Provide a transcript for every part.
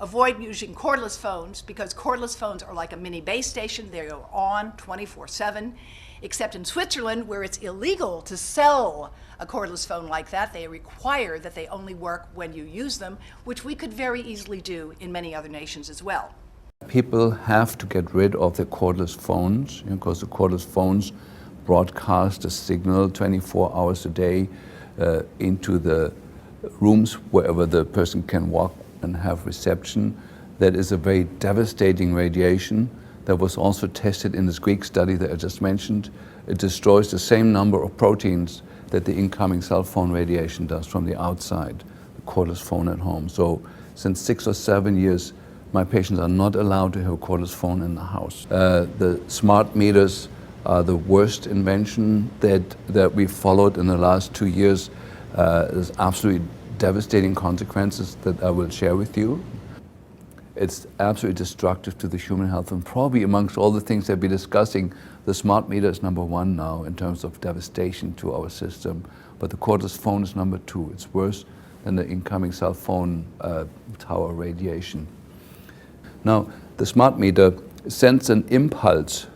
Avoid using cordless phones because cordless phones are like a mini base station. They are on 24/7, except in Switzerland where it's illegal to sell a cordless phone like that. They require that they only work when you use them, which we could very easily do in many other nations as well. People have to get rid of the cordless phones because the cordless phones broadcast a signal 24 hours a day into the rooms wherever the person can walk and have reception. That is a very devastating radiation that was also tested in this Greek study that I just mentioned. It destroys the same number of proteins that the incoming cell phone radiation does from the outside, the cordless phone at home. So since 6 or 7 years, my patients are not allowed to have a cordless phone in the house. The smart meters are the worst invention that we followed in the last 2 years. There's absolutely devastating consequences that I will share with you. It's absolutely destructive to the human health, and probably amongst all the things that we're discussing, the smart meter is number one now in terms of devastation to our system, but the cordless phone is number two. It's worse than the incoming cell phone tower radiation. Now, the smart meter sends an impulse,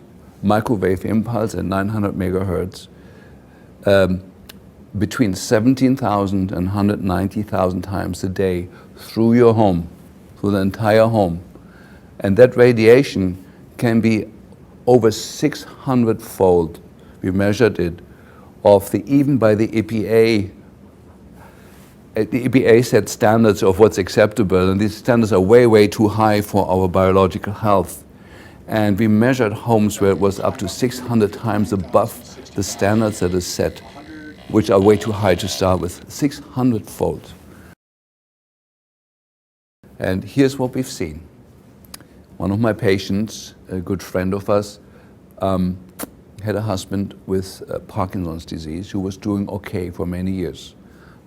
microwave impulse at 900 megahertz, between 17,000 and 190,000 times a day through your home, through the entire home. And that radiation can be over 600-fold, we measured it, even by the EPA. The EPA set standards of what's acceptable, and these standards are way, way too high for our biological health. And we measured homes where it was up to 600 times above the standards that is set, which are way too high to start with, 600-fold. And here's what we've seen. One of my patients, a good friend of us, had a husband with Parkinson's disease who was doing okay for many years.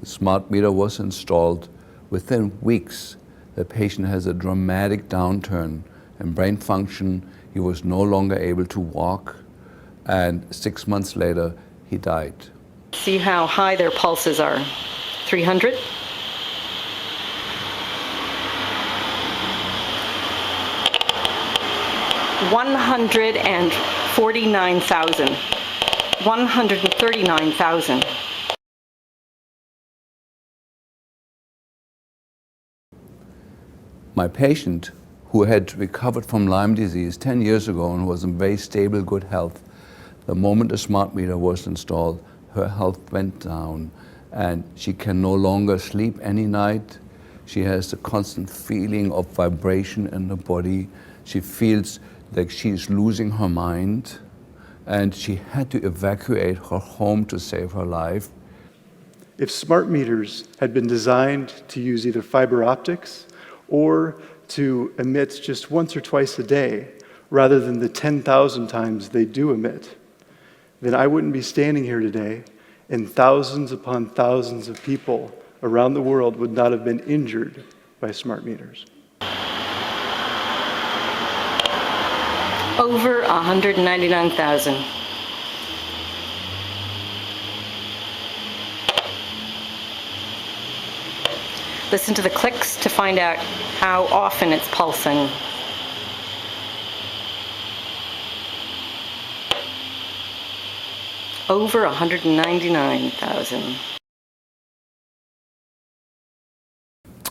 The smart meter was installed. Within weeks, the patient has a dramatic downturn in brain function. He was no longer able to walk, and 6 months later, he died. See how high their pulses are. 300. 149,000. 139,000. My patient, who had recovered from Lyme disease 10 years ago and was in very stable, good health, the moment the smart meter was installed, her health went down and she can no longer sleep any night. She has a constant feeling of vibration in the body. She feels like she's losing her mind, and she had to evacuate her home to save her life. If smart meters had been designed to use either fiber optics or to emit just once or twice a day, rather than the 10,000 times they do emit, then I wouldn't be standing here today, and thousands upon thousands of people around the world would not have been injured by smart meters. Over 199,000. Listen to the clicks to find out how often it's pulsing. Over 199,000.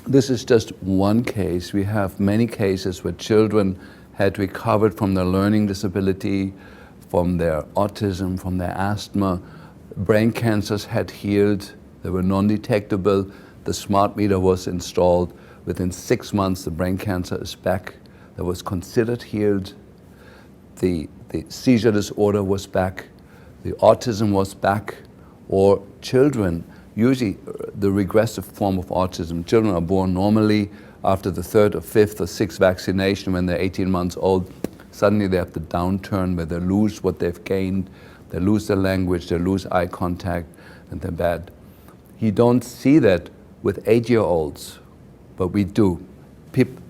This is just one case. We have many cases where children had recovered from their learning disability, from their autism, from their asthma. Brain cancers had healed. They were non-detectable. The smart meter was installed. Within 6 months, the brain cancer is back. That was considered healed. The seizure disorder was back. The autism was back. Or children, usually the regressive form of autism, children are born normally. After the 3rd or 5th or 6th vaccination, when they're 18 months old, suddenly they have the downturn where they lose what they've gained, they lose their language, they lose eye contact, and they're bad. You don't see that with 8-year-olds, but we do.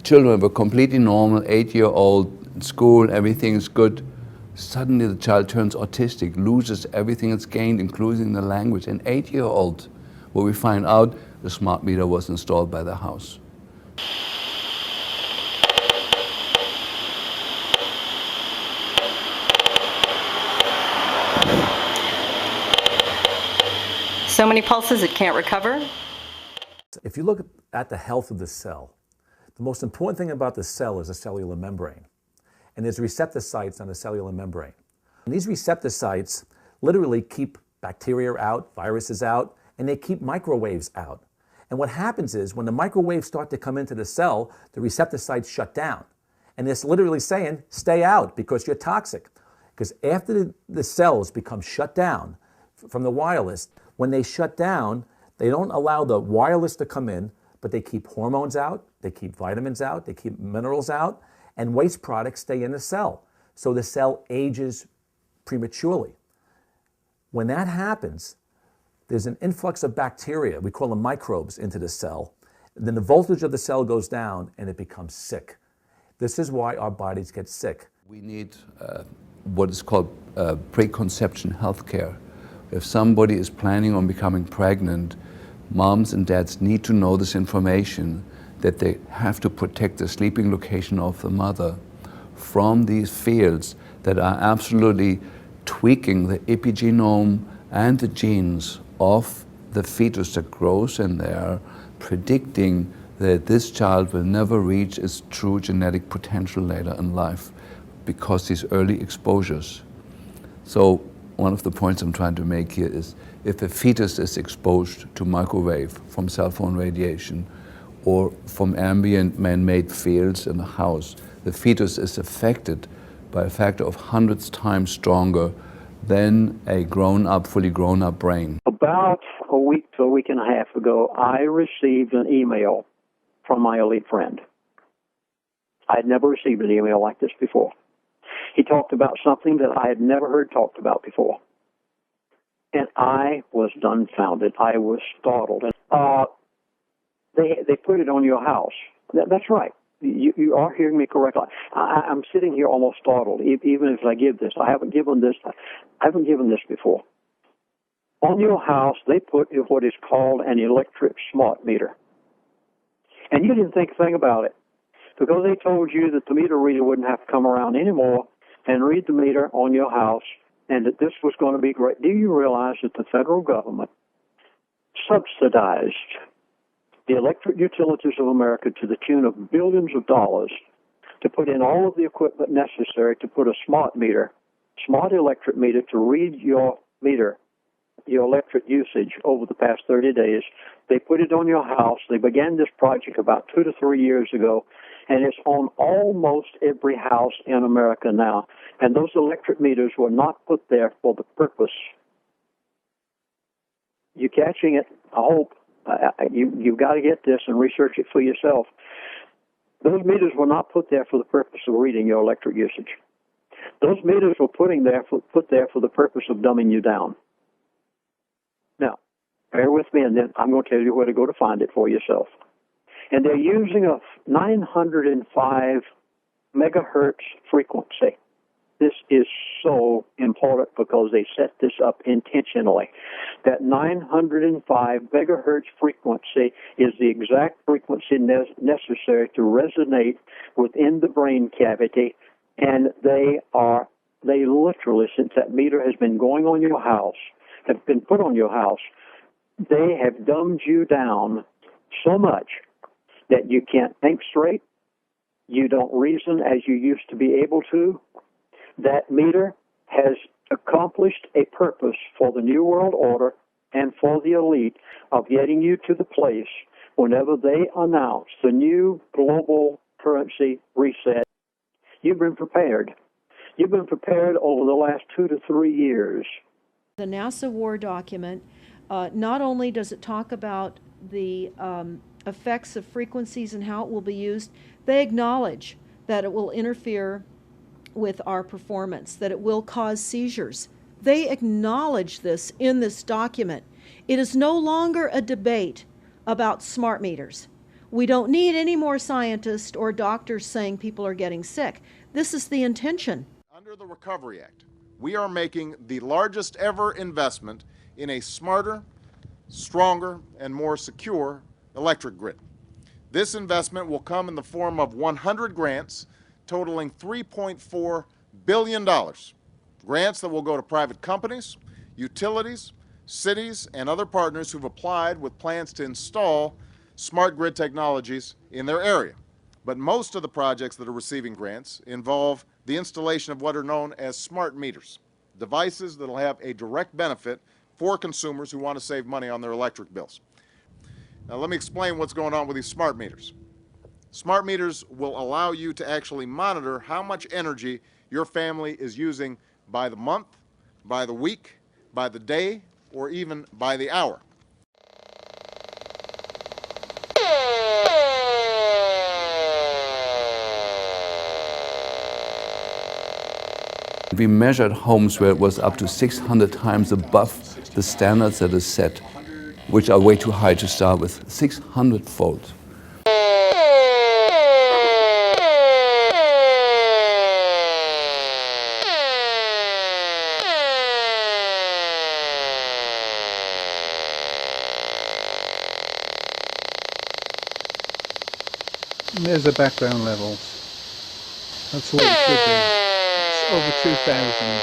Children were completely normal, 8-year-old, in school, everything's good. Suddenly the child turns autistic, loses everything it's gained, including the language. An 8-year-old, where we find out the smart meter was installed by the house. so many pulses it can't recover? If you look at the health of the cell, the most important thing about the cell is the cellular membrane. And there's receptor sites on the cellular membrane. And these receptor sites literally keep bacteria out, viruses out, and they keep microwaves out. And what happens is when the microwaves start to come into the cell, the receptor sites shut down. And it's literally saying, stay out because you're toxic. Because after the cells become shut down from the wireless, when they shut down, they don't allow the wireless to come in, but they keep hormones out, they keep vitamins out, they keep minerals out, and waste products stay in the cell. So the cell ages prematurely. When that happens, there's an influx of bacteria, we call them microbes, into the cell. Then the voltage of the cell goes down and it becomes sick. This is why our bodies get sick. We need what is called preconception healthcare. If somebody is planning on becoming pregnant, moms and dads need to know this information, that they have to protect the sleeping location of the mother from these fields that are absolutely tweaking the epigenome and the genes of the fetus that grows in there, predicting that this child will never reach its true genetic potential later in life because these early exposures. So one of the points I'm trying to make here is if a fetus is exposed to microwave from cell phone radiation or from ambient man-made fields in the house, the fetus is affected by a factor of hundreds times stronger than a grown-up, fully grown-up brain. About a week to a week and a half ago, I received an email from my elite friend. I had never received an email like this before. He talked about something that I had never heard talked about before. And I was dumbfounded. I was startled. They put it on your house. That's right. You are hearing me correctly. I'm sitting here almost startled, even if I give this. I haven't given this before. On your house, they put what is called an electric smart meter. And you didn't think a thing about it because they told you that the meter reader wouldn't have to come around anymore and read the meter on your house and that this was going to be great. Do you realize that the federal government subsidized the electric utilities of America to the tune of billions of dollars to put in all of the equipment necessary to put a smart meter, smart electric meter, to read your meter, your electric usage over the past 30 days. They put it on your house. They began this project about 2 to 3 years ago, and it's on almost every house in America now. And those electric meters were not put there for the purpose. You catching it? I hope. You've got to get this and research it for yourself. Those meters were not put there for the purpose of reading your electric usage. Those meters were put there for the purpose of dumbing you down. Now, bear with me, and then I'm going to tell you where to go to find it for yourself. And they're using a 905 megahertz frequency. This is so important because they set this up intentionally. That 905 megahertz frequency is the exact frequency necessary to resonate within the brain cavity, and they literally, since that meter has been going on your house, have been put on your house, they have dumbed you down so much that you can't think straight, you don't reason as you used to be able to. That meter has accomplished a purpose for the New World Order and for the elite of getting you to the place whenever they announce the new global currency reset. You've been prepared. You've been prepared over the last 2 to 3 years. The NASA war document, not only does it talk about the effects of frequencies and how it will be used, they acknowledge that it will interfere with our performance, that it will cause seizures. They acknowledge this in this document. It is no longer a debate about smart meters. We don't need any more scientists or doctors saying people are getting sick. This is the intention. Under the Recovery Act, we are making the largest ever investment in a smarter, stronger, and more secure electric grid. This investment will come in the form of 100 grants totaling $3.4 billion. Grants that will go to private companies, utilities, cities and other partners who've applied with plans to install smart grid technologies in their area. But most of the projects that are receiving grants involve the installation of what are known as smart meters, devices that will have a direct benefit for consumers who want to save money on their electric bills. Now let me explain what's going on with these smart meters. Smart meters will allow you to actually monitor how much energy your family is using by the month, by the week, by the day, or even by the hour. We measured homes where it was up to 600 times above the standards that is set, which are way too high to start with, 600-fold. There's the background levels. That's what it should be. It's over 2,000.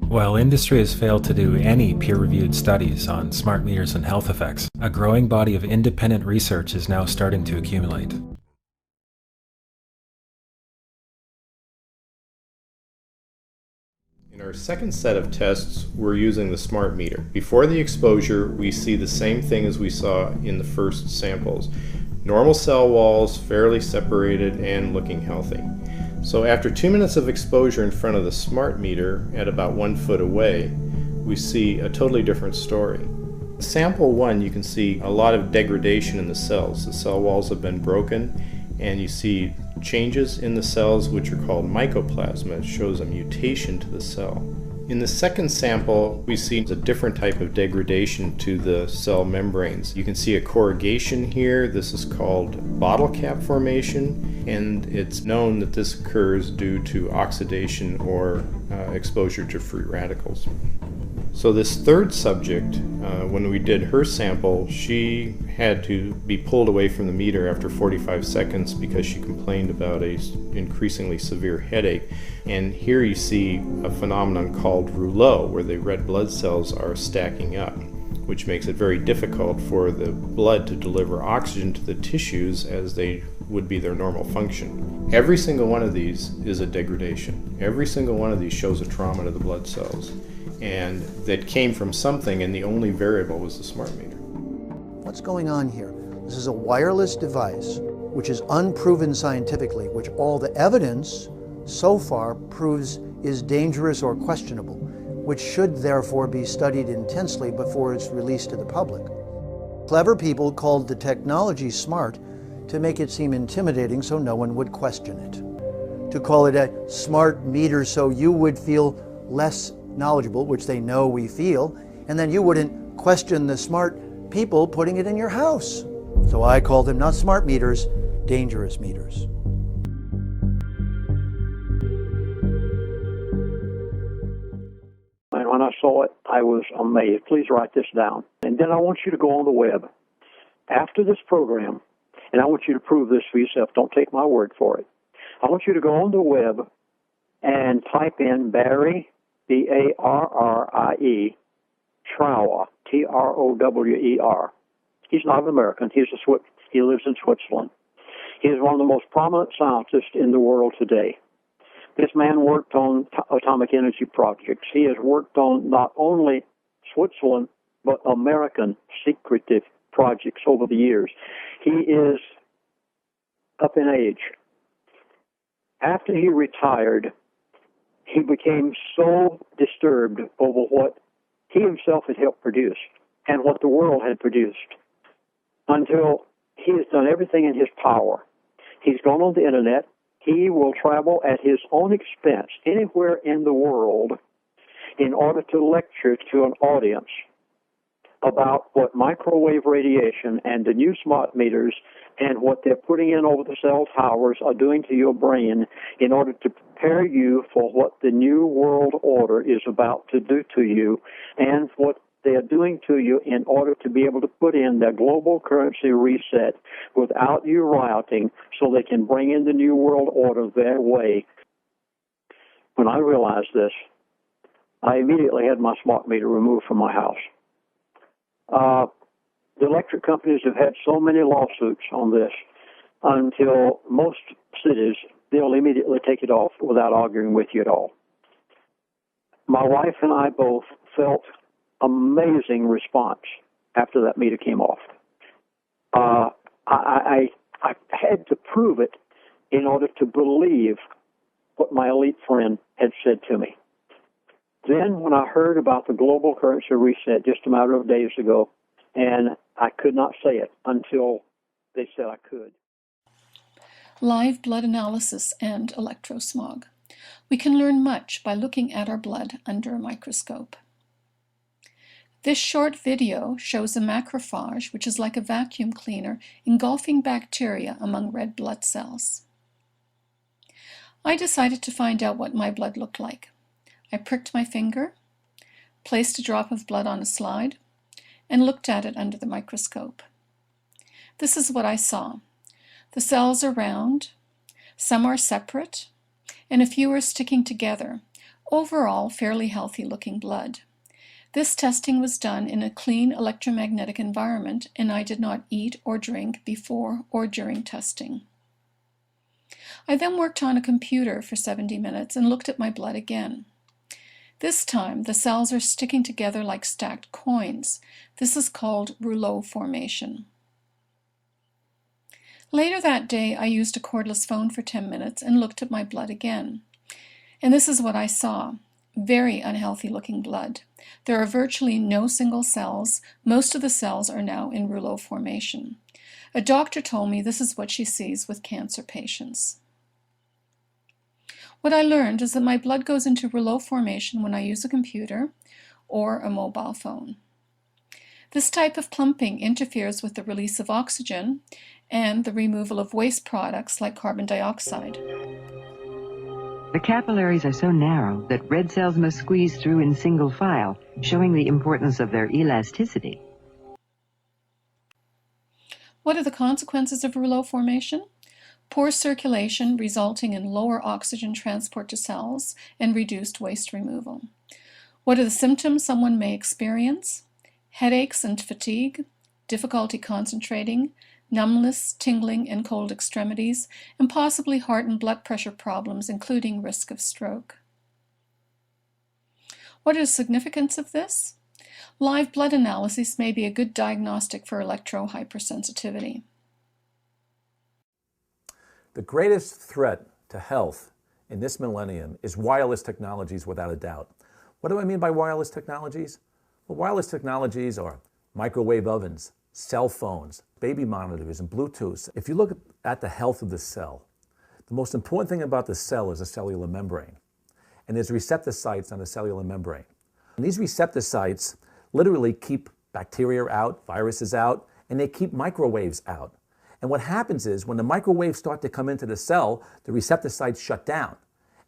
While industry has failed to do any peer-reviewed studies on smart meters and health effects, a growing body of independent research is now starting to accumulate. In our second set of tests, we're using the smart meter. Before the exposure, we see the same thing as we saw in the first samples. Normal cell walls, fairly separated and looking healthy. So after 2 minutes of exposure in front of the smart meter at about 1 foot away, we see a totally different story. Sample 1, you can see a lot of degradation in the cells. The cell walls have been broken, and you see changes in the cells which are called mycoplasma. It shows a mutation to the cell. In the second sample, we see a different type of degradation to the cell membranes. You can see a corrugation here. This is called bottle cap formation, and it's known that this occurs due to oxidation or exposure to free radicals. So this third subject, when we did her sample, she had to be pulled away from the meter after 45 seconds because she complained about an increasingly severe headache. And here you see a phenomenon called rouleau, where the red blood cells are stacking up, which makes it very difficult for the blood to deliver oxygen to the tissues as they would be their normal function. Every single one of these is a degradation. Every single one of these shows a trauma to the blood cells. And that came from something, and the only variable was the smart meter. What's going on here? This is a wireless device which is unproven scientifically, which all the evidence so far proves is dangerous or questionable, which should therefore be studied intensely before it's released to the public. Clever people called the technology smart to make it seem intimidating so no one would question it. To call it a smart meter so you would feel less knowledgeable, which they know we feel, and then you wouldn't question the smart people putting it in your house. So I call them not smart meters, dangerous meters. And when I saw it, I was amazed. Please write this down. And then I want you to go on the web after this program, and I want you to prove this for yourself. Don't take my word for it. I want you to go on the web and type in Barry, B-A-R-R-I-E, Trower, T-R-O-W-E-R. He's not an American. He lives in Switzerland. He is one of the most prominent scientists in the world today. This man worked on atomic energy projects. He has worked on not only Switzerland, but American secretive projects over the years. He is up in age. After he retired, he became so disturbed over what he himself had helped produce and what the world had produced until he has done everything in his power. He's gone on the internet. he will travel at his own expense anywhere in the world in order to lecture to an audience about what microwave radiation and the new smart meters and what they're putting in over the cell towers are doing to your brain in order to prepare you for what the new world order is about to do to you and what they are doing to you in order to be able to put in their global currency reset without you rioting so they can bring in the new world order their way. When I realized this, I immediately had my smart meter removed from my house. The electric companies have had so many lawsuits on this until most cities, they'll immediately take it off without arguing with you at all. My wife and I both felt amazing response after that meter came off. I had to prove it in order to believe what my elite friend had said to me. Then when I heard about the global currency reset just a matter of days ago, and I could not say it until they said I could. Live blood analysis and electrosmog. We can learn much by looking at our blood under a microscope. This short video shows a macrophage, which is like a vacuum cleaner, engulfing bacteria among red blood cells. I decided to find out what my blood looked like. I pricked my finger, placed a drop of blood on a slide, and looked at it under the microscope. This is what I saw. The cells are round, some are separate, and a few are sticking together. Overall, fairly healthy looking blood. This testing was done in a clean electromagnetic environment, and I did not eat or drink before or during testing. I then worked on a computer for 70 minutes and looked at my blood again. This time, the cells are sticking together like stacked coins. This is called rouleau formation. Later that day, I used a cordless phone for 10 minutes and looked at my blood again. And this is what I saw. Very unhealthy looking blood. There are virtually no single cells. Most of the cells are now in rouleau formation. A doctor told me this is what she sees with cancer patients. What I learned is that my blood goes into rouleau formation when I use a computer or a mobile phone. This type of clumping interferes with the release of oxygen and the removal of waste products like carbon dioxide. The capillaries are so narrow that red cells must squeeze through in single file, showing the importance of their elasticity. What are the consequences of rouleau formation? Poor circulation resulting in lower oxygen transport to cells and reduced waste removal. What are the symptoms someone may experience? Headaches and fatigue, difficulty concentrating, numbness, tingling, and cold extremities, and possibly heart and blood pressure problems, including risk of stroke. What is the significance of this? Live blood analysis may be a good diagnostic for electrohypersensitivity. The greatest threat to health in this millennium is wireless technologies, without a doubt. What do I mean by wireless technologies? Well, wireless technologies are microwave ovens, cell phones, baby monitors, and Bluetooth. If you look at the health of the cell, the most important thing about the cell is the cellular membrane. And there's receptor sites on the cellular membrane. And these receptor sites literally keep bacteria out, viruses out, and they keep microwaves out. And what happens is when the microwaves start to come into the cell, the receptor sites shut down.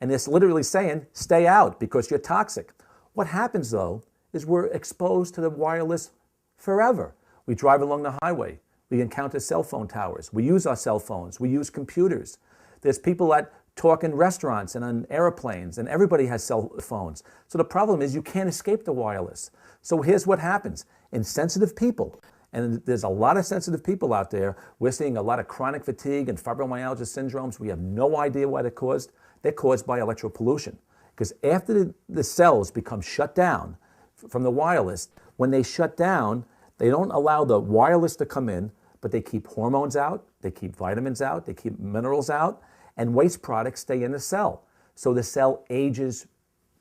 And it's literally saying, stay out because you're toxic. What happens though is we're exposed to the wireless forever. We drive along the highway. We encounter cell phone towers. We use our cell phones. We use computers. There's people that talk in restaurants and on airplanes, and everybody has cell phones. So the problem is you can't escape the wireless. So here's what happens. In sensitive people, and there's a lot of sensitive people out there, we're seeing a lot of chronic fatigue and fibromyalgia syndromes. We have no idea why they're caused. They're caused by electropollution. Because after the cells become shut down from the wireless, when they shut down, they don't allow the wireless to come in, but they keep hormones out, they keep vitamins out, they keep minerals out, and waste products stay in the cell. So the cell ages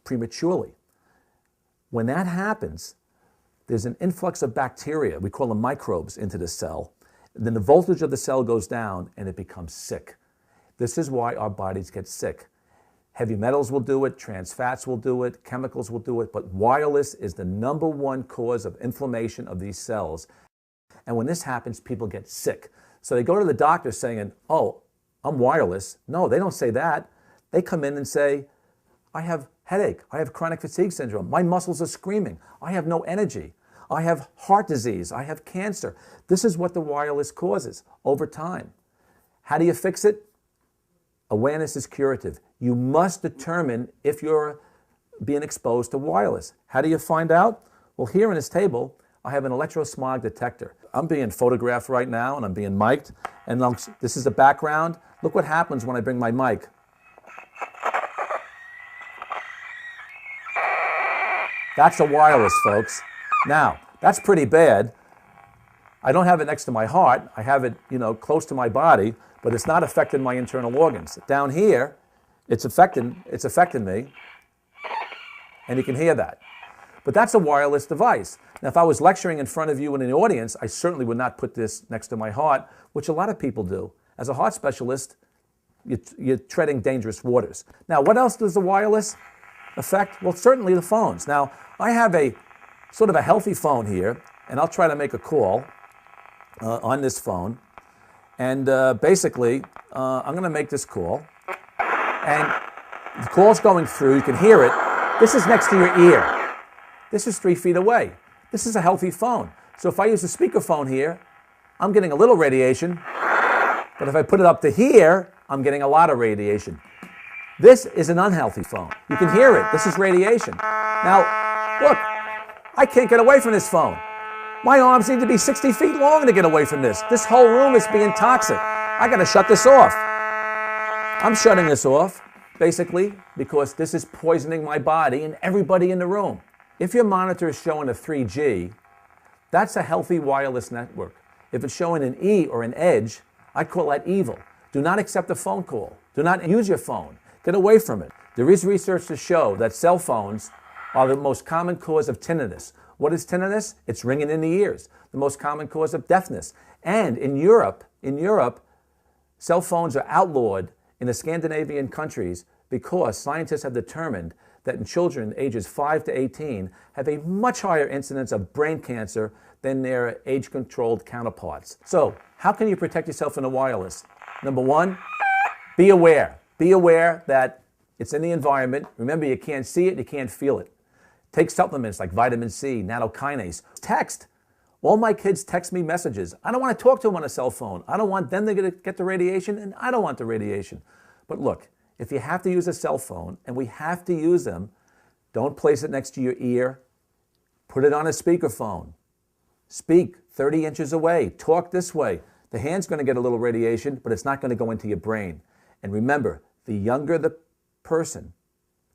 prematurely. When that happens, there's an influx of bacteria, we call them microbes, into the cell. Then the voltage of the cell goes down and it becomes sick. This is why our bodies get sick. Heavy metals will do it, trans fats will do it, chemicals will do it, but wireless is the #1 cause of inflammation of these cells. And when this happens, people get sick. So they go to the doctor saying, oh, I'm wireless. No, they don't say that. They come in and say, I have headache, I have chronic fatigue syndrome, my muscles are screaming, I have no energy, I have heart disease, I have cancer. This is what the wireless causes over time. How do you fix it? Awareness is curative. You must determine if you're being exposed to wireless. How do you find out? Well, here in this table, I have an electrosmog detector. I'm being photographed right now and I'm being mic'd. And this is the background. Look what happens when I bring my mic. That's a wireless, folks. Now, that's pretty bad. I don't have it next to my heart. I have it, close to my body, but it's not affecting my internal organs. Down here, it's affecting me, and you can hear that. But that's a wireless device. Now, if I was lecturing in front of you in an audience, I certainly would not put this next to my heart, which a lot of people do. As a heart specialist, you're treading dangerous waters. Now, what else does the wireless affect? Well, certainly the phones. Now, I have a sort of a healthy phone here, and I'll try to make a call on this phone. And basically, I'm going to make this call. And the call's going through. You can hear it. This is next to your ear. This is 3 feet away. This is a healthy phone. So if I use a speakerphone here, I'm getting a little radiation. But if I put it up to here, I'm getting a lot of radiation. This is an unhealthy phone. You can hear it. This is radiation. Now, look, I can't get away from this phone. My arms need to be 60 feet long to get away from this. This whole room is being toxic. I got to shut this off. I'm shutting this off, basically, because this is poisoning my body and everybody in the room. If your monitor is showing a 3G, that's a healthy wireless network. If it's showing an E or an edge, I call that evil. Do not accept a phone call. Do not use your phone. Get away from it. There is research to show that cell phones are the most common cause of tinnitus. What is tinnitus? It's ringing in the ears. The most common cause of deafness. And in Europe, cell phones are outlawed in the Scandinavian countries because scientists have determined that in children ages 5 to 18 have a much higher incidence of brain cancer than their age-controlled counterparts. So, how can you protect yourself in the wireless? Number one, be aware. Be aware that it's in the environment. Remember, you can't see it, you can't feel it. Take supplements like vitamin C, nattokinase. Text. All my kids text me messages. I don't want to talk to them on a cell phone. I don't want them to get the radiation, and I don't want the radiation. But look, if you have to use a cell phone, and we have to use them, don't place it next to your ear. Put it on a speakerphone. Speak 30 inches away. Talk this way. The hand's going to get a little radiation, but it's not going to go into your brain. And remember, the younger the person,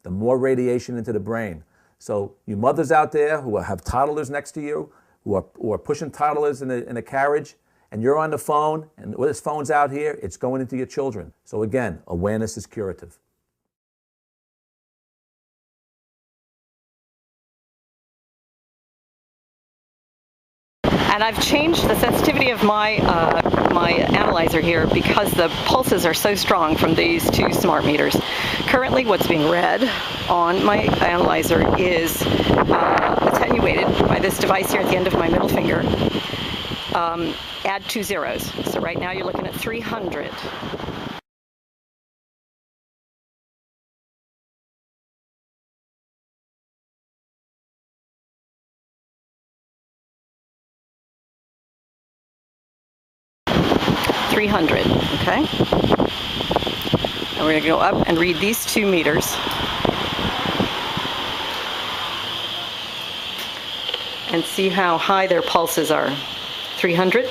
the more radiation into the brain. So you mothers out there who have toddlers next to you, who are pushing toddlers in a carriage, and you're on the phone, and this phone's out here, it's going into your children. So again, awareness is curative. And I've changed the sensitivity of my analyzer here because the pulses are so strong from these two smart meters. Currently what's being read on my analyzer is attenuated by this device here at the end of my middle finger. Add 2 zeros. So right now you're looking at 300. Okay? And we're going to go up and read these 2 meters. And see how high their pulses are. 300.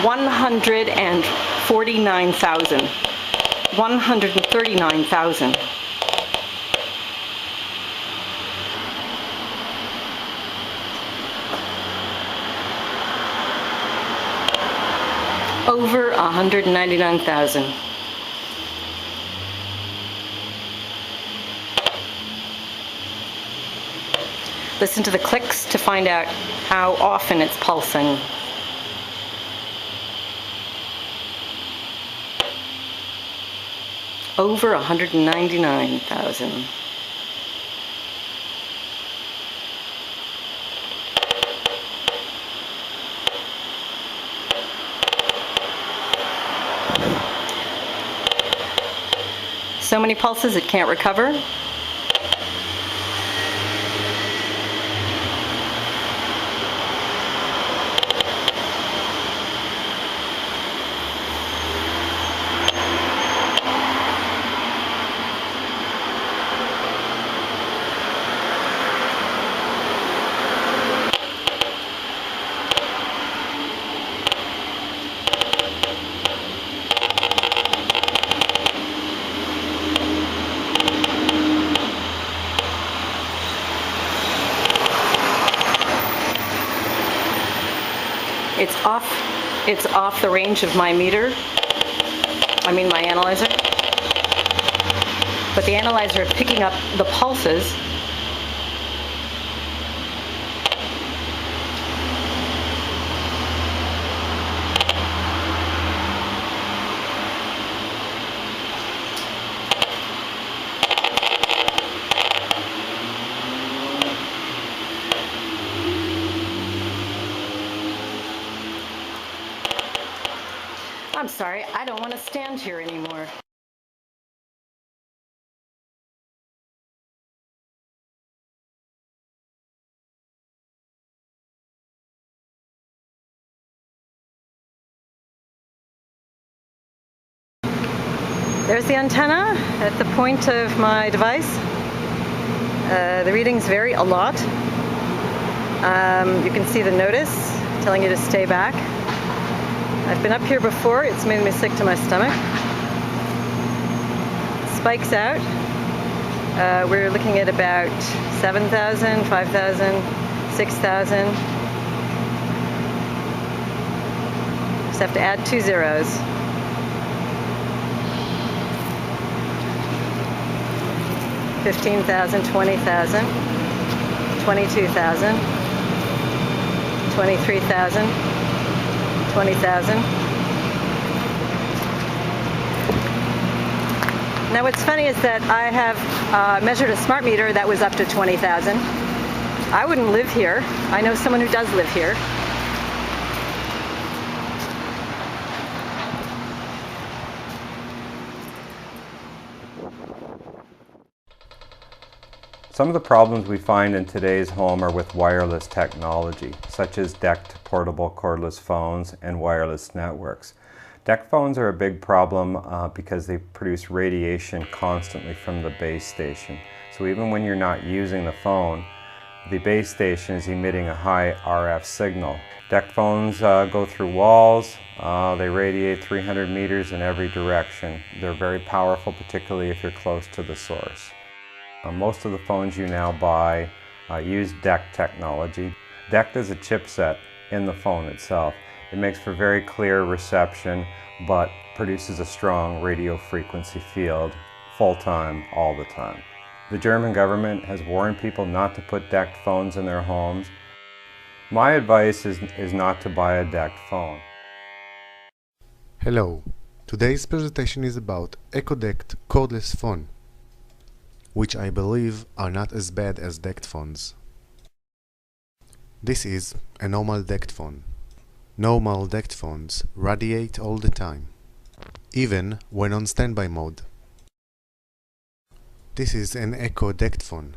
149,000. 139,000. Over 199,000. Listen to the clicks to find out how often it's pulsing. Over 199,000. So many pulses it can't recover. It's off the range of my meter, my analyzer. But the analyzer is picking up the pulses. I'm sorry, I don't want to stand here anymore. There's the antenna at the point of my device. The readings vary a lot. You can see the notice telling you to stay back. I've been up here before, it's made me sick to my stomach. Spikes out. We're looking at about 7,000, 5,000, 6,000. Just have to add 2 zeros. $15,000, $20,000, $22,000, $23,000. 20,000. Now what's funny is that I have measured a smart meter that was up to 20,000. I wouldn't live here. I know someone who does live here. Some of the problems we find in today's home are with wireless technology, such as DECT portable cordless phones and wireless networks. DECT phones are a big problem because they produce radiation constantly from the base station. So even when you're not using the phone, the base station is emitting a high RF signal. DECT phones go through walls. They radiate 300 meters in every direction. They're very powerful, particularly if you're close to the source. Most of the phones you now buy use DECT technology. DECT is a chipset in the phone itself. It makes for very clear reception, but produces a strong radio frequency field, full-time, all the time. The German government has warned people not to put DECT phones in their homes. My advice is not to buy a DECT phone. Hello, today's presentation is about EcoDECT cordless phone, which I believe are not as bad as DECT phones. This is a normal DECT phone. Normal DECT phones radiate all the time, even when on standby mode. This is an EcoDECT phone.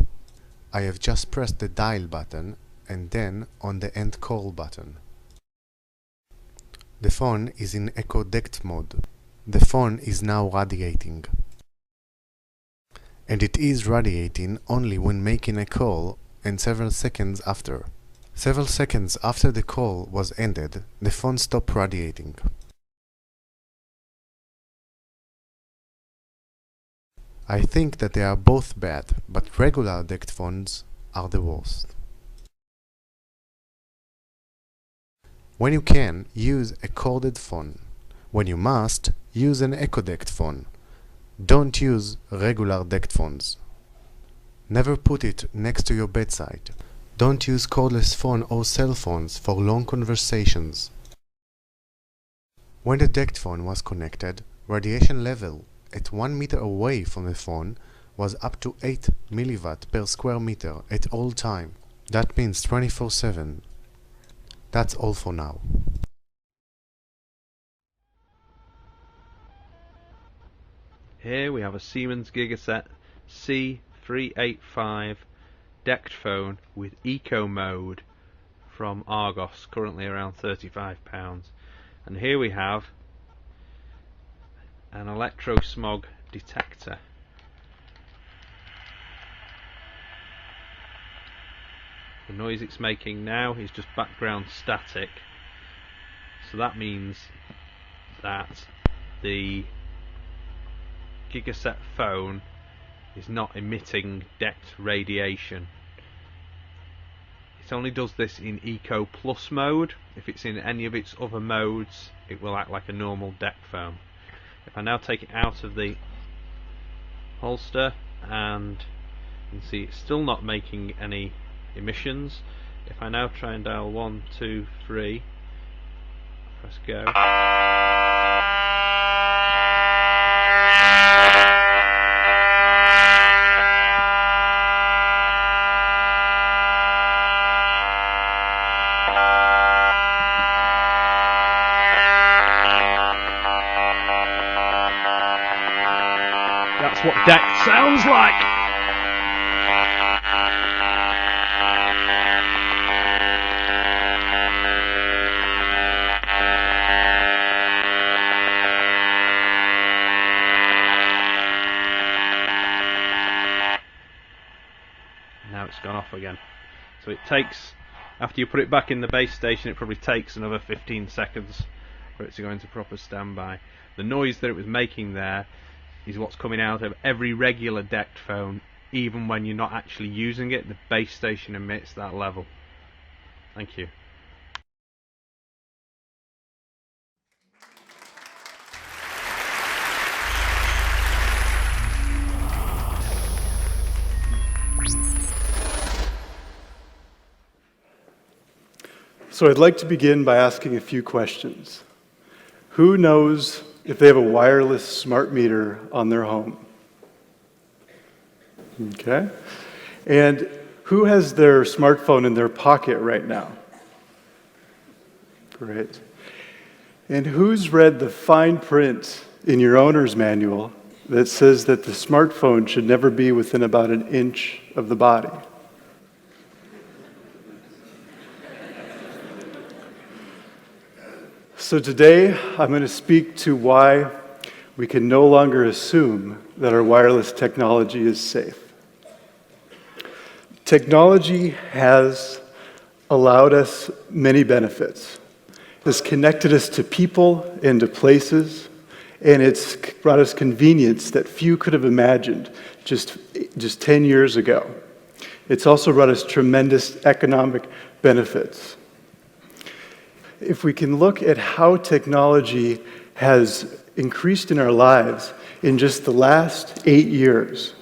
I have just pressed the dial button and then on the end call button. The phone is in EcoDECT mode. The phone is now radiating. And it is radiating only when making a call and several seconds after. Several seconds after the call was ended, the phone stopped radiating. I think that they are both bad, but regular DECT phones are the worst. When you can, use a corded phone. When you must, use an EcoDECT phone. Don't use regular DECT phones. Never put it next to your bedside. Don't use cordless phone or cell phones for long conversations. When the DECT phone was connected, radiation level at 1 meter away from the phone was up to 8 milliwatt per square meter at all time. That means 24/7. That's all for now. Here we have a Siemens Gigaset C385 DECT phone with Eco Mode from Argos, currently around £35. And here we have an electrosmog detector. The noise it's making now is just background static, so that means that the Gigaset phone is not emitting DECT radiation. It only does this in Eco Plus mode. If it's in any of its other modes, it will act like a normal DECT phone. If I now take it out of the holster, and you can see it's still not making any emissions. If I now try and dial 1, 2, 3, press go. That's what DECT sounds like! Now it's gone off again. So it takes, after you put it back in the base station, it probably takes another 15 seconds for it to go into proper standby. The noise that it was making there is what's coming out of every regular DECT phone. Even when you're not actually using it, the base station emits that level. Thank you. So I'd like to begin by asking a few questions. Who knows if they have a wireless smart meter on their home? Okay. And who has their smartphone in their pocket right now? Great. And who's read the fine print in your owner's manual that says that the smartphone should never be within about an inch of the body? So today, I'm going to speak to why we can no longer assume that our wireless technology is safe. Technology has allowed us many benefits. It's connected us to people and to places, and it's brought us convenience that few could have imagined just 10 years ago. It's also brought us tremendous economic benefits. If we can look at how technology has increased in our lives in just the last 8 years,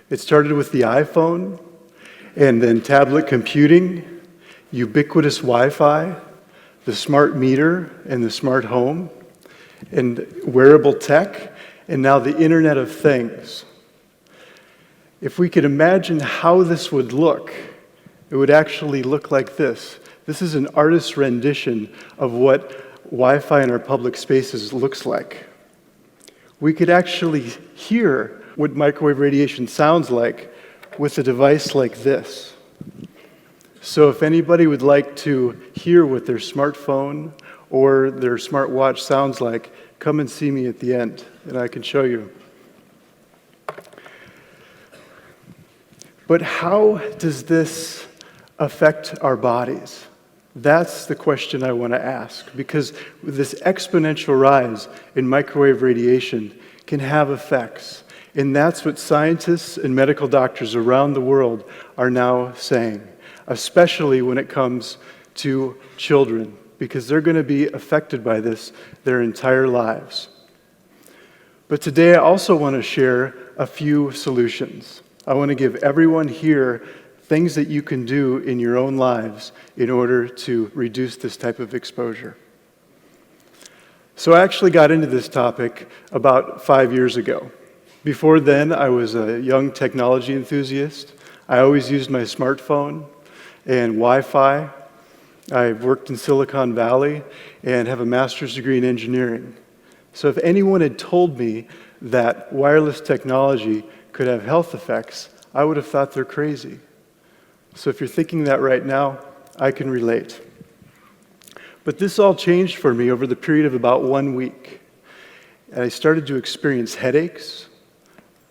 it started with the iPhone, and then tablet computing, ubiquitous Wi-Fi, the smart meter and the smart home, and wearable tech, and now the Internet of Things. If we could imagine how this would look, it would actually look like this. This is an artist's rendition of what Wi-Fi in our public spaces looks like. We could actually hear what microwave radiation sounds like with a device like this. So if anybody would like to hear what their smartphone or their smartwatch sounds like, come and see me at the end, and I can show you. But how does this affect our bodies? That's the question I want to ask, because this exponential rise in microwave radiation can have effects. And that's what scientists and medical doctors around the world are now saying, especially when it comes to children, because they're going to be affected by this their entire lives. But today I also want to share a few solutions. I want to give everyone here things that you can do in your own lives in order to reduce this type of exposure. So I actually got into this topic about 5 years ago. Before then, I was a young technology enthusiast. I always used my smartphone and Wi-Fi. I've worked in Silicon Valley and have a master's degree in engineering. So if anyone had told me that wireless technology could have health effects, I would have thought they're crazy. So if you're thinking that right now, I can relate. But this all changed for me over the period of about 1 week. And I started to experience headaches,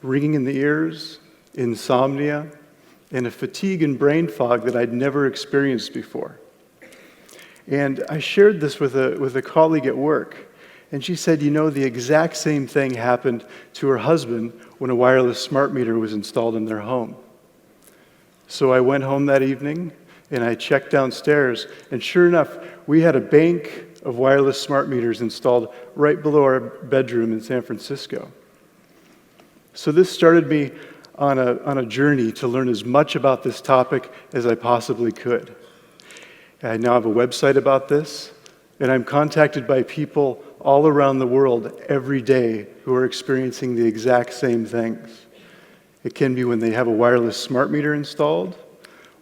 ringing in the ears, insomnia, and a fatigue and brain fog that I'd never experienced before. And I shared this with a colleague at work, and she said, you know, the exact same thing happened to her husband when a wireless smart meter was installed in their home. So I went home that evening, and I checked downstairs, and sure enough, we had a bank of wireless smart meters installed right below our bedroom in San Francisco. So this started me on a journey to learn as much about this topic as I possibly could. I now have a website about this, and I'm contacted by people all around the world every day who are experiencing the exact same things. It can be when they have a wireless smart meter installed,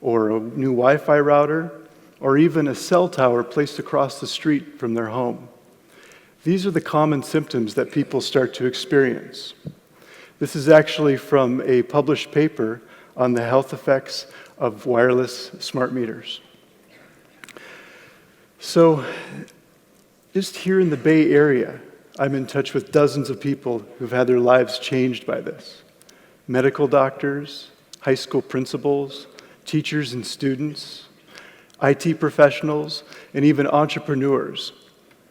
or a new Wi-Fi router, or even a cell tower placed across the street from their home. These are the common symptoms that people start to experience. This is actually from a published paper on the health effects of wireless smart meters. So, just here in the Bay Area, I'm in touch with dozens of people who've had their lives changed by this. Medical doctors, high school principals, teachers and students, IT professionals, and even entrepreneurs.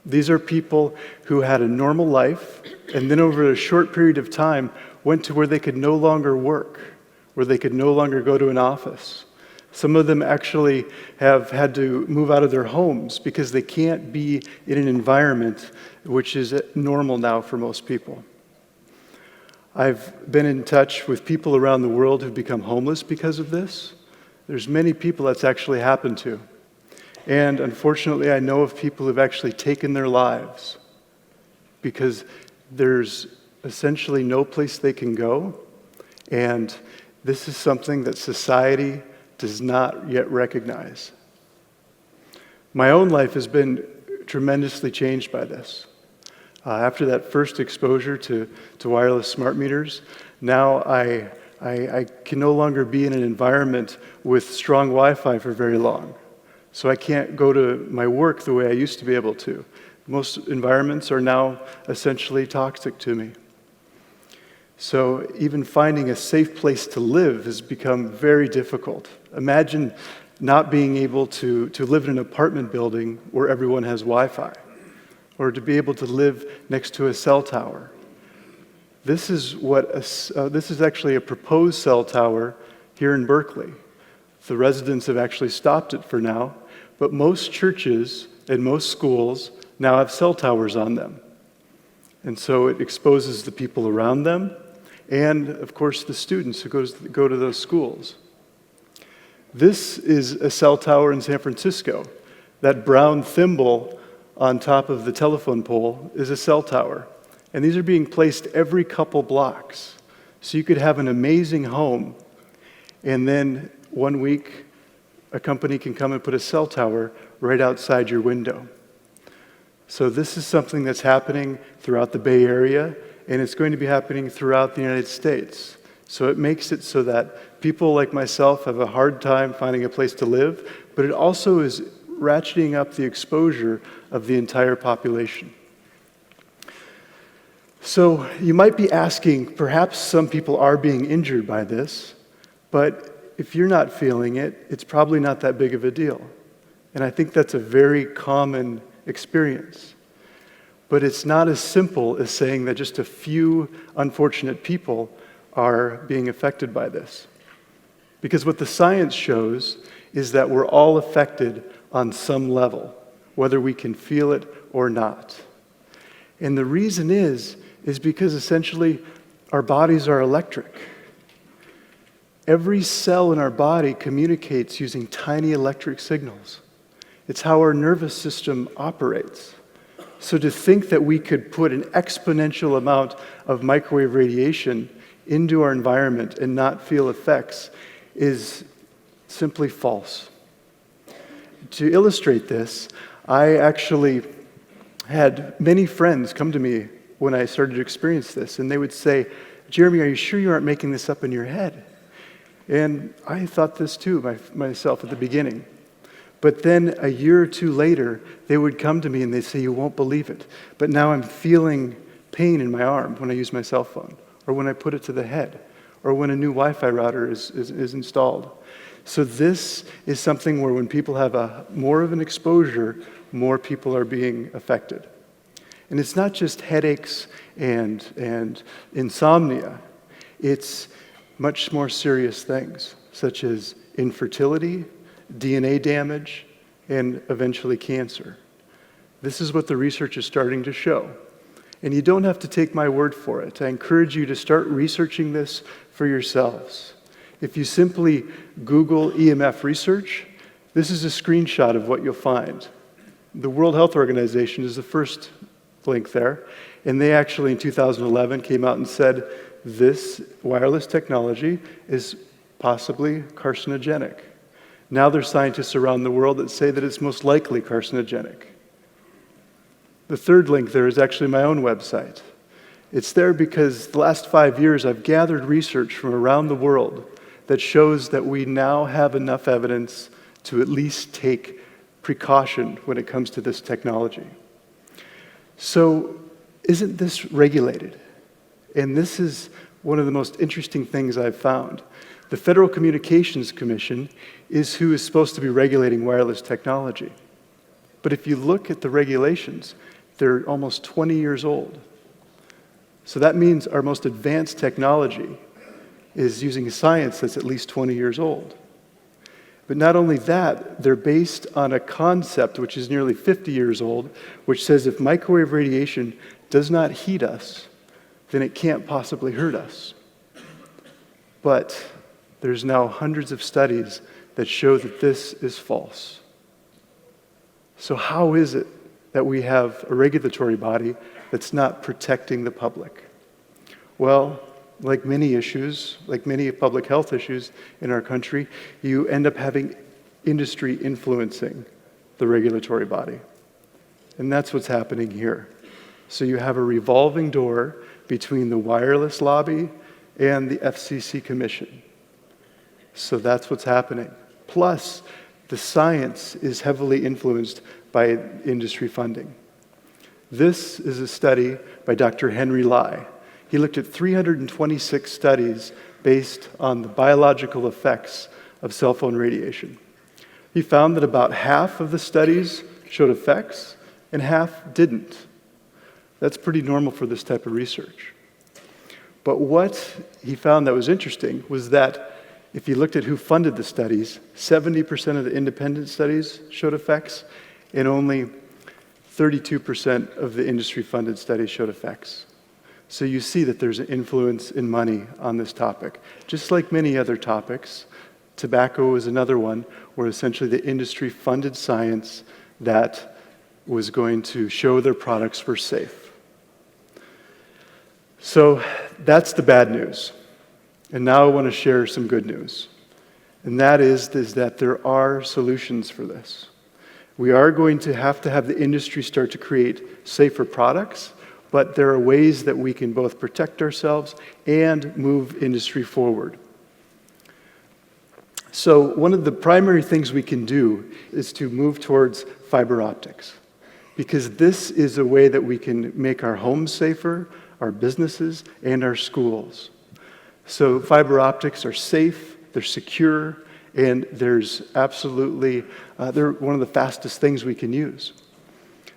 These are people who had a normal life, and then over a short period of time went to where they could no longer work, where they could no longer go to an office. Some of them actually have had to move out of their homes because they can't be in an environment which is normal now for most people. I've been in touch with people around the world who've become homeless because of this. There's many people that's actually happened to. And unfortunately, I know of people who've actually taken their lives because there's essentially no place they can go. And this is something that society does not yet recognize. My own life has been tremendously changed by this. After that first exposure to wireless smart meters, now I can no longer be in an environment with strong Wi-Fi for very long. So I can't go to my work the way I used to be able to. Most environments are now essentially toxic to me. So even finding a safe place to live has become very difficult. Imagine not being able to live in an apartment building where everyone has Wi-Fi, or to be able to live next to a cell tower. This is actually a proposed cell tower here in Berkeley. The residents have actually stopped it for now, but most churches and most schools now have cell towers on them. And so it exposes the people around them, and of course the students who go to those schools. This is a cell tower in San Francisco. That brown thimble on top of the telephone pole is a cell tower. And these are being placed every couple blocks. So you could have an amazing home, and then 1 week, a company can come and put a cell tower right outside your window. So this is something that's happening throughout the Bay Area, and it's going to be happening throughout the United States. So it makes it so that people like myself have a hard time finding a place to live, but it also is ratcheting up the exposure of the entire population. So you might be asking, perhaps some people are being injured by this, but if you're not feeling it, it's probably not that big of a deal. And I think that's a very common experience. But it's not as simple as saying that just a few unfortunate people are being affected by this. Because what the science shows is that we're all affected on some level, whether we can feel it or not. And the reason is because essentially our bodies are electric. Every cell in our body communicates using tiny electric signals. It's how our nervous system operates. So to think that we could put an exponential amount of microwave radiation into our environment and not feel effects is simply false. To illustrate this, I actually had many friends come to me when I started to experience this, and they would say, "Jeremy, are you sure you aren't making this up in your head?" And I thought this too myself at the beginning. But then a year or two later, they would come to me and they'd say, "You won't believe it, but now I'm feeling pain in my arm when I use my cell phone, or when I put it to the head, or when a new Wi-Fi router is installed." So this is something where when people have more of an exposure, more people are being affected. And it's not just headaches and insomnia. It's much more serious things, such as infertility, DNA damage, and eventually cancer. This is what the research is starting to show. And you don't have to take my word for it. I encourage you to start researching this for yourselves. If you simply Google EMF research, this is a screenshot of what you'll find. The World Health Organization is the first link there, and they actually in 2011 came out and said this wireless technology is possibly carcinogenic. Now there's scientists around the world that say that it's most likely carcinogenic. The third link there is actually my own website. It's there because the last 5 years I've gathered research from around the world that shows that we now have enough evidence to at least take precaution when it comes to this technology. So, isn't this regulated? And this is one of the most interesting things I've found. The Federal Communications Commission is who is supposed to be regulating wireless technology. But if you look at the regulations, they're almost 20 years old. So that means our most advanced technology is using science that's at least 20 years old. But not only that, they're based on a concept which is nearly 50 years old, which says if microwave radiation does not heat us, then it can't possibly hurt us. But there's now hundreds of studies that show that this is false. So how is it that we have a regulatory body that's not protecting the public? Well, like many issues, like many public health issues in our country, you end up having industry influencing the regulatory body. And that's what's happening here. So you have a revolving door between the wireless lobby and the FCC Commission. So that's what's happening. Plus, the science is heavily influenced by industry funding. This is a study by Dr. Henry Lai. He looked at 326 studies based on the biological effects of cell phone radiation. He found that about half of the studies showed effects and half didn't. That's pretty normal for this type of research. But what he found that was interesting was that if you looked at who funded the studies, 70% of the independent studies showed effects, and only 32% of the industry-funded studies showed effects. So you see that there's an influence in money on this topic. Just like many other topics, tobacco is another one where essentially the industry funded science that was going to show their products were safe. So that's the bad news. And now I want to share some good news. And that is that there are solutions for this. We are going to have the industry start to create safer products, but there are ways that we can both protect ourselves and move industry forward. So one of the primary things we can do is to move towards fiber optics, because this is a way that we can make our homes safer, our businesses, and our schools. So fiber optics are safe, they're secure, and there's absolutely, they're one of the fastest things we can use.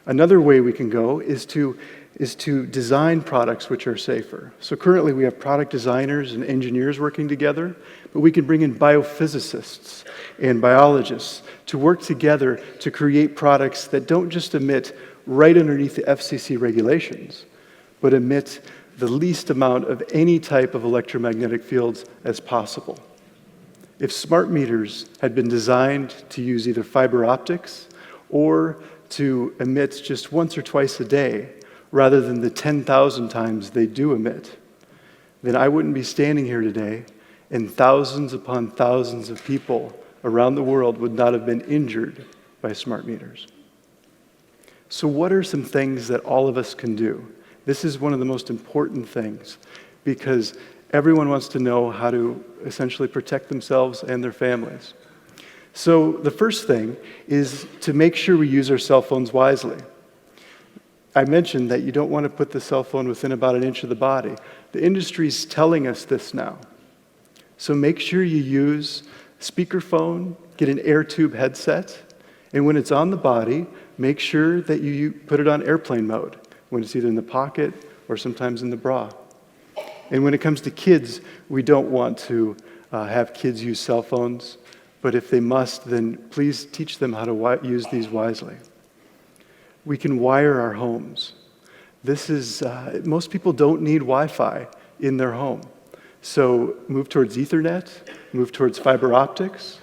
Another way we can go is to design products which are safer. So currently we have product designers and engineers working together, but we can bring in biophysicists and biologists to work together to create products that don't just emit right underneath the FCC regulations, but emit the least amount of any type of electromagnetic fields as possible. If smart meters had been designed to use either fiber optics or to emit just once or twice a day, rather than the 10,000 times they do emit, then I wouldn't be standing here today, and thousands upon thousands of people around the world would not have been injured by smart meters. So what are some things that all of us can do? This is one of the most important things, because everyone wants to know how to essentially protect themselves and their families. So the first thing is to make sure we use our cell phones wisely. I mentioned that you don't want to put the cell phone within about 1 inch of the body. The industry's telling us this now. So make sure you use speakerphone, get an air tube headset, and when it's on the body, make sure that you put it on airplane mode, when it's either in the pocket or sometimes in the bra. And when it comes to kids, we don't want to have kids use cell phones, but if they must, then please teach them how to use these wisely. We can wire our homes. This is, most people don't need Wi-Fi in their home. So move towards Ethernet, move towards fiber optics,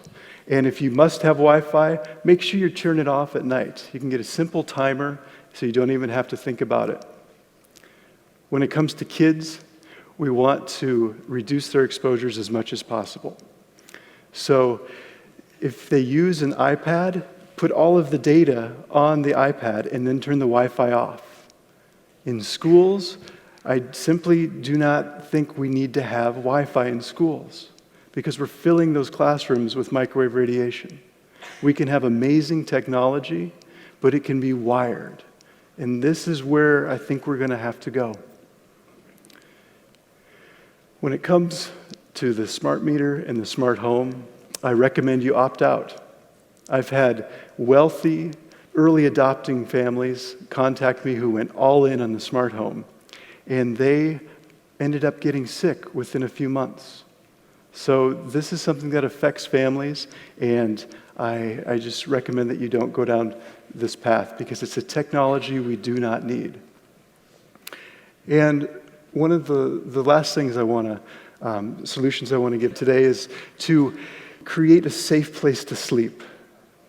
and if you must have Wi-Fi, make sure you turn it off at night. You can get a simple timer so you don't even have to think about it. When it comes to kids, we want to reduce their exposures as much as possible. So if they use an iPad, put all of the data on the iPad and then turn the Wi-Fi off. In schools, I simply do not think we need to have Wi-Fi in schools because we're filling those classrooms with microwave radiation. We can have amazing technology, but it can be wired. And this is where I think we're going to have to go. When it comes to the smart meter and the smart home, I recommend you opt out. I've had wealthy, early adopting families contact me who went all in on the smart home, and they ended up getting sick within a few months. So this is something that affects families, and I just recommend that you don't go down this path because it's a technology we do not need. And one of the last things I want to, solutions I want to give today is to create a safe place to sleep,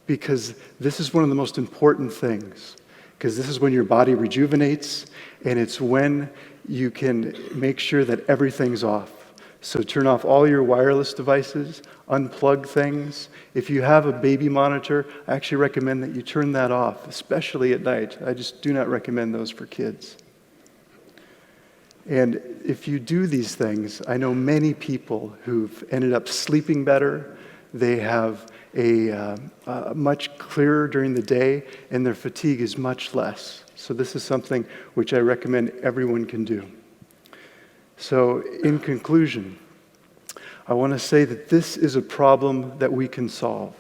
because this is one of the most important things, because this is when your body rejuvenates, and it's when you can make sure that everything's off. So turn off all your wireless devices, unplug things. If you have a baby monitor, I actually recommend that you turn that off, especially at night. I just do not recommend those for kids. And if you do these things, I know many people who've ended up sleeping better. They have a much clearer during the day, and their fatigue is much less. So this is something which I recommend everyone can do. So in conclusion, I want to say that this is a problem that we can solve.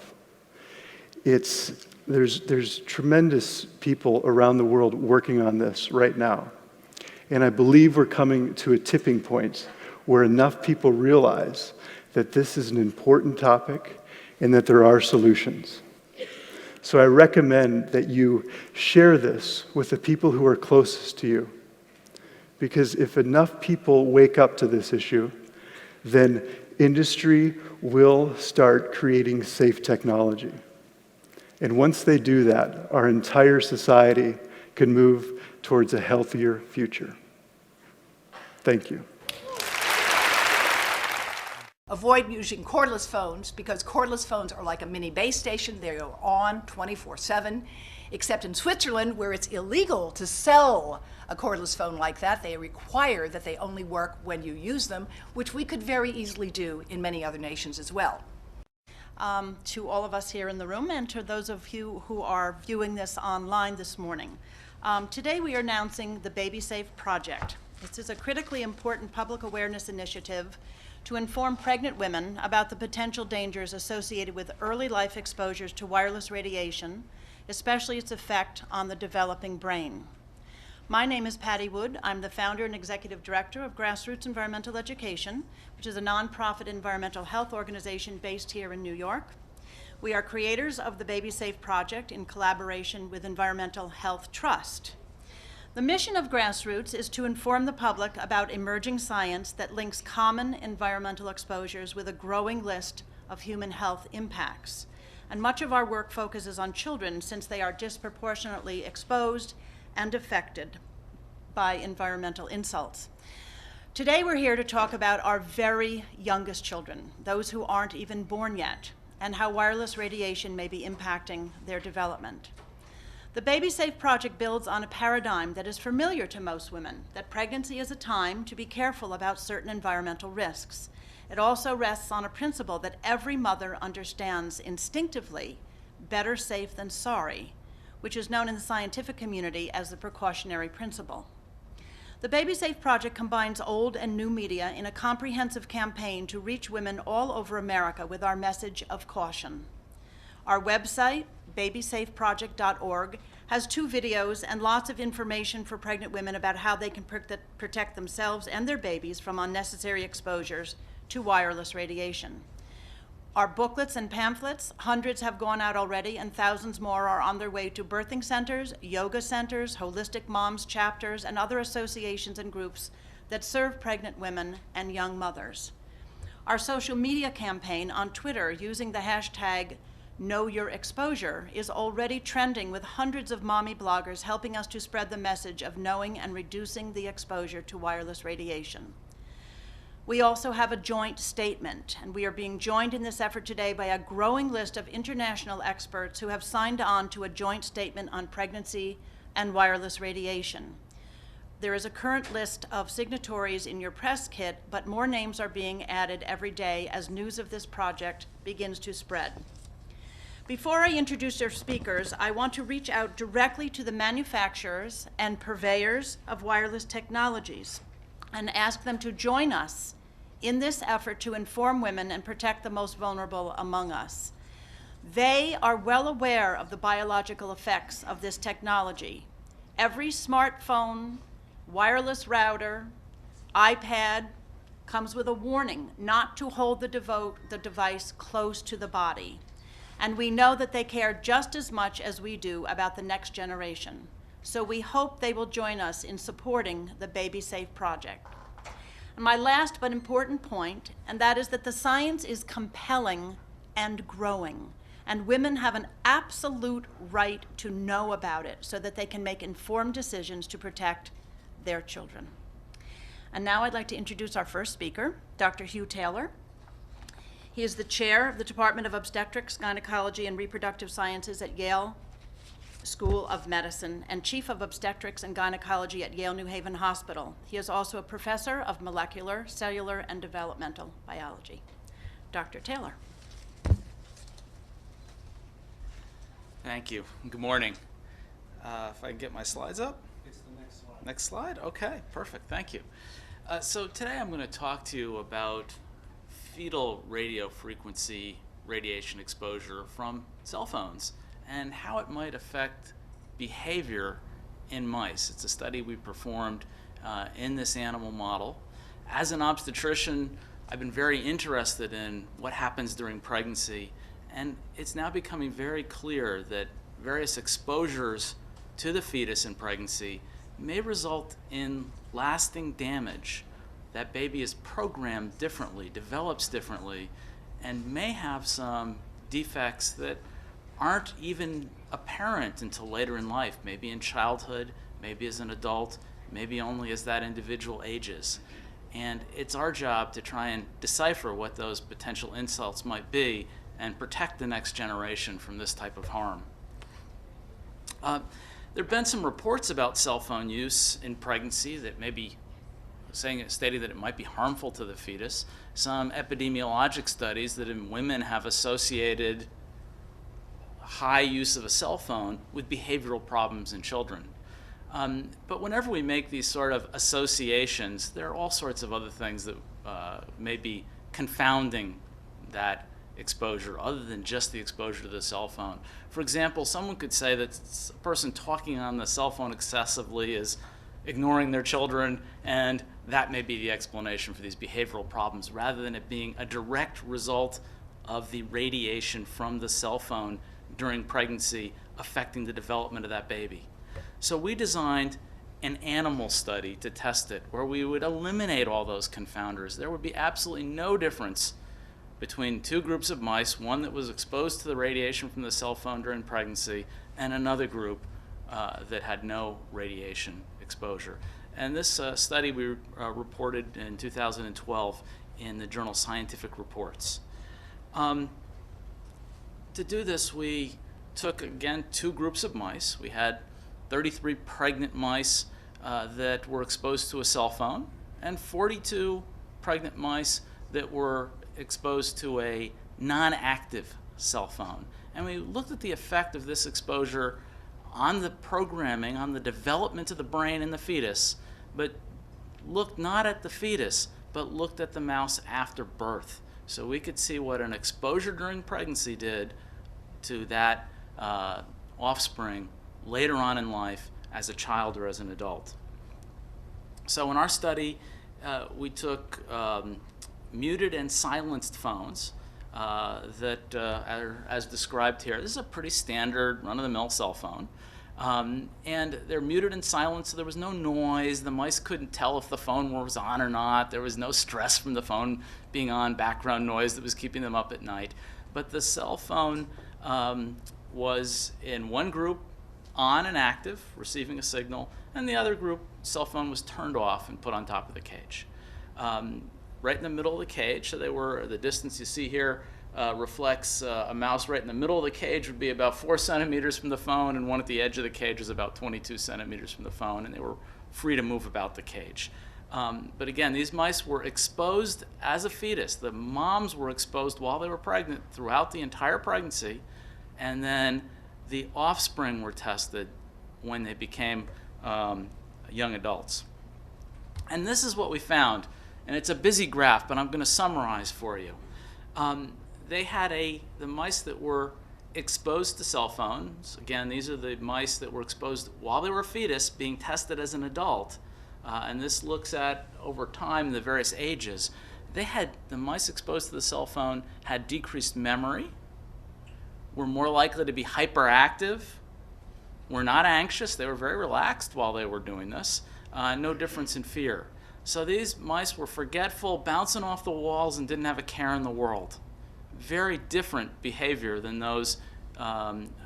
There's tremendous people around the world working on this right now. And I believe we're coming to a tipping point where enough people realize that this is an important topic and that there are solutions. So I recommend that you share this with the people who are closest to you. Because if enough people wake up to this issue, then industry will start creating safe technology. And once they do that, our entire society can move towards a healthier future. Thank you. Avoid using cordless phones because cordless phones are like a mini base station. They are on 24/7, except in Switzerland where it's illegal to sell a cordless phone like that. They require that they only work when you use them, which we could very easily do in many other nations as well. To all of us here in the room and to those of you who are viewing this online this morning. Today we are announcing the Baby Safe Project. This is a critically important public awareness initiative to inform pregnant women about the potential dangers associated with early life exposures to wireless radiation, especially its effect on the developing brain. My name is Patty Wood. I'm the founder and executive director of Grassroots Environmental Education, which is a nonprofit environmental health organization based here in New York. We are creators of the Baby Safe Project in collaboration with Environmental Health Trust. The mission of Grassroots is to inform the public about emerging science that links common environmental exposures with a growing list of human health impacts. And much of our work focuses on children since they are disproportionately exposed and affected by environmental insults. Today we're here to talk about our very youngest children, those who aren't even born yet, and how wireless radiation may be impacting their development. The Baby Safe Project builds on a paradigm that is familiar to most women, that pregnancy is a time to be careful about certain environmental risks. It also rests on a principle that every mother understands instinctively, better safe than sorry, which is known in the scientific community as the precautionary principle. The Baby Safe Project combines old and new media in a comprehensive campaign to reach women all over America with our message of caution. Our website, babysafeproject.org, has 2 videos and lots of information for pregnant women about how they can protect themselves and their babies from unnecessary exposures to wireless radiation. Our booklets and pamphlets, hundreds have gone out already and thousands more are on their way to birthing centers, yoga centers, holistic moms chapters, and other associations and groups that serve pregnant women and young mothers. Our social media campaign on Twitter using the hashtag Know Your Exposure is already trending with hundreds of mommy bloggers helping us to spread the message of knowing and reducing the exposure to wireless radiation. We also have a joint statement, and we are being joined in this effort today by a growing list of international experts who have signed on to a joint statement on pregnancy and wireless radiation. There is a current list of signatories in your press kit, but more names are being added every day as news of this project begins to spread. Before I introduce our speakers, I want to reach out directly to the manufacturers and purveyors of wireless technologies and ask them to join us in this effort to inform women and protect the most vulnerable among us. They are well aware of the biological effects of this technology. Every smartphone, wireless router, iPad comes with a warning not to hold the device close to the body. And we know that they care just as much as we do about the next generation. So we hope they will join us in supporting the Baby Safe Project. And my last but important point, and that is that the science is compelling and growing, and women have an absolute right to know about it so that they can make informed decisions to protect their children. And now I'd like to introduce our first speaker, Dr. Hugh Taylor. He is the chair of the Department of Obstetrics, Gynecology, and Reproductive Sciences at Yale School of Medicine and chief of obstetrics and gynecology at Yale New Haven Hospital. He is also a professor of molecular, cellular, and developmental biology. Dr. Taylor. Thank you. Good morning. If I can get my slides up. It's the next slide. Next slide? Okay, perfect. Thank you. So today I'm going to talk to you about fetal radio frequency radiation exposure from cell phones and how it might affect behavior in mice. It's a study we performed in this animal model. As an obstetrician, I've been very interested in what happens during pregnancy, and it's now becoming very clear that various exposures to the fetus in pregnancy may result in lasting damage. That baby is programmed differently, develops differently, and may have some defects that aren't even apparent until later in life, maybe in childhood, maybe as an adult, maybe only as that individual ages. And it's our job to try and decipher what those potential insults might be and protect the next generation from this type of harm. There have been some reports about cell phone use in pregnancy that may be stating that it might be harmful to the fetus. Some epidemiologic studies that in women have associated high use of a cell phone with behavioral problems in children. But whenever we make these sort of associations, there are all sorts of other things that may be confounding that exposure other than just the exposure to the cell phone. For example, someone could say that a person talking on the cell phone excessively is ignoring their children, and that may be the explanation for these behavioral problems rather than it being a direct result of the radiation from the cell phone during pregnancy affecting the development of that baby. So we designed an animal study to test it where we would eliminate all those confounders. There would be absolutely no difference between two groups of mice, one that was exposed to the radiation from the cell phone during pregnancy and another group that had no radiation exposure. And this study we reported in 2012 in the journal Scientific Reports. To do this, we took, again, two groups of mice. We had 33 pregnant mice that were exposed to a cell phone and 42 pregnant mice that were exposed to a non-active cell phone. And we looked at the effect of this exposure on the programming, on the development of the brain in the fetus, but looked not at the fetus, but looked at the mouse after birth. So we could see what an exposure during pregnancy did to that offspring later on in life as a child or as an adult. So in our study, we took muted and silenced phones that are as described here. This is a pretty standard run-of-the-mill cell phone. And they're muted and silenced, so there was no noise. The mice couldn't tell if the phone was on or not. There was no stress from the phone being on, background noise that was keeping them up at night. But the cell phone was in one group on and active, receiving a signal, and the other group, cell phone was turned off and put on top of the cage. Right in the middle of the cage, so they were, the distance you see here reflects a mouse right in the middle of the cage would be about 4 centimeters from the phone, and one at the edge of the cage was about 22 centimeters from the phone, and they were free to move about the cage. But again, these mice were exposed as a fetus. The moms were exposed while they were pregnant throughout the entire pregnancy, and then the offspring were tested when they became young adults. And this is what we found, and it's a busy graph, but I'm going to summarize for you. They had the mice that were exposed to cell phones. Again, these are the mice that were exposed while they were a fetus being tested as an adult. And this looks at, over time, the various ages. The mice exposed to the cell phone had decreased memory, were more likely to be hyperactive, were not anxious. They were very relaxed while they were doing this. No difference in fear. So these mice were forgetful, bouncing off the walls, and didn't have a care in the world. Very different behavior than those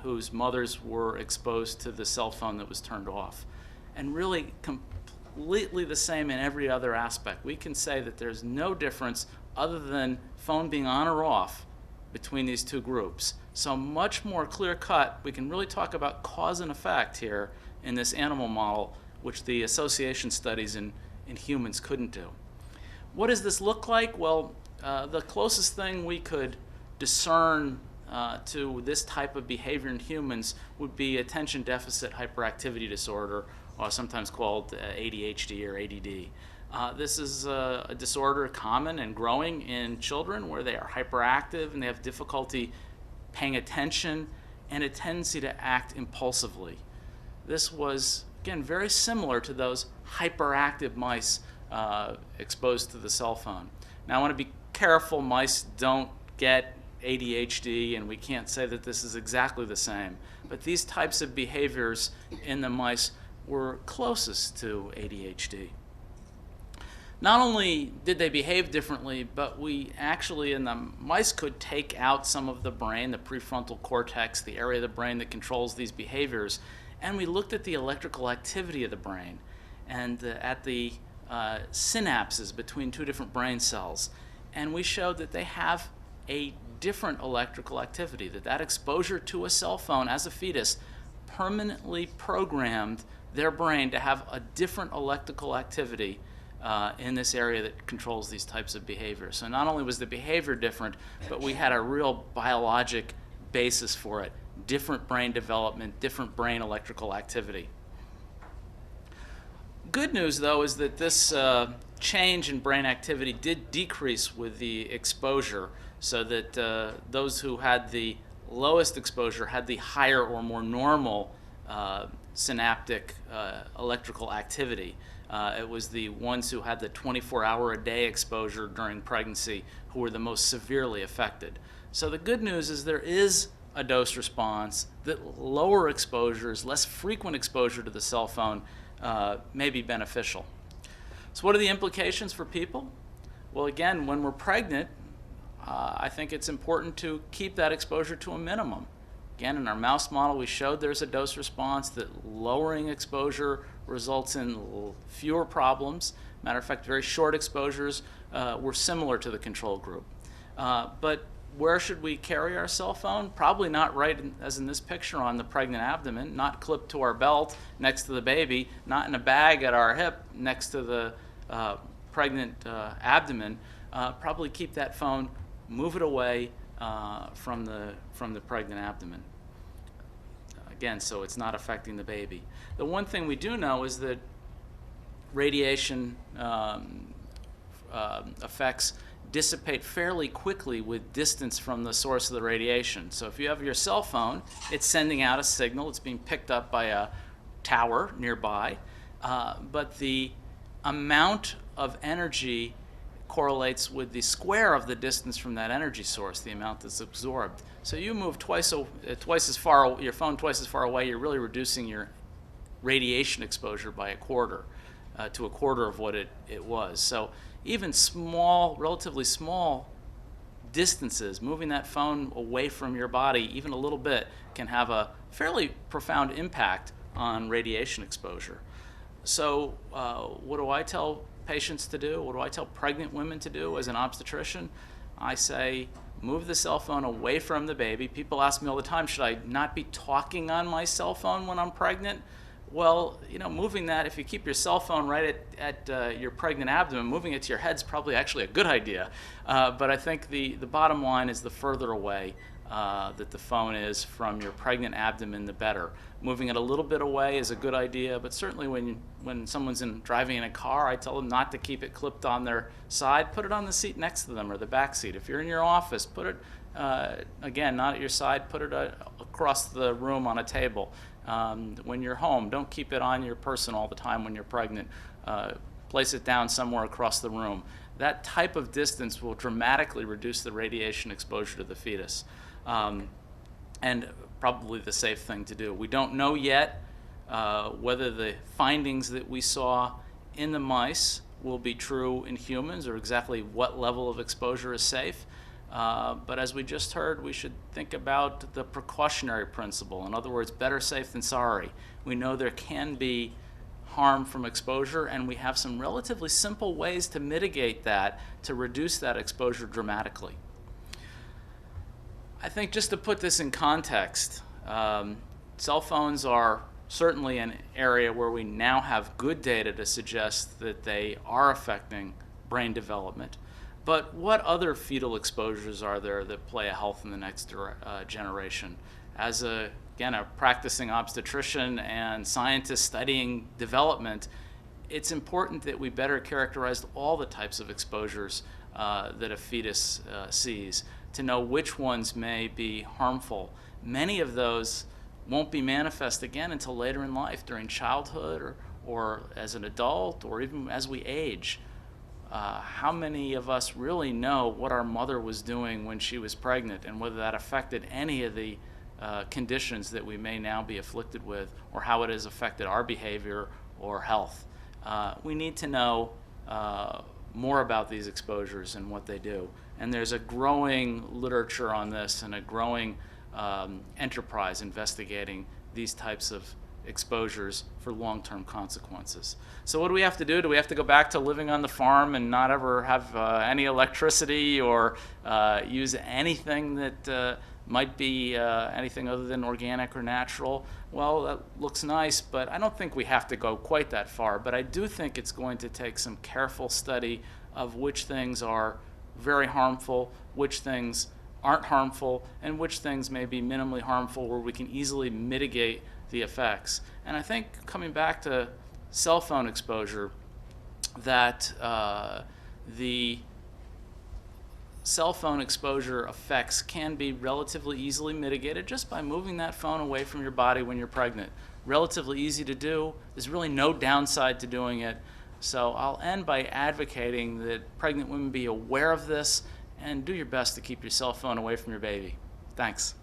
whose mothers were exposed to the cell phone that was turned off. And really completely the same in every other aspect. We can say that there's no difference other than phone being on or off between these two groups. So much more clear-cut. We can really talk about cause and effect here in this animal model, which the association studies in humans couldn't do. What does this look like? Well, the closest thing we could discern to this type of behavior in humans would be attention deficit hyperactivity disorder, or sometimes called ADHD or ADD. This is a disorder common and growing in children where they are hyperactive and they have difficulty paying attention and a tendency to act impulsively. This was, again, very similar to those hyperactive mice exposed to the cell phone. Now, I want to be careful. Mice don't get ADHD, and we can't say that this is exactly the same. But these types of behaviors in the mice were closest to ADHD. Not only did they behave differently, but we actually, in the mice, could take out some of the brain, the prefrontal cortex, the area of the brain that controls these behaviors, and we looked at the electrical activity of the brain and at the synapses between two different brain cells. And we showed that they have a different electrical activity, that exposure to a cell phone as a fetus permanently programmed their brain to have a different electrical activity in this area that controls these types of behaviors. So not only was the behavior different, but we had a real biologic basis for it. Different brain development, different brain electrical activity. Good news, though, is that this change in brain activity did decrease with the exposure, so that those who had the lowest exposure had the higher or more normal synaptic electrical activity. It was the ones who had the 24-hour-a-day exposure during pregnancy who were the most severely affected. So the good news is there is a dose response, that lower exposures, less frequent exposure to the cell phone may be beneficial. So what are the implications for people? Well, again, when we're pregnant, I think it's important to keep that exposure to a minimum. Again, in our mouse model, we showed there's a dose response, that lowering exposure results in fewer problems. Matter of fact, very short exposures were similar to the control group. But where should we carry our cell phone? Probably not right as in this picture on the pregnant abdomen, not clipped to our belt next to the baby, not in a bag at our hip next to the pregnant abdomen. Probably keep that phone, move it away from the pregnant abdomen. Again, so it's not affecting the baby. The one thing we do know is that radiation effects dissipate fairly quickly with distance from the source of the radiation. So if you have your cell phone, it's sending out a signal. It's being picked up by a tower nearby. But the amount of energy correlates with the square of the distance from that energy source, the amount that's absorbed. So you move your phone twice as far away, you're really reducing your radiation exposure by a quarter, to a quarter of what it was. So even relatively small distances, moving that phone away from your body even a little bit can have a fairly profound impact on radiation exposure. So what do I tell patients to do? What do I tell pregnant women to do as an obstetrician? I say, move the cell phone away from the baby. People ask me all the time, should I not be talking on my cell phone when I'm pregnant? Well, moving that, if you keep your cell phone right at your pregnant abdomen, moving it to your head is probably actually a good idea. But I think the bottom line is the further away that the phone is from your pregnant abdomen, the better. Moving it a little bit away is a good idea, but certainly when someone's driving in a car, I tell them not to keep it clipped on their side. Put it on the seat next to them or the back seat. If you're in your office, put it, again, not at your side, put it across the room on a table. When you're home, don't keep it on your person all the time when you're pregnant. Place it down somewhere across the room. That type of distance will dramatically reduce the radiation exposure to the fetus. And probably the safe thing to do. We don't know yet whether the findings that we saw in the mice will be true in humans, or exactly what level of exposure is safe. But as we just heard, we should think about the precautionary principle. In other words, better safe than sorry. We know there can be harm from exposure, and we have some relatively simple ways to mitigate that, to reduce that exposure dramatically. I think just to put this in context, cell phones are certainly an area where we now have good data to suggest that they are affecting brain development. But what other fetal exposures are there that play a health in the next generation? As again, a practicing obstetrician and scientist studying development, it's important that we better characterize all the types of exposures that a fetus sees, to know which ones may be harmful. Many of those won't be manifest again until later in life, during childhood or as an adult, or even as we age. How many of us really know what our mother was doing when she was pregnant, and whether that affected any of the conditions that we may now be afflicted with, or how it has affected our behavior or health? We need to know more about these exposures and what they do. And there's a growing literature on this, and a growing enterprise investigating these types of exposures for long-term consequences. So what do we have to do? Do we have to go back to living on the farm and not ever have any electricity, or use anything that might be anything other than organic or natural? Well, that looks nice, but I don't think we have to go quite that far. But I do think it's going to take some careful study of which things are very harmful, which things aren't harmful, and which things may be minimally harmful, where we can easily mitigate the effects. And I think, coming back to cell phone exposure, that the cell phone exposure effects can be relatively easily mitigated just by moving that phone away from your body when you're pregnant. Relatively easy to do. There's really no downside to doing it. So I'll end by advocating that pregnant women be aware of this, and do your best to keep your cell phone away from your baby. Thanks.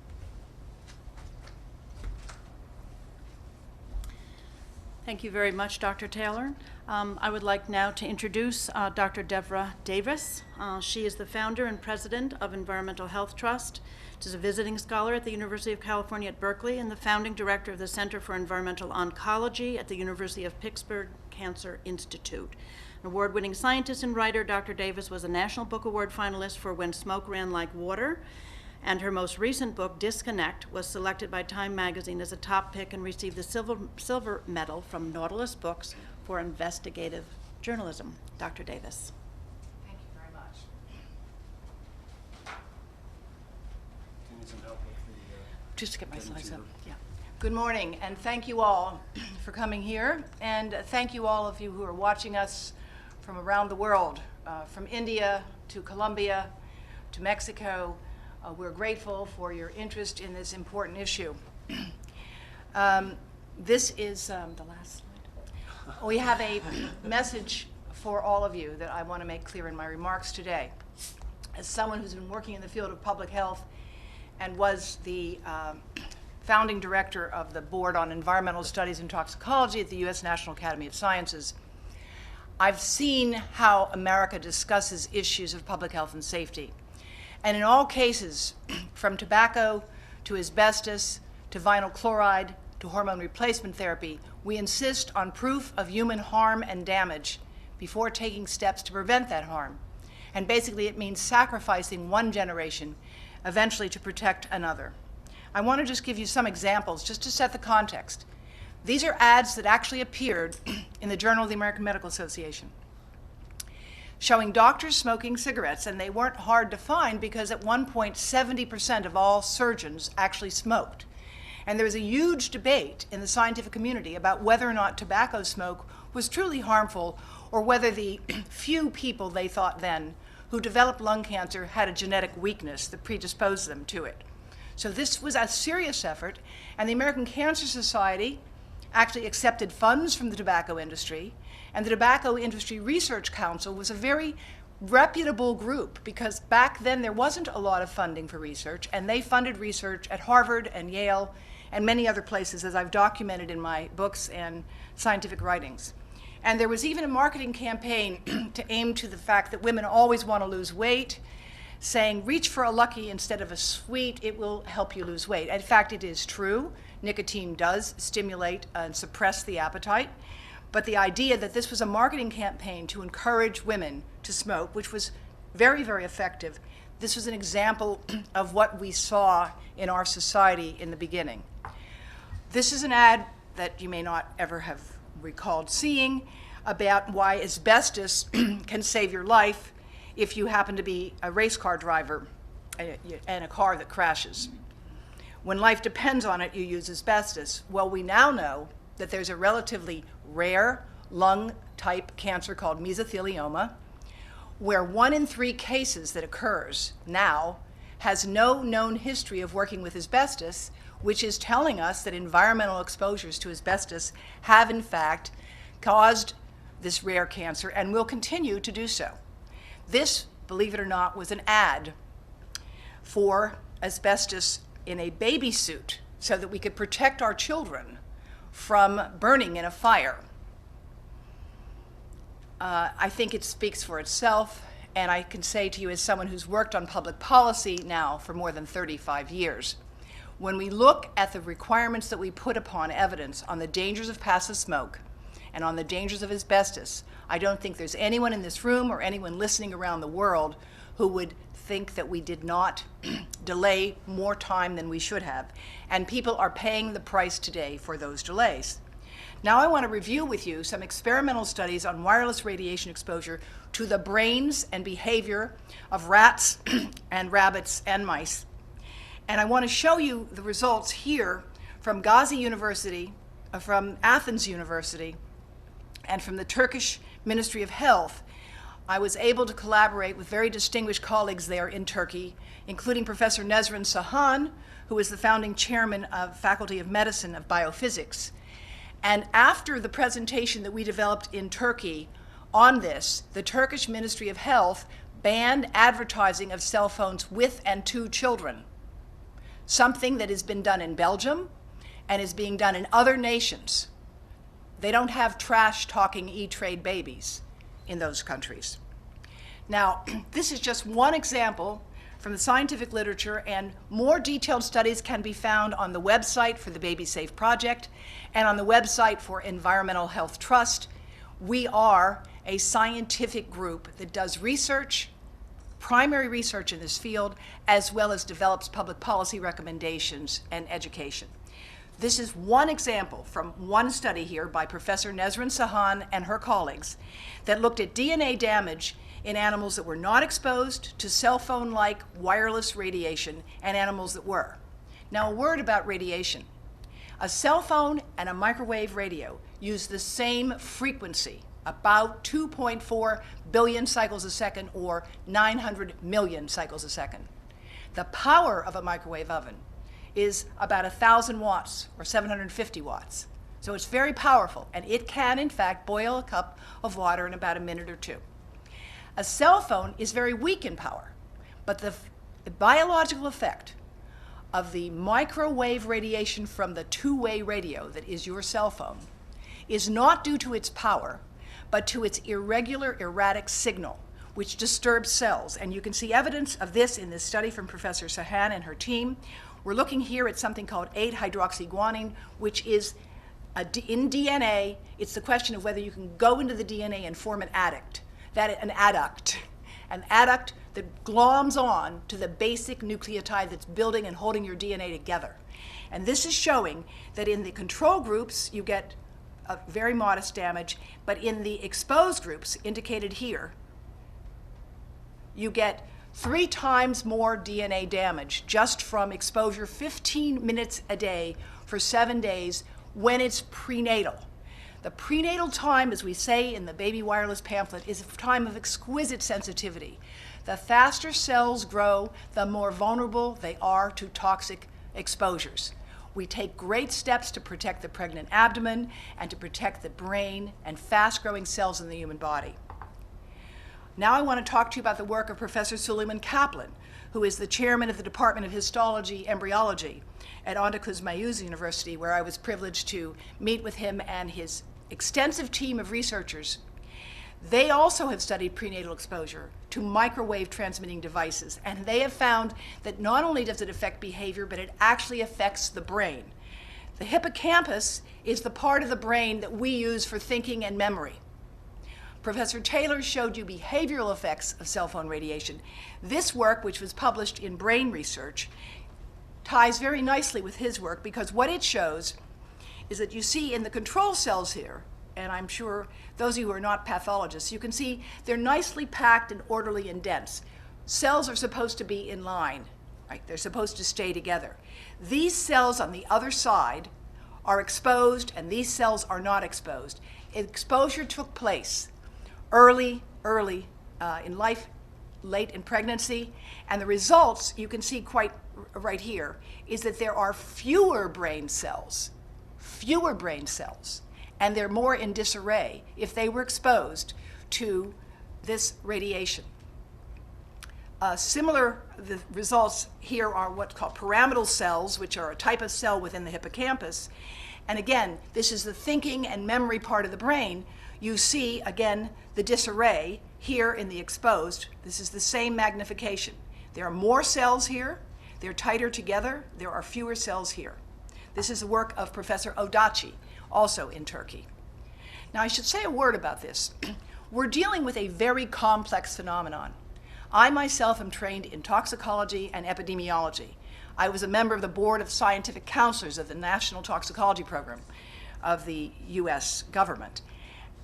Thank you very much, Dr. Taylor. I would like now to introduce Dr. Deborah Davis. She is the founder and president of Environmental Health Trust. She's a visiting scholar at the University of California at Berkeley and the founding director of the Center for Environmental Oncology at the University of Pittsburgh Cancer Institute. An award-winning scientist and writer, Dr. Davis was a National Book Award finalist for When Smoke Ran Like Water, and her most recent book, Disconnect, was selected by Time magazine as a top pick and received the silver medal from Nautilus Books for investigative journalism. Dr. Davis. Thank you very much. Just to get my slides up. Yeah. Good morning, and thank you all for coming here, and thank you all of you who are watching us from around the world, from India to Colombia to Mexico. We're grateful for your interest in this important issue. This is the last slide. We have a message for all of you that I want to make clear in my remarks today. As someone who's been working in the field of public health and was the founding director of the Board on Environmental Studies and Toxicology at the U.S. National Academy of Sciences, I've seen how America discusses issues of public health and safety. And in all cases, from tobacco to asbestos to vinyl chloride to hormone replacement therapy, we insist on proof of human harm and damage before taking steps to prevent that harm. And basically it means sacrificing one generation eventually to protect another. I want to just give you some examples just to set the context. These are ads that actually appeared in the Journal of the American Medical Association, showing doctors smoking cigarettes, and they weren't hard to find because at one point 70% of all surgeons actually smoked. And there was a huge debate in the scientific community about whether or not tobacco smoke was truly harmful or whether the few people they thought then who developed lung cancer had a genetic weakness that predisposed them to it. So this was a serious effort, and the American Cancer Society actually accepted funds from the tobacco industry, and the Tobacco Industry Research Council was a very reputable group because back then there wasn't a lot of funding for research, and they funded research at Harvard and Yale and many other places, as I've documented in my books and scientific writings. And there was even a marketing campaign to aim to the fact that women always want to lose weight, saying reach for a Lucky instead of a sweet, it will help you lose weight. In fact, it is true. Nicotine does stimulate and suppress the appetite. But the idea that this was a marketing campaign to encourage women to smoke, which was very, very effective, this was an example of what we saw in our society in the beginning. This is an ad that you may not ever have recalled seeing about why asbestos can save your life if you happen to be a race car driver and a car that crashes. When life depends on it, you use asbestos. Well, we now know that there's a relatively rare lung-type cancer called mesothelioma, where 1 in 3 cases that occurs now has no known history of working with asbestos, which is telling us that environmental exposures to asbestos have in fact caused this rare cancer and will continue to do so. This, believe it or not, was an ad for asbestos in a baby suit so that we could protect our children from burning in a fire. I think it speaks for itself, and I can say to you as someone who's worked on public policy now for more than 35 years, when we look at the requirements that we put upon evidence on the dangers of passive smoke and on the dangers of asbestos, I don't think there's anyone in this room or anyone listening around the world who would think that we did not delay more time than we should have. And people are paying the price today for those delays. Now I want to review with you some experimental studies on wireless radiation exposure to the brains and behavior of rats and rabbits and mice. And I want to show you the results here from Gazi University, from Athens University, and from the Turkish Ministry of Health. I was able to collaborate with very distinguished colleagues there in Turkey, including Professor Nezrin Sahan, who is the founding chairman of Faculty of Medicine of Biophysics. And after the presentation that we developed in Turkey on this, the Turkish Ministry of Health banned advertising of cell phones with and to children, something that has been done in Belgium and is being done in other nations. They don't have trash-talking E-Trade babies in those countries. Now, this is just one example from the scientific literature, and more detailed studies can be found on the website for the Baby Safe Project and on the website for Environmental Health Trust. We are a scientific group that does research, primary research in this field, as well as develops public policy recommendations and education. This is one example from one study here by Professor Nesrin Sahan and her colleagues that looked at DNA damage in animals that were not exposed to cell phone-like wireless radiation and animals that were. Now, a word about radiation. A cell phone and a microwave radio use the same frequency, about 2.4 billion cycles a second or 900 million cycles a second. The power of a microwave oven is about 1,000 watts or 750 watts. So it's very powerful, and it can, in fact, boil a cup of water in about a minute or two. A cell phone is very weak in power, but the biological effect of the microwave radiation from the two-way radio that is your cell phone is not due to its power, but to its irregular, erratic signal, which disturbs cells. And you can see evidence of this in this study from Professor Sahan and her team. We're looking here at something called 8-hydroxyguanine, which is in DNA. It's the question of whether you can go into the DNA and form an adduct that gloms on to the basic nucleotide that's building and holding your DNA together. And this is showing that in the control groups, you get a very modest damage, but in the exposed groups, indicated here, you get 3 times more DNA damage just from exposure 15 minutes a day for 7 days when it's prenatal. The prenatal time, as we say in the Baby Wireless pamphlet, is a time of exquisite sensitivity. The faster cells grow, the more vulnerable they are to toxic exposures. We take great steps to protect the pregnant abdomen and to protect the brain and fast-growing cells in the human body. Now I want to talk to you about the work of Professor Suleiman Kaplan, who is the chairman of the Department of Histology Embryology at Onda Mayuz University, where I was privileged to meet with him and his extensive team of researchers. They also have studied prenatal exposure to microwave transmitting devices, and they have found that not only does it affect behavior, but it actually affects the brain. The hippocampus is the part of the brain that we use for thinking and memory. Professor Taylor showed you behavioral effects of cell phone radiation. This work, which was published in Brain Research, ties very nicely with his work, because what it shows is that you see in the control cells here, and I'm sure those of you who are not pathologists, you can see they're nicely packed and orderly and dense. Cells are supposed to be in line, right? They're supposed to stay together. These cells on the other side are exposed, and these cells are not exposed. Exposure took place early in life, late in pregnancy, and the results you can see quite right here is that there are fewer brain cells, and they're more in disarray if they were exposed to this radiation. The results here are what's called pyramidal cells, which are a type of cell within the hippocampus. And again, this is the thinking and memory part of the brain. You see, again, the disarray here in the exposed. This is the same magnification. There are more cells here. They're tighter together. There are fewer cells here. This is the work of Professor Odachi, also in Turkey. Now, I should say a word about this. We're dealing with a very complex phenomenon. I myself am trained in toxicology and epidemiology. I was a member of the board of scientific counselors of the National Toxicology Program of the US government.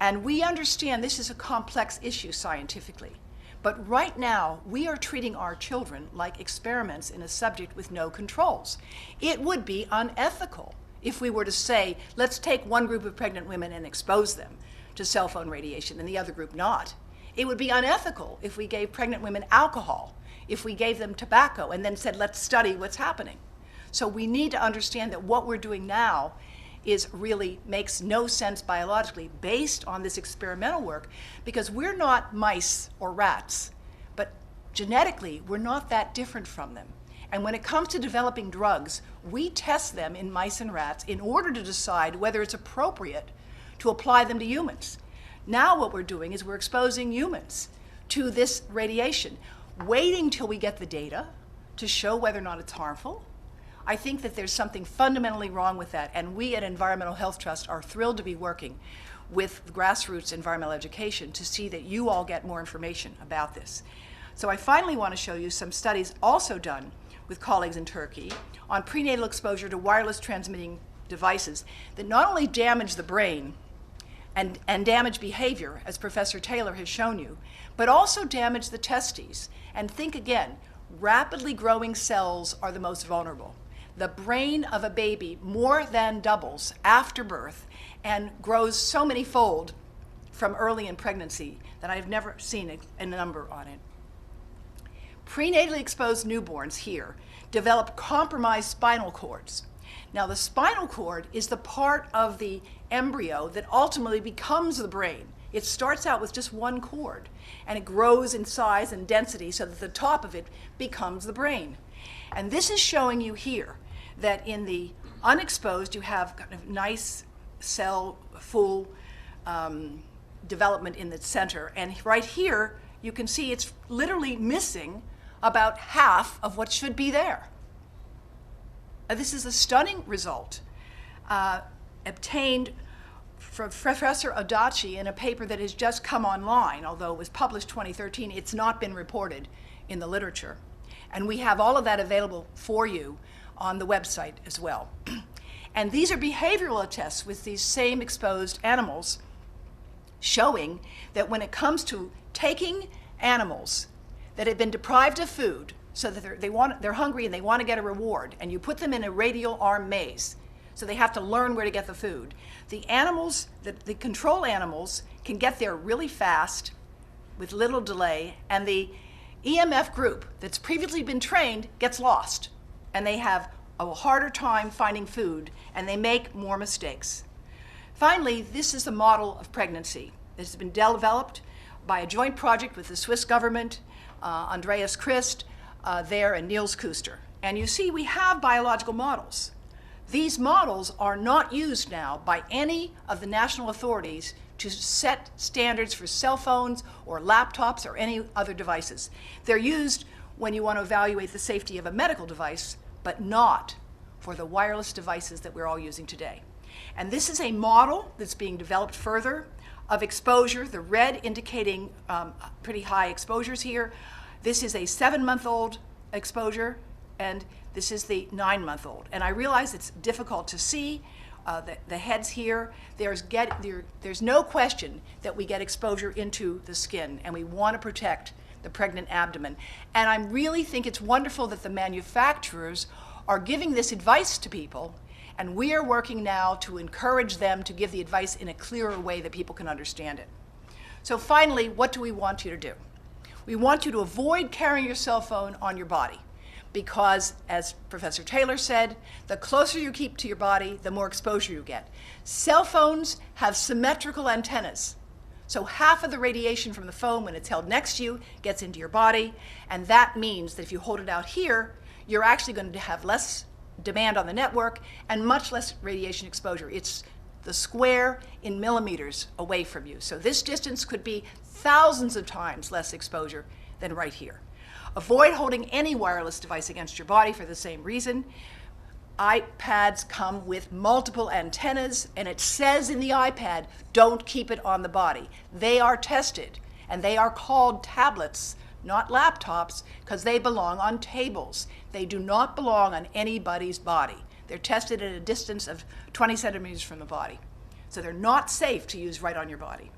And we understand this is a complex issue scientifically. But right now, we are treating our children like experiments in a subject with no controls. It would be unethical if we were to say, let's take one group of pregnant women and expose them to cell phone radiation and the other group not. It would be unethical if we gave pregnant women alcohol, if we gave them tobacco, and then said, let's study what's happening. So we need to understand that what we're doing now makes no sense biologically based on this experimental work, because we're not mice or rats, but genetically we're not that different from them. And when it comes to developing drugs, we test them in mice and rats in order to decide whether it's appropriate to apply them to humans. Now what we're doing is we're exposing humans to this radiation, waiting till we get the data to show whether or not it's harmful. I think that there's something fundamentally wrong with that, and we at Environmental Health Trust are thrilled to be working with grassroots environmental education to see that you all get more information about this. So I finally want to show you some studies also done with colleagues in Turkey on prenatal exposure to wireless transmitting devices that not only damage the brain and damage behavior, as Professor Taylor has shown you, but also damage the testes. And think again, rapidly growing cells are the most vulnerable. The brain of a baby more than doubles after birth and grows so many fold from early in pregnancy that I've never seen a number on it. Prenatally exposed newborns here develop compromised spinal cords. Now, the spinal cord is the part of the embryo that ultimately becomes the brain. It starts out with just one cord, and it grows in size and density so that the top of it becomes the brain. And this is showing you here that in the unexposed, you have kind of nice cell full development in the center. And right here, you can see it's literally missing about half of what should be there. This is a stunning result obtained from Professor Adachi in a paper that has just come online, although it was published 2013. It's not been reported in the literature. And we have all of that available for you on the website as well. And these are behavioral tests with these same exposed animals showing that when it comes to taking animals that have been deprived of food so that they're hungry and they want to get a reward, and you put them in a radial arm maze, so they have to learn where to get the food. The animals, the control animals, can get there really fast with little delay, and the EMF group that's previously been trained gets lost, and they have a harder time finding food, and they make more mistakes. Finally, this is a model of pregnancy. This has been developed by a joint project with the Swiss government, Andreas Christ there, and Niels Kuster. And you see we have biological models. These models are not used now by any of the national authorities to set standards for cell phones or laptops or any other devices. They're used when you want to evaluate the safety of a medical device, but not for the wireless devices that we're all using today. And this is a model that's being developed further of exposure, the red indicating pretty high exposures here. This is a 7-month-old exposure, and this is the 9-month-old. And I realize it's difficult to see the heads here. There's no question that we get exposure into the skin, and we want to protect the pregnant abdomen. And I really think it's wonderful that the manufacturers are giving this advice to people, and we are working now to encourage them to give the advice in a clearer way that people can understand it. So finally, what do we want you to do? We want you to avoid carrying your cell phone on your body because, as Professor Taylor said, the closer you keep to your body, the more exposure you get. Cell phones have symmetrical antennas. So half of the radiation from the phone when it's held next to you gets into your body, and that means that if you hold it out here, you're actually going to have less demand on the network and much less radiation exposure. It's the square in millimeters away from you. So this distance could be thousands of times less exposure than right here. Avoid holding any wireless device against your body for the same reason. iPads come with multiple antennas, and it says in the iPad, don't keep it on the body. They are tested, and they are called tablets, not laptops, because they belong on tables. They do not belong on anybody's body. They're tested at a distance of 20 centimeters from the body. So they're not safe to use right on your body.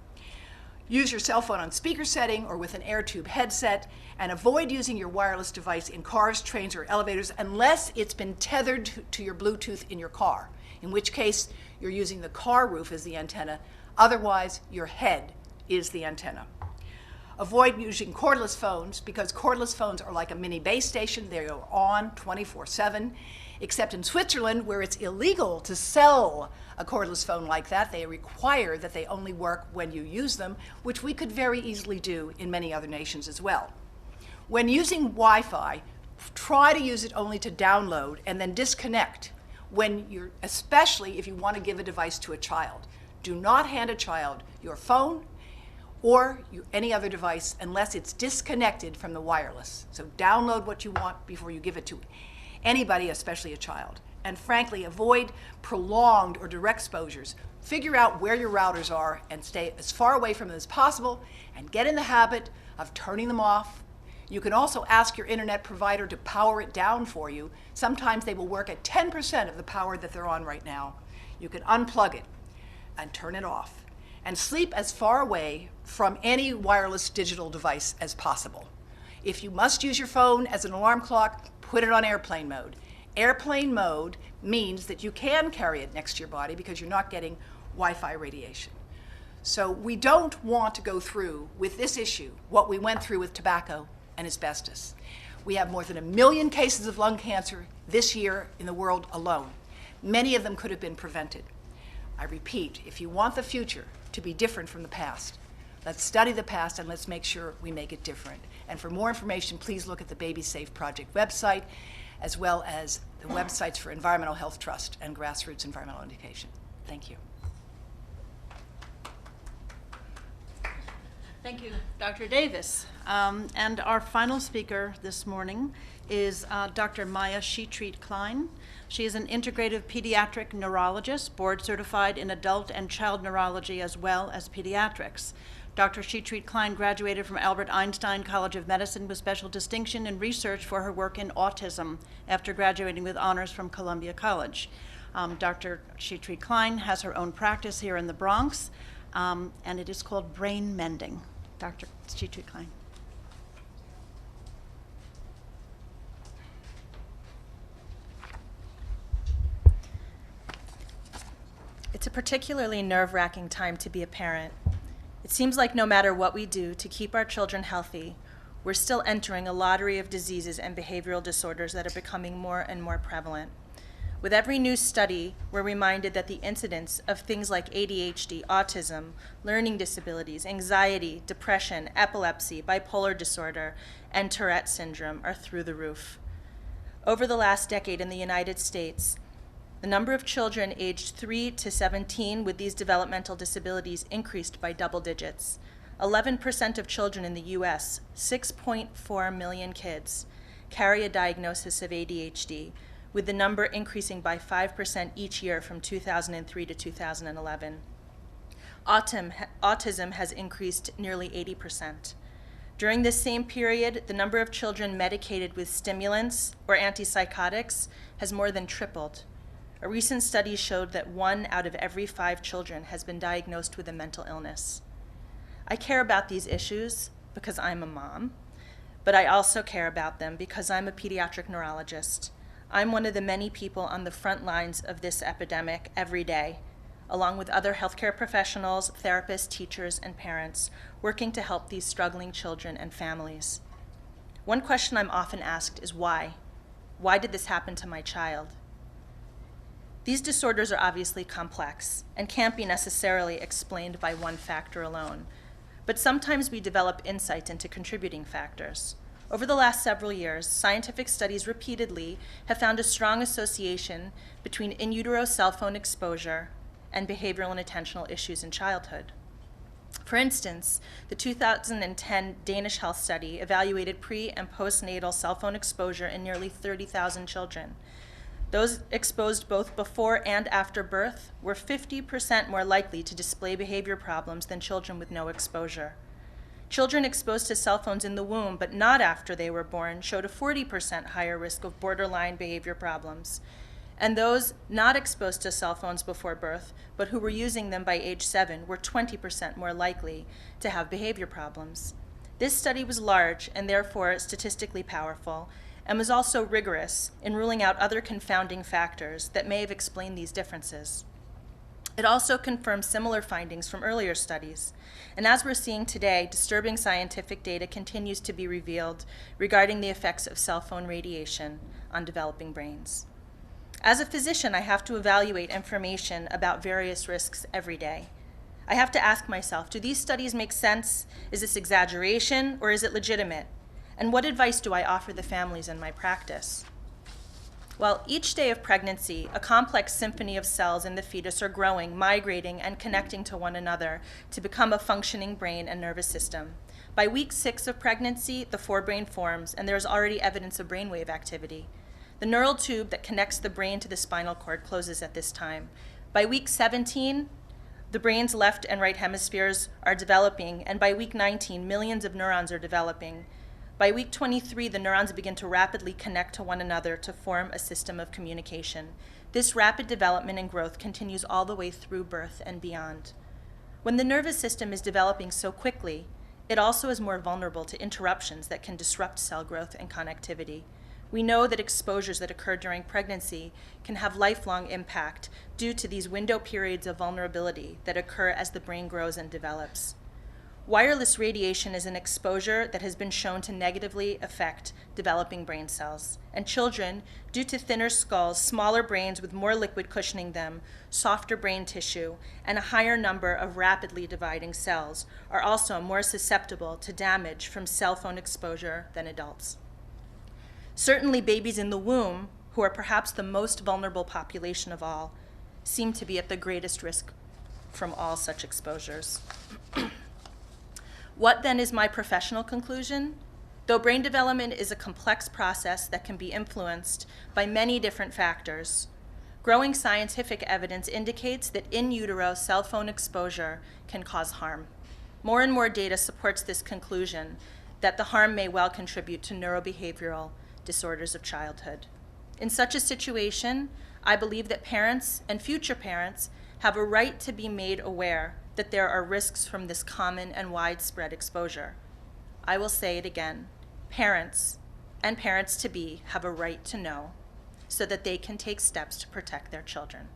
Use your cell phone on speaker setting or with an air tube headset, and avoid using your wireless device in cars, trains, or elevators unless it's been tethered to your Bluetooth in your car, in which case you're using the car roof as the antenna. Otherwise, your head is the antenna. Avoid using cordless phones because cordless phones are like a mini base station. They are on 24/7, except in Switzerland where it's illegal to sell a cordless phone like that. They require that they only work when you use them, which we could very easily do in many other nations as well. When using Wi-Fi, try to use it only to download and then disconnect when especially if you want to give a device to a child. Do not hand a child your phone or any other device unless it's disconnected from the wireless. So download what you want before you give it to anybody, especially a child. And frankly, avoid prolonged or direct exposures. Figure out where your routers are and stay as far away from them as possible, and get in the habit of turning them off. You can also ask your internet provider to power it down for you. Sometimes they will work at 10% of the power that they're on right now. You can unplug it and turn it off. And sleep as far away from any wireless digital device as possible. If you must use your phone as an alarm clock, put it on airplane mode. Airplane mode means that you can carry it next to your body because you're not getting Wi-Fi radiation. So we don't want to go through with this issue what we went through with tobacco and asbestos. We have more than 1 million cases of lung cancer this year in the world alone. Many of them could have been prevented. I repeat, if you want the future to be different from the past, let's study the past and let's make sure we make it different. And for more information, please look at the Baby Safe Project website, as well as the websites for Environmental Health Trust and Grassroots Environmental Education. Thank you. Thank you, Dr. Davis. And our final speaker this morning is Dr. Maya Sheetreat-Klein. She is an integrative pediatric neurologist, board certified in adult and child neurology as well as pediatrics. Dr. Sheetreat-Klein graduated from Albert Einstein College of Medicine with special distinction in research for her work in autism after graduating with honors from Columbia College. Dr. Sheetreat-Klein has her own practice here in the Bronx, and it is called Brain Mending. Dr. Sheetreat-Klein. It's a particularly nerve-wracking time to be a parent. It seems like no matter what we do to keep our children healthy, we're still entering a lottery of diseases and behavioral disorders that are becoming more and more prevalent. With every new study, we're reminded that the incidence of things like ADHD, autism, learning disabilities, anxiety, depression, epilepsy, bipolar disorder, and Tourette syndrome are through the roof. Over the last decade in the United States, the number of children aged 3 to 17 with these developmental disabilities increased by double digits. 11% of children in the US, 6.4 million kids, carry a diagnosis of ADHD, with the number increasing by 5% each year from 2003 to 2011. Autism has increased nearly 80%. During this same period, the number of children medicated with stimulants or antipsychotics has more than tripled. A recent study showed that 1 out of every 5 children has been diagnosed with a mental illness. I care about these issues because I'm a mom, but I also care about them because I'm a pediatric neurologist. I'm one of the many people on the front lines of this epidemic every day, along with other healthcare professionals, therapists, teachers, and parents, working to help these struggling children and families. One question I'm often asked is why? Why did this happen to my child? These disorders are obviously complex and can't be necessarily explained by one factor alone, but sometimes we develop insight into contributing factors. Over the last several years, scientific studies repeatedly have found a strong association between in utero cell phone exposure and behavioral and attentional issues in childhood. For instance, the 2010 Danish Health Study evaluated pre- and postnatal cell phone exposure in nearly 30,000 children. Those exposed both before and after birth were 50% more likely to display behavior problems than children with no exposure. Children exposed to cell phones in the womb, but not after they were born, showed a 40% higher risk of borderline behavior problems. And those not exposed to cell phones before birth, but who were using them by age 7, were 20% more likely to have behavior problems. This study was large and therefore statistically powerful, and was also rigorous in ruling out other confounding factors that may have explained these differences. It also confirms similar findings from earlier studies. And as we're seeing today, disturbing scientific data continues to be revealed regarding the effects of cell phone radiation on developing brains. As a physician, I have to evaluate information about various risks every day. I have to ask myself, do these studies make sense? Is this exaggeration or is it legitimate? And what advice do I offer the families in my practice? While each day of pregnancy, a complex symphony of cells in the fetus are growing, migrating, and connecting to one another to become a functioning brain and nervous system. By week 6 of pregnancy, the forebrain forms, and there is already evidence of brainwave activity. The neural tube that connects the brain to the spinal cord closes at this time. By week 17, the brain's left and right hemispheres are developing, and by week 19, millions of neurons are developing. By week 23, the neurons begin to rapidly connect to one another to form a system of communication. This rapid development and growth continues all the way through birth and beyond. When the nervous system is developing so quickly, it also is more vulnerable to interruptions that can disrupt cell growth and connectivity. We know that exposures that occur during pregnancy can have lifelong impact due to these window periods of vulnerability that occur as the brain grows and develops. Wireless radiation is an exposure that has been shown to negatively affect developing brain cells. And children, due to thinner skulls, smaller brains with more liquid cushioning them, softer brain tissue, and a higher number of rapidly dividing cells, are also more susceptible to damage from cell phone exposure than adults. Certainly, babies in the womb, who are perhaps the most vulnerable population of all, seem to be at the greatest risk from all such exposures. What then is my professional conclusion? Though brain development is a complex process that can be influenced by many different factors, growing scientific evidence indicates that in utero cell phone exposure can cause harm. More and more data supports this conclusion that the harm may well contribute to neurobehavioral disorders of childhood. In such a situation, I believe that parents and future parents have a right to be made aware that there are risks from this common and widespread exposure. I will say it again. Parents and parents-to-be have a right to know so that they can take steps to protect their children.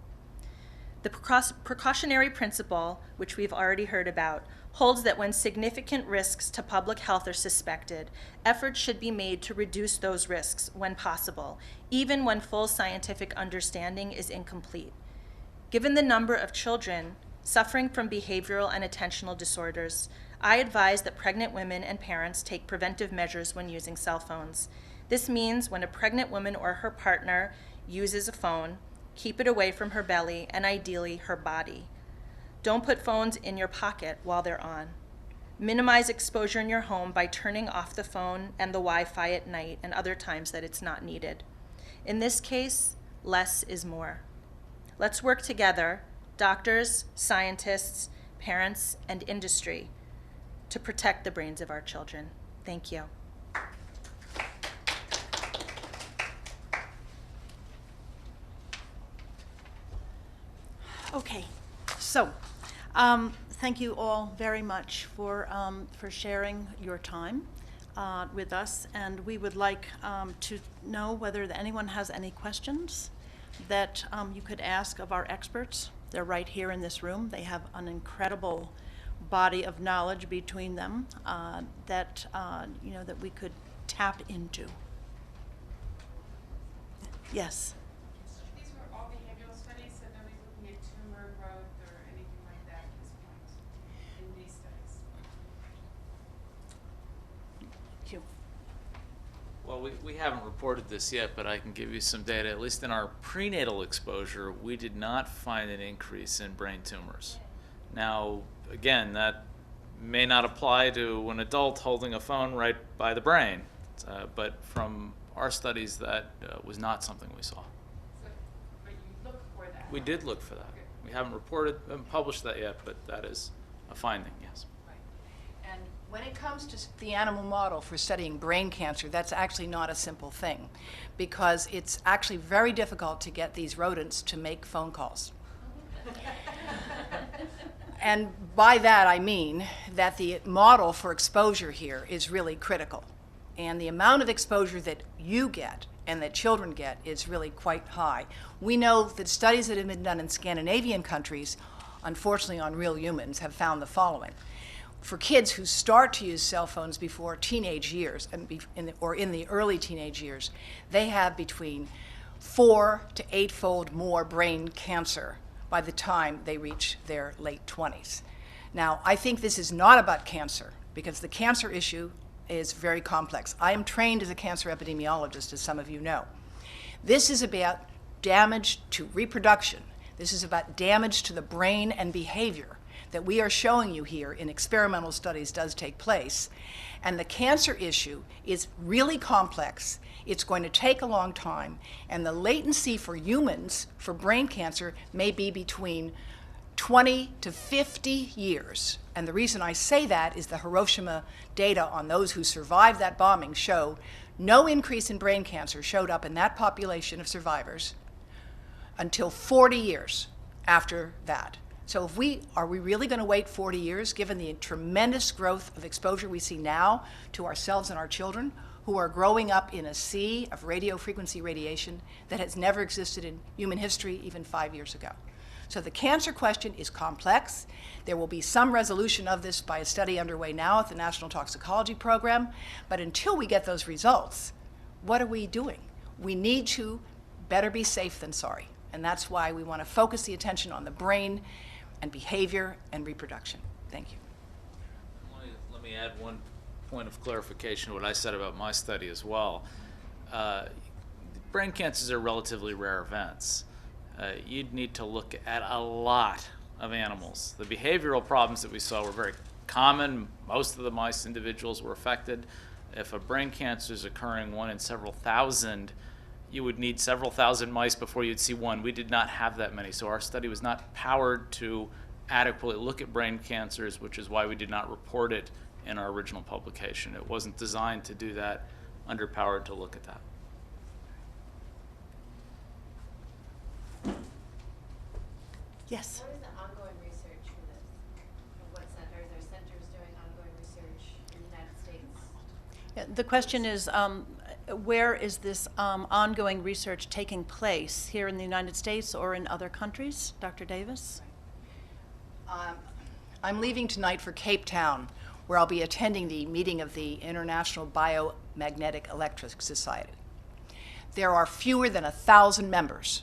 The precautionary principle, which we've already heard about, holds that when significant risks to public health are suspected, efforts should be made to reduce those risks when possible, even when full scientific understanding is incomplete. Given the number of children suffering from behavioral and attentional disorders, I advise that pregnant women and parents take preventive measures when using cell phones. This means when a pregnant woman or her partner uses a phone, keep it away from her belly and ideally her body. Don't put phones in your pocket while they're on. Minimize exposure in your home by turning off the phone and the Wi-Fi at night and other times that it's not needed. In this case, less is more. Let's work together, doctors, scientists, parents, and industry, to protect the brains of our children. Thank you. Okay, so thank you all very much for sharing your time with us, and we would like to know whether anyone has any questions that you could ask of our experts. They're right here in this room. They have an incredible body of knowledge between them that we could tap into. Yes. These were all behavioral studies, so nobody's looking at tumor growth or anything like that at this point in these studies. Hugh. Well, we haven't reported this yet, but I can give you some data. At least in our prenatal exposure, we did not find an increase in brain tumors. Now, again, that may not apply to an adult holding a phone right by the brain, but from our studies, that was not something we saw. So, but you looked for that? We did look for that. Okay. We haven't reported and published that yet, but that is a finding, yes. And when it comes to the animal model for studying brain cancer, that's actually not a simple thing, because it's actually very difficult to get these rodents to make phone calls. And by that I mean that the model for exposure here is really critical. And the amount of exposure that you get and that children get is really quite high. We know that studies that have been done in Scandinavian countries, unfortunately on real humans, have found the following. For kids who start to use cell phones before teenage years, or in the early teenage years, they have between 4 to 8-fold more brain cancer by the time they reach their late 20s. Now, I think this is not about cancer, because the cancer issue is very complex. I am trained as a cancer epidemiologist, as some of you know. This is about damage to reproduction. This is about damage to the brain and behavior that we are showing you here in experimental studies does take place. And the cancer issue is really complex. It's going to take a long time. And the latency for humans for brain cancer may be between 20 to 50 years. And the reason I say that is the Hiroshima data on those who survived that bombing show no increase in brain cancer showed up in that population of survivors until 40 years after that. So are we really going to wait 40 years, given the tremendous growth of exposure we see now to ourselves and our children, who are growing up in a sea of radio frequency radiation that has never existed in human history even 5 years ago? So the cancer question is complex. There will be some resolution of this by a study underway now at the National Toxicology Program. But until we get those results, what are we doing? We need to better be safe than sorry. And that's why we want to focus the attention on the brain and behavior and reproduction. Thank you. Let me add one point of clarification to what I said about my study as well. Brain cancers are relatively rare events. You'd need to look at a lot of animals. The behavioral problems that we saw were very common. Most of the mice individuals were affected. If a brain cancer is occurring one in several thousand, you would need several thousand mice before you'd see one. We did not have that many, so our study was not powered to adequately look at brain cancers, which is why we did not report it in our original publication. It wasn't designed to do that, underpowered to look at that. Yes? What is the ongoing research for this? What centers? Are centers doing ongoing research in the United States? Yeah, the question is, where is this ongoing research taking place, here in the United States or in other countries? Dr. Davis? I'm leaving tonight for Cape Town, where I'll be attending the meeting of the International Biomagnetic Electric Society. There are fewer than 1,000 members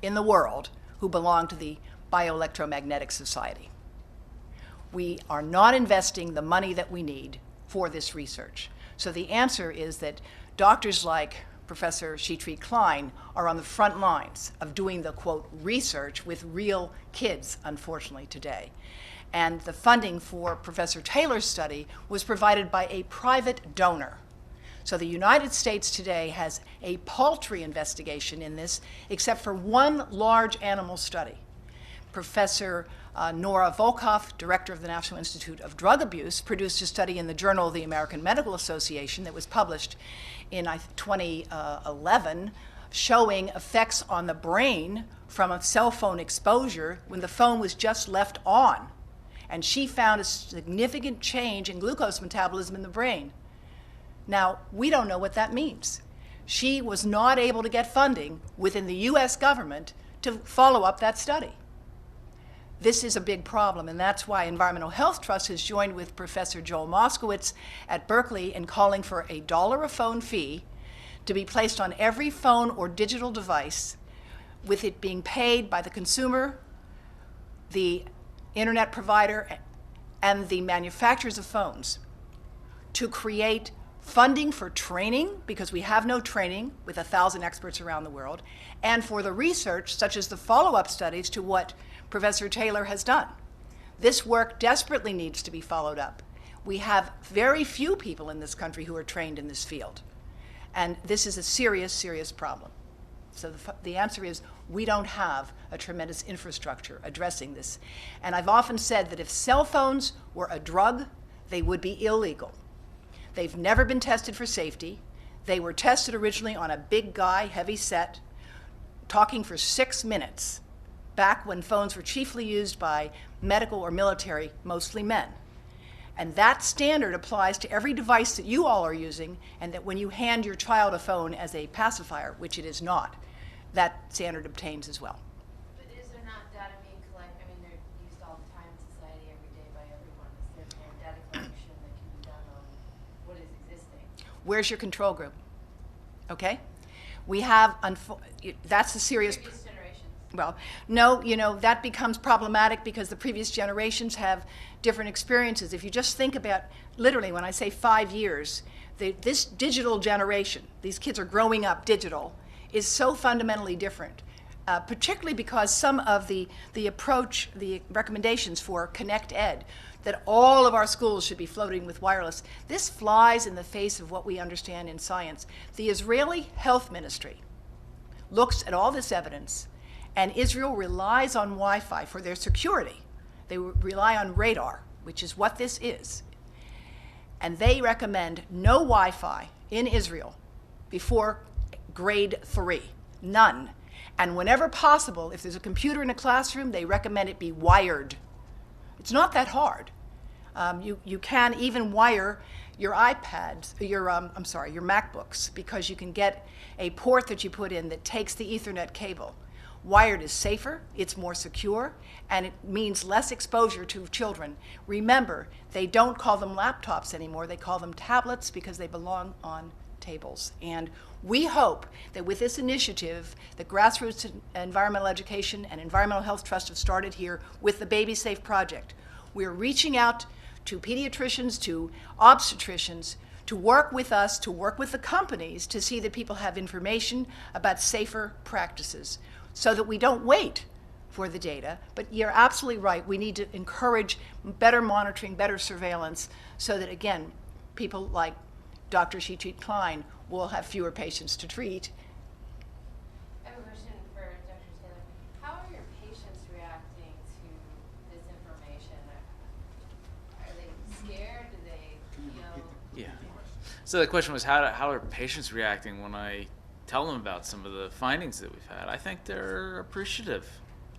in the world who belong to the Bioelectromagnetic Society. We are not investing the money that we need for this research. So the answer is that doctors like Professor Sheetri Klein are on the front lines of doing the, quote, research with real kids, unfortunately, today. And the funding for Professor Taylor's study was provided by a private donor. So the United States today has a paltry investigation in this, except for one large animal study. Professor Nora Volkoff, director of the National Institute of Drug Abuse, produced a study in the Journal of the American Medical Association that was published in 2011, showing effects on the brain from a cell phone exposure when the phone was just left on. And she found a significant change in glucose metabolism in the brain. Now, we don't know what that means. She was not able to get funding within the US government to follow up that study. This is a big problem, and that's why Environmental Health Trust has joined with Professor Joel Moskowitz at Berkeley in calling for a $1 a phone fee to be placed on every phone or digital device, with it being paid by the consumer, the internet provider, and the manufacturers of phones, to create funding for training, because we have no training with 1,000 experts around the world, and for the research, such as the follow-up studies to what Professor Taylor has done. This work desperately needs to be followed up. We have very few people in this country who are trained in this field, and this is a serious, serious problem. So the answer is we don't have a tremendous infrastructure addressing this. And I've often said that if cell phones were a drug, they would be illegal. They've never been tested for safety. They were tested originally on a big guy, heavy set, talking for 6 minutes, back when phones were chiefly used by medical or military, mostly men. And that standard applies to every device that you all are using, and that when you hand your child a phone as a pacifier, which it is not, that standard obtains as well. But is there not data being collected? I mean, they're used all the time in society, every day by everyone. Is there more data collection that can be done on what is existing? Where's your control group? Okay? We have, that's a serious... Previous generations. Well, no, that becomes problematic because the previous generations have different experiences. If you just think about, literally, when I say 5 years, this digital generation, these kids are growing up digital, is so fundamentally different, particularly because some of the approach, the recommendations for Connect Ed, that all of our schools should be floating with wireless, this flies in the face of what we understand in science. The Israeli Health Ministry looks at all this evidence, and Israel relies on Wi-Fi for their security. They rely on radar, which is what this is. And they recommend no Wi-Fi in Israel before grade 3, none. And whenever possible, if there's a computer in a classroom, they recommend it be wired. It's not that hard. You can even wire your iPads, your MacBooks, because you can get a port that you put in that takes the Ethernet cable. Wired is safer, it's more secure, and it means less exposure to children. Remember, they don't call them laptops anymore, they call them tablets because they belong on tables. And we hope that with this initiative, the Grassroots Environmental Education and Environmental Health Trust have started here with the Baby Safe Project. We're reaching out to pediatricians, to obstetricians, to work with us, to work with the companies to see that people have information about safer practices so that we don't wait for the data. But you're absolutely right. We need to encourage better monitoring, better surveillance so that, again, people like Dr. Sheet Klein will have fewer patients to treat. I have a question for Dr. Taylor. How are your patients reacting to this information? Are they scared? Do they feel? Yeah. So the question was, how are patients reacting when I tell them about some of the findings that we've had? I think they're appreciative.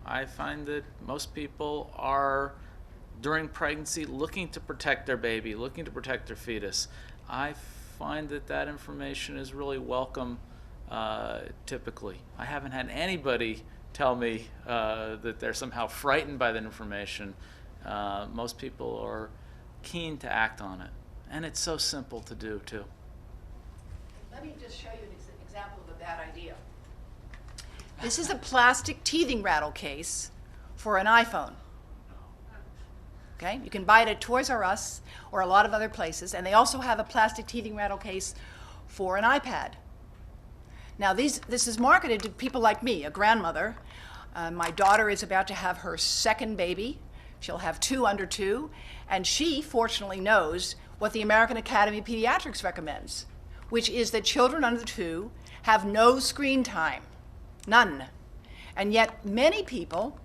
I find that most people are, during pregnancy, looking to protect their baby, looking to protect their fetus. I find that information is really welcome typically. I haven't had anybody tell me that they're somehow frightened by that information. Most people are keen to act on it. And it's so simple to do, too. Let me just show you an example of a bad idea. This is a plastic teething rattle case for an iPhone. Okay? You can buy it at Toys R Us or a lot of other places, and they also have a plastic teething rattle case for an iPad. Now, this is marketed to people like me, a grandmother. My daughter is about to have her second baby. She'll have 2 under 2, and she fortunately knows what the American Academy of Pediatrics recommends, which is that children under 2 have no screen time, none. And yet many people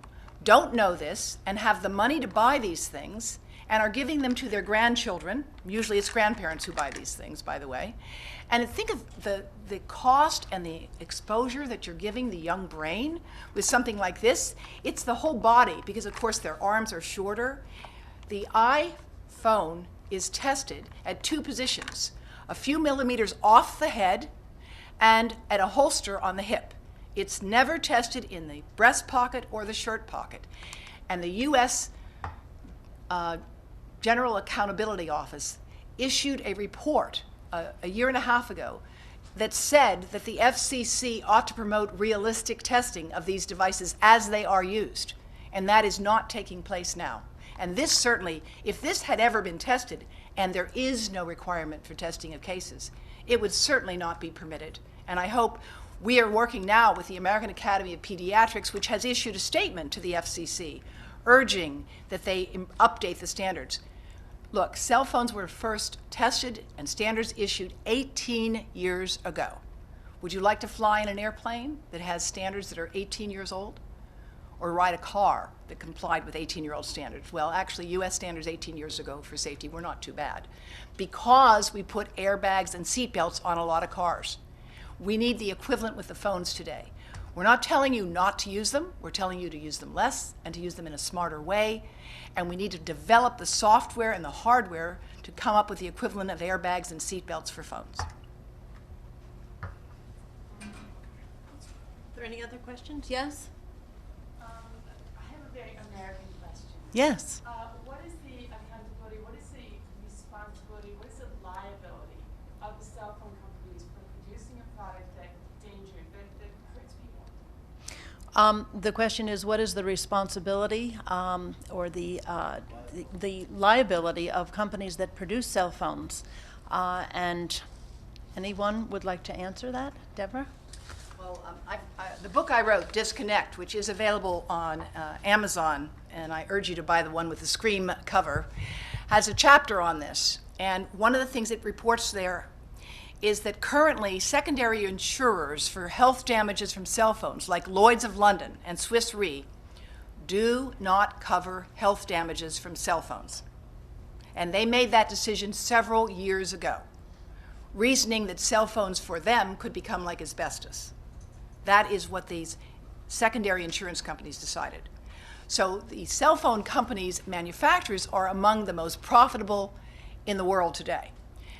don't know this and have the money to buy these things and are giving them to their grandchildren. Usually it's grandparents who buy these things, by the way. And think of the cost and the exposure that you're giving the young brain with something like this. It's the whole body, because of course their arms are shorter. The iPhone is tested at 2 positions, a few millimeters off the head and at a holster on the hip. It's never tested in the breast pocket or the shirt pocket. And the U.S. General Accountability Office issued a report a year and a half ago that said that the FCC ought to promote realistic testing of these devices as they are used. And that is not taking place now. And this certainly, if this had ever been tested, and there is no requirement for testing of cases, it would certainly not be permitted. And I hope we are working now with the American Academy of Pediatrics, which has issued a statement to the FCC urging that they update the standards. Look, cell phones were first tested and standards issued 18 years ago. Would you like to fly in an airplane that has standards that are 18 years old? Or ride a car that complied with 18-year-old standards? Well, actually, US standards 18 years ago for safety were not too bad, because we put airbags and seatbelts on a lot of cars. We need the equivalent with the phones today. We're not telling you not to use them. We're telling you to use them less and to use them in a smarter way. And we need to develop the software and the hardware to come up with the equivalent of airbags and seatbelts for phones. Are there any other questions? Yes? I have a very American question. Yes. What is the accountability, what is the responsibility, what is the liability of the cell phone companies for producing a product that hurts people? The question is, what is the responsibility or the liability of companies that produce cell phones? And anyone would like to answer that? Deborah? Well, the book I wrote, Disconnect, which is available on Amazon, and I urge you to buy the one with the Scream cover, has a chapter on this. And one of the things it reports there is that currently secondary insurers for health damages from cell phones, like Lloyd's of London and Swiss Re, do not cover health damages from cell phones. And they made that decision several years ago, reasoning that cell phones for them could become like asbestos. That is what these secondary insurance companies decided. So the cell phone companies, manufacturers, are among the most profitable in the world today.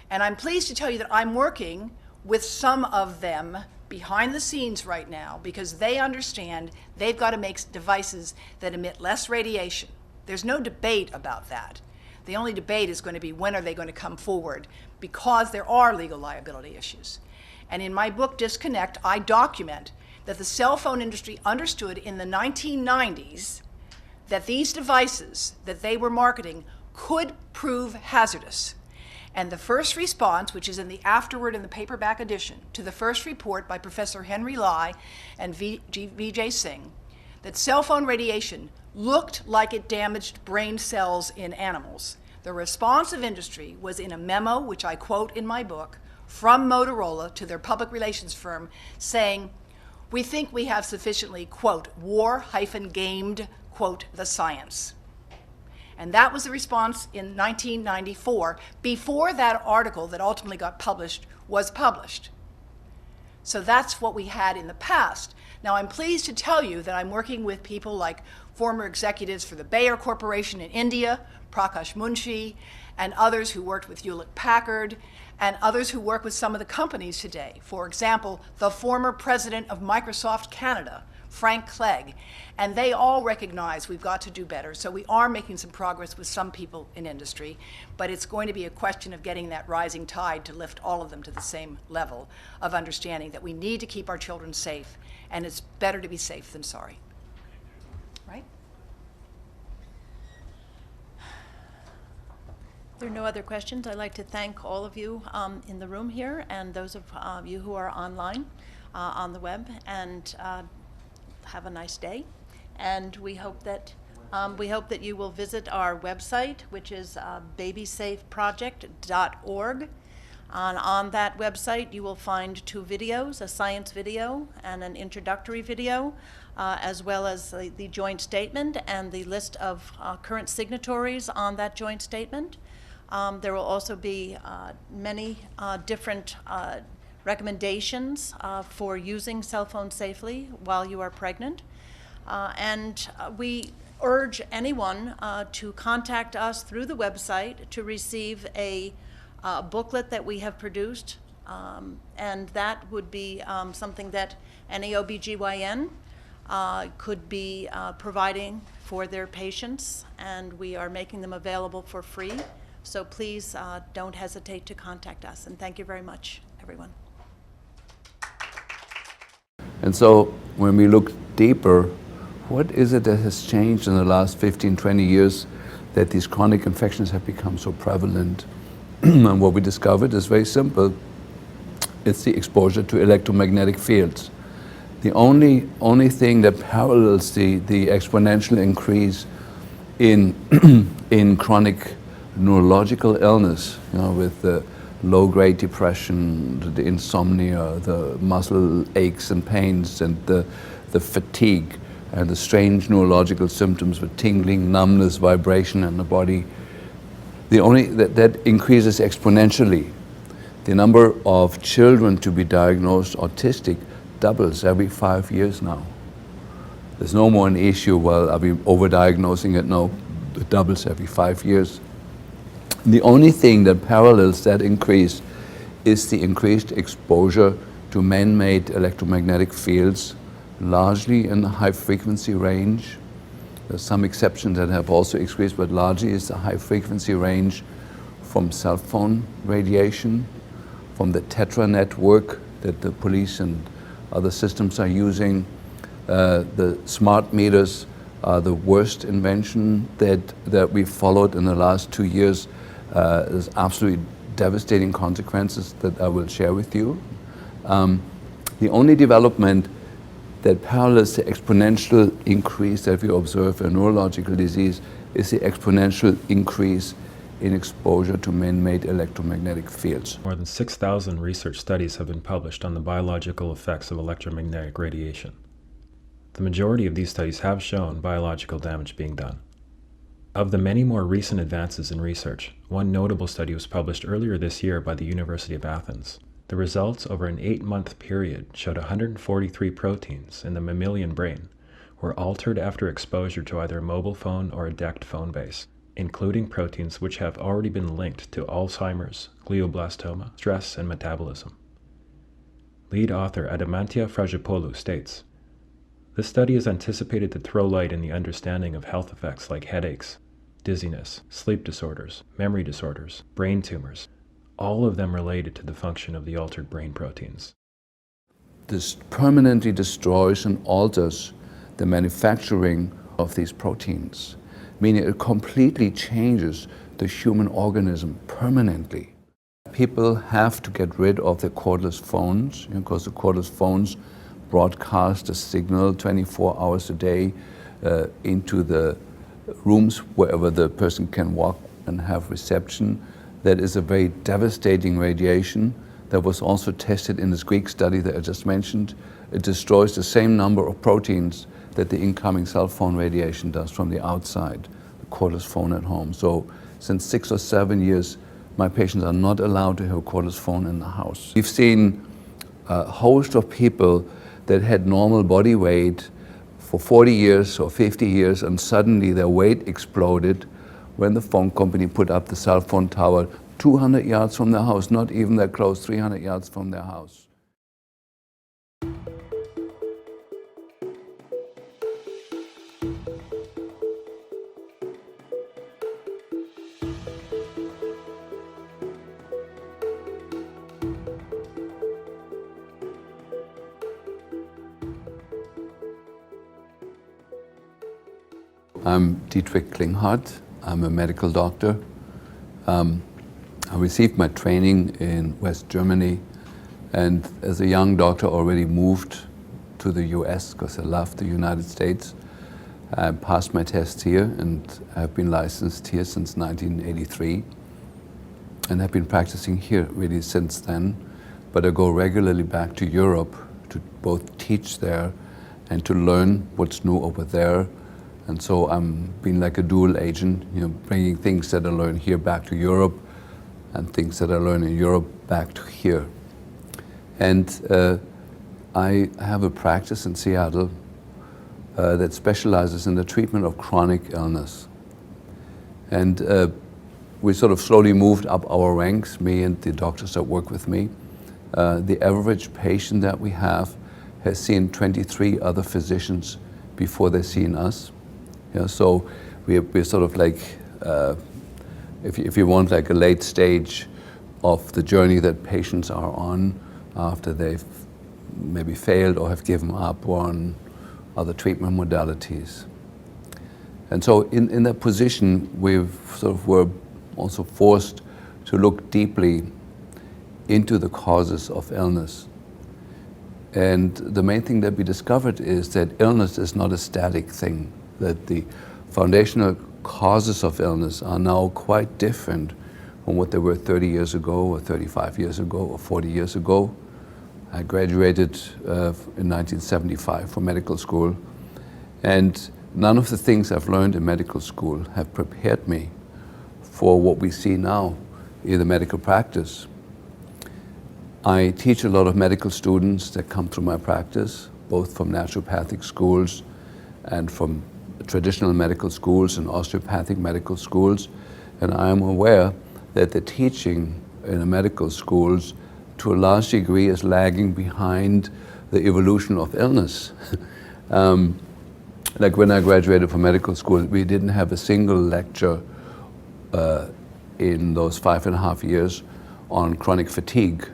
And I'm pleased to tell you that I'm working with some of them behind the scenes right now because they understand they've got to make devices that emit less radiation. There's no debate about that. The only debate is going to be when are they going to come forward, because there are legal liability issues. And in my book, Disconnect, I document that the cell phone industry understood in the 1990s that these devices that they were marketing could prove hazardous. And the first response, which is in the afterword in the paperback edition, to the first report by Professor Henry Lai and Vijay Singh, that cell phone radiation looked like it damaged brain cells in animals. The response of industry was in a memo, which I quote in my book, from Motorola to their public relations firm saying, we think we have sufficiently, quote, war-gamed, quote, the science. And that was the response in 1994, before that article that ultimately got published was published. So that's what we had in the past. Now, I'm pleased to tell you that I'm working with people like former executives for the Bayer Corporation in India, Prakash Munshi, and others who worked with Hewlett-Packard, and others who work with some of the companies today. For example, the former president of Microsoft Canada, Frank Clegg, and they all recognize we've got to do better. So we are making some progress with some people in industry, but it's going to be a question of getting that rising tide to lift all of them to the same level of understanding that we need to keep our children safe, and it's better to be safe than sorry. Right? If there are no other questions, I'd like to thank all of you in the room here and those of you who are online on the web, and have a nice day. And we hope that you will visit our website, which is babysafeproject.org. On that website, you will find 2 videos, a science video and an introductory video, as well as the joint statement and the list of current signatories on that joint statement. There will also be many different recommendations for using cell phones safely while you are pregnant. And we urge anyone to contact us through the website to receive a booklet that we have produced, and that would be something that any OBGYN could be providing for their patients, and we are making them available for free. So please don't hesitate to contact us, and thank you very much, everyone. And so when we look deeper, what is it that has changed in the last 15, 20 years that these chronic infections have become so prevalent? And what we discovered is very simple. It's the exposure to electromagnetic fields. The only thing that parallels the exponential increase in in chronic neurological illness, with the low-grade depression, the insomnia, the muscle aches and pains, and the fatigue, and the strange neurological symptoms with tingling, numbness, vibration in the body. That increases exponentially. The number of children to be diagnosed autistic doubles every 5 years now. There's no more an issue, well, are we overdiagnosing it? No, it doubles every 5 years. The only thing that parallels that increase is the increased exposure to man-made electromagnetic fields, largely in the high-frequency range. There's some exceptions that have also increased, but largely it's the high-frequency range from cell phone radiation, from the Tetra network that the police and other systems are using. The smart meters are the worst invention that we've followed in the last 2 years. There's absolutely devastating consequences that I will share with you. The only development that parallels the exponential increase that we observe in neurological disease is the exponential increase in exposure to man-made electromagnetic fields. More than 6,000 research studies have been published on the biological effects of electromagnetic radiation. The majority of these studies have shown biological damage being done. Of the many more recent advances in research, one notable study was published earlier this year by the University of Athens. The results over an 8-month period showed 143 proteins in the mammalian brain were altered after exposure to either a mobile phone or a DECT phone base, including proteins which have already been linked to Alzheimer's, glioblastoma, stress, and metabolism. Lead author Adamantia Fragipoulou states, "This study is anticipated to throw light in the understanding of health effects like headaches, dizziness, sleep disorders, memory disorders, brain tumors, all of them related to the function of the altered brain proteins." This permanently destroys and alters the manufacturing of these proteins, meaning it completely changes the human organism permanently. People have to get rid of their cordless phones, because the cordless phones broadcast a signal 24 hours a day into the rooms wherever the person can walk and have reception. That is a very devastating radiation that was also tested in this Greek study that I just mentioned. It destroys the same number of proteins that the incoming cell phone radiation does from the outside, the cordless phone at home. So since 6 or 7 years, my patients are not allowed to have a cordless phone in the house. We've seen a host of people that had normal body weight for 40 years or 50 years, and suddenly their weight exploded when the phone company put up the cell phone tower 200 yards from their house, not even that close, 300 yards from their house. I'm Dietrich Klinghardt. I'm a medical doctor. I received my training in West Germany, and as a young doctor already moved to the US because I loved the United States. I passed my tests here and I've been licensed here since 1983, and I've been practicing here really since then. But I go regularly back to Europe to both teach there and to learn what's new over there. And so I'm being like a dual agent, bringing things that I learn here back to Europe and things that I learn in Europe back to here. And I have a practice in Seattle that specializes in the treatment of chronic illness. And we sort of slowly moved up our ranks, me and the doctors that work with me. The average patient that we have has seen 23 other physicians before they've seen us. So we're sort of like, if you want, like a late stage of the journey that patients are on after they've maybe failed or have given up on other treatment modalities. And so in that position, were also forced to look deeply into the causes of illness. And the main thing that we discovered is that illness is not a static thing, that the foundational causes of illness are now quite different from what they were 30 years ago or 35 years ago or 40 years ago. I graduated in 1975 from medical school, and none of the things I've learned in medical school have prepared me for what we see now in the medical practice. I teach a lot of medical students that come through my practice, both from naturopathic schools and from traditional medical schools and osteopathic medical schools. And I am aware that the teaching in the medical schools to a large degree is lagging behind the evolution of illness. Like when I graduated from medical school, we didn't have a single lecture in those 5.5 years on chronic fatigue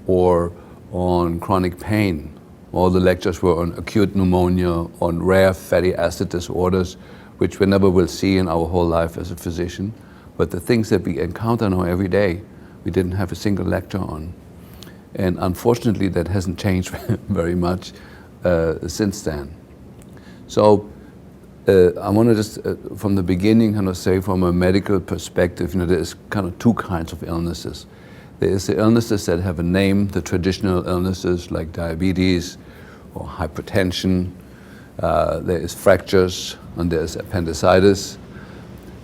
or on chronic pain. All the lectures were on acute pneumonia, on rare fatty acid disorders, which we never will see in our whole life as a physician. But the things that we encounter now every day, we didn't have a single lecture on. And unfortunately, that hasn't changed very much since then. So I want to just, from the beginning, kind of say from a medical perspective, there's kind of two kinds of illnesses. There is the illnesses that have a name, the traditional illnesses like diabetes or hypertension. There is fractures, and there is appendicitis.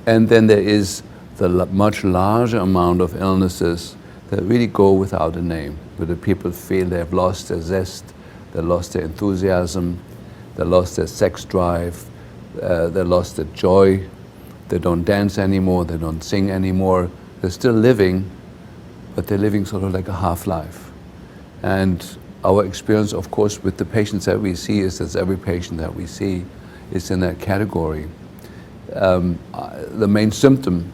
And then there is the much larger amount of illnesses that really go without a name, where the people feel they have lost their zest, they lost their enthusiasm, they lost their sex drive, they lost their joy, they don't dance anymore, they don't sing anymore. They're still living, but they're living sort of like a half-life. And our experience, of course, with the patients that we see is that every patient that we see is in that category. The main symptom,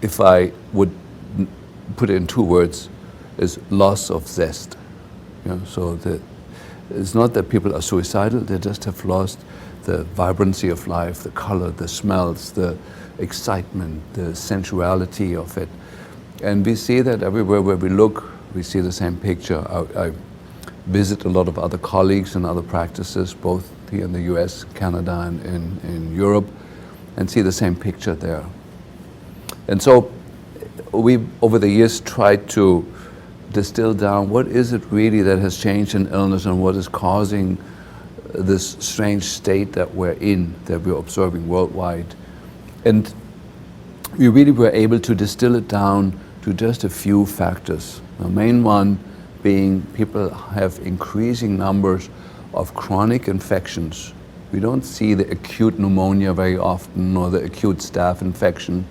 if I would put it in two words, is loss of zest. So it's not that people are suicidal, they just have lost the vibrancy of life, the color, the smells, the excitement, the sensuality of it. And we see that everywhere where we look, we see the same picture. I visit a lot of other colleagues and other practices, both here in the US, Canada, and in Europe, and see the same picture there. And so we, over the years, tried to distill down what is it really that has changed in illness and what is causing this strange state that we're in, that we're observing worldwide. And we really were able to distill it down to just a few factors. The main one being people have increasing numbers of chronic infections. We don't see the acute pneumonia very often or the acute staph infection.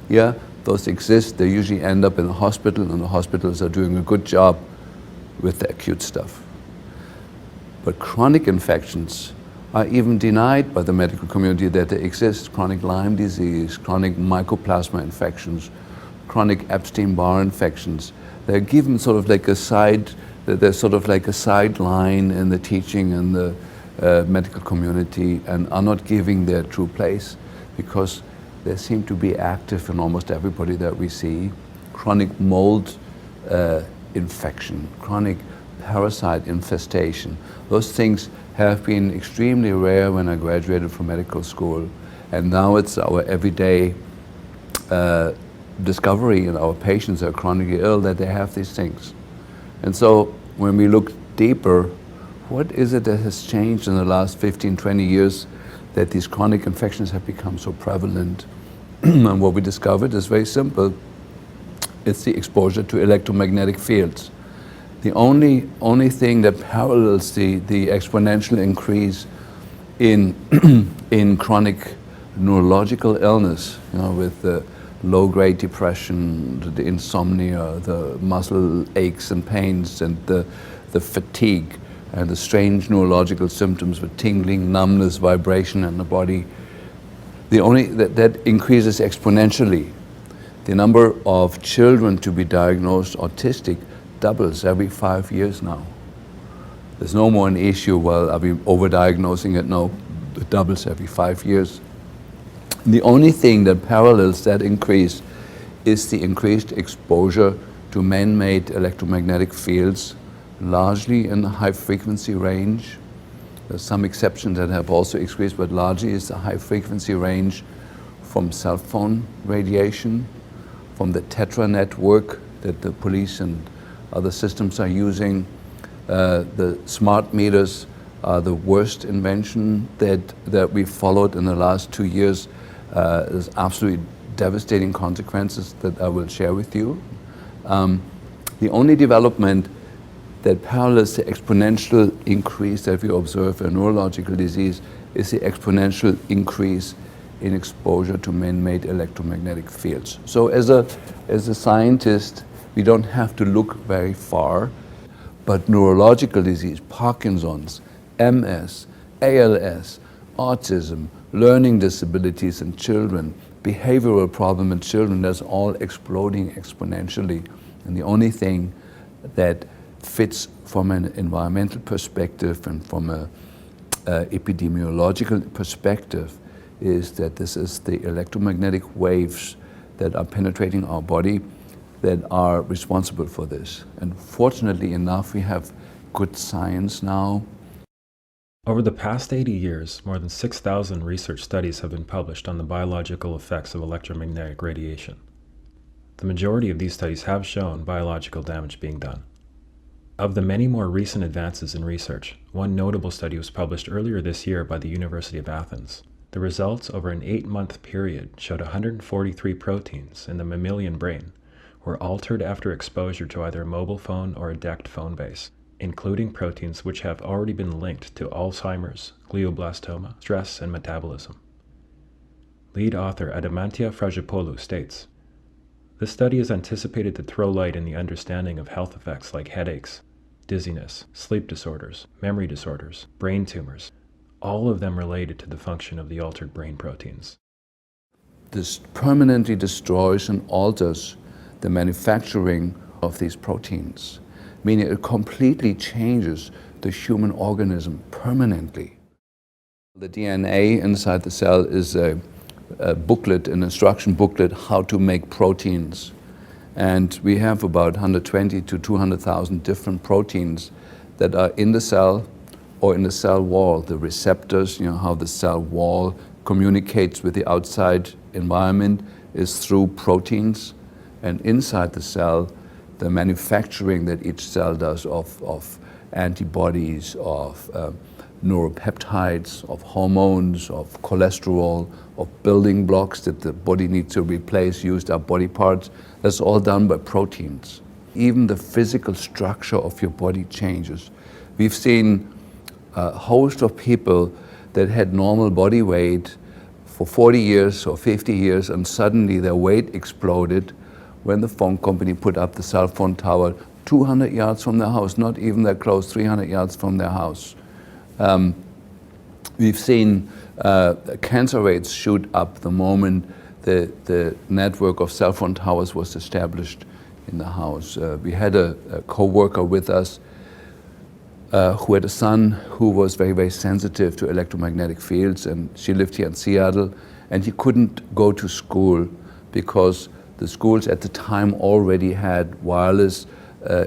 Yeah, those exist. They usually end up in the hospital, and the hospitals are doing a good job with the acute stuff. But chronic infections are even denied by the medical community that they exist. Chronic Lyme disease, chronic mycoplasma infections, chronic Epstein-Barr infections. They're given sort of like a sideline in the teaching and the medical community, and are not giving their true place because they seem to be active in almost everybody that we see. Chronic mold infection, chronic parasite infestation. Those things have been extremely rare when I graduated from medical school, and now it's our everyday discovery in our patients that are chronically ill that they have these things. And so when we look deeper, what is it that has changed in the last 15, 20 years that these chronic infections have become so prevalent? And what we discovered is very simple. It's the exposure to electromagnetic fields. The only thing that parallels the exponential increase in in chronic neurological illness, with the low-grade depression, the insomnia, the muscle aches and pains, and the fatigue, and the strange neurological symptoms with tingling, numbness, vibration in the body. That increases exponentially. The number of children to be diagnosed autistic doubles every 5 years now. There's no more an issue, well, are we overdiagnosing it? No, it doubles every 5 years. The only thing that parallels that increase is the increased exposure to man-made electromagnetic fields, largely in the high-frequency range. There's some exceptions that have also increased, but largely it's the high-frequency range from cell phone radiation, from the Tetra network that the police and other systems are using. The smart meters are the worst invention that we followed in the last 2 years. There's absolutely devastating consequences that I will share with you. The only development that parallels the exponential increase that we observe in neurological disease is the exponential increase in exposure to man-made electromagnetic fields. So as a scientist, we don't have to look very far, but neurological disease, Parkinson's, MS, ALS, autism, learning disabilities in children, behavioral problem in children, that's all exploding exponentially. And the only thing that fits from an environmental perspective and from an epidemiological perspective is that this is the electromagnetic waves that are penetrating our body that are responsible for this. And fortunately enough, we have good science now. Over the past 80 years, more than 6,000 research studies have been published on the biological effects of electromagnetic radiation. The majority of these studies have shown biological damage being done. Of the many more recent advances in research, one notable study was published earlier this year by the University of Athens. The results over an 8-month period showed 143 proteins in the mammalian brain were altered after exposure to either a mobile phone or a DECT phone base, including proteins which have already been linked to Alzheimer's, glioblastoma, stress, and metabolism. Lead author Adamantia Fragipoulou states, "This study is anticipated to throw light in the understanding of health effects like headaches, dizziness, sleep disorders, memory disorders, brain tumors, all of them related to the function of the altered brain proteins." This permanently destroys and alters the manufacturing of these proteins, meaning it completely changes the human organism permanently. The DNA inside the cell is a booklet, an instruction booklet, how to make proteins. And we have about 120 to 200,000 different proteins that are in the cell or in the cell wall. The receptors, how the cell wall communicates with the outside environment is through proteins. And inside the cell, the manufacturing that each cell does of antibodies, of neuropeptides, of hormones, of cholesterol, of building blocks that the body needs to replace, used up body parts, that's all done by proteins. Even the physical structure of your body changes. We've seen a host of people that had normal body weight for 40 years or 50 years, and suddenly their weight exploded when the phone company put up the cell phone tower 200 yards from their house, not even that close, 300 yards from their house. We've seen cancer rates shoot up the moment the network of cell phone towers was established in the house. We had a co-worker with us who had a son who was very, very sensitive to electromagnetic fields, and she lived here in Seattle, and he couldn't go to school because the schools at the time already had wireless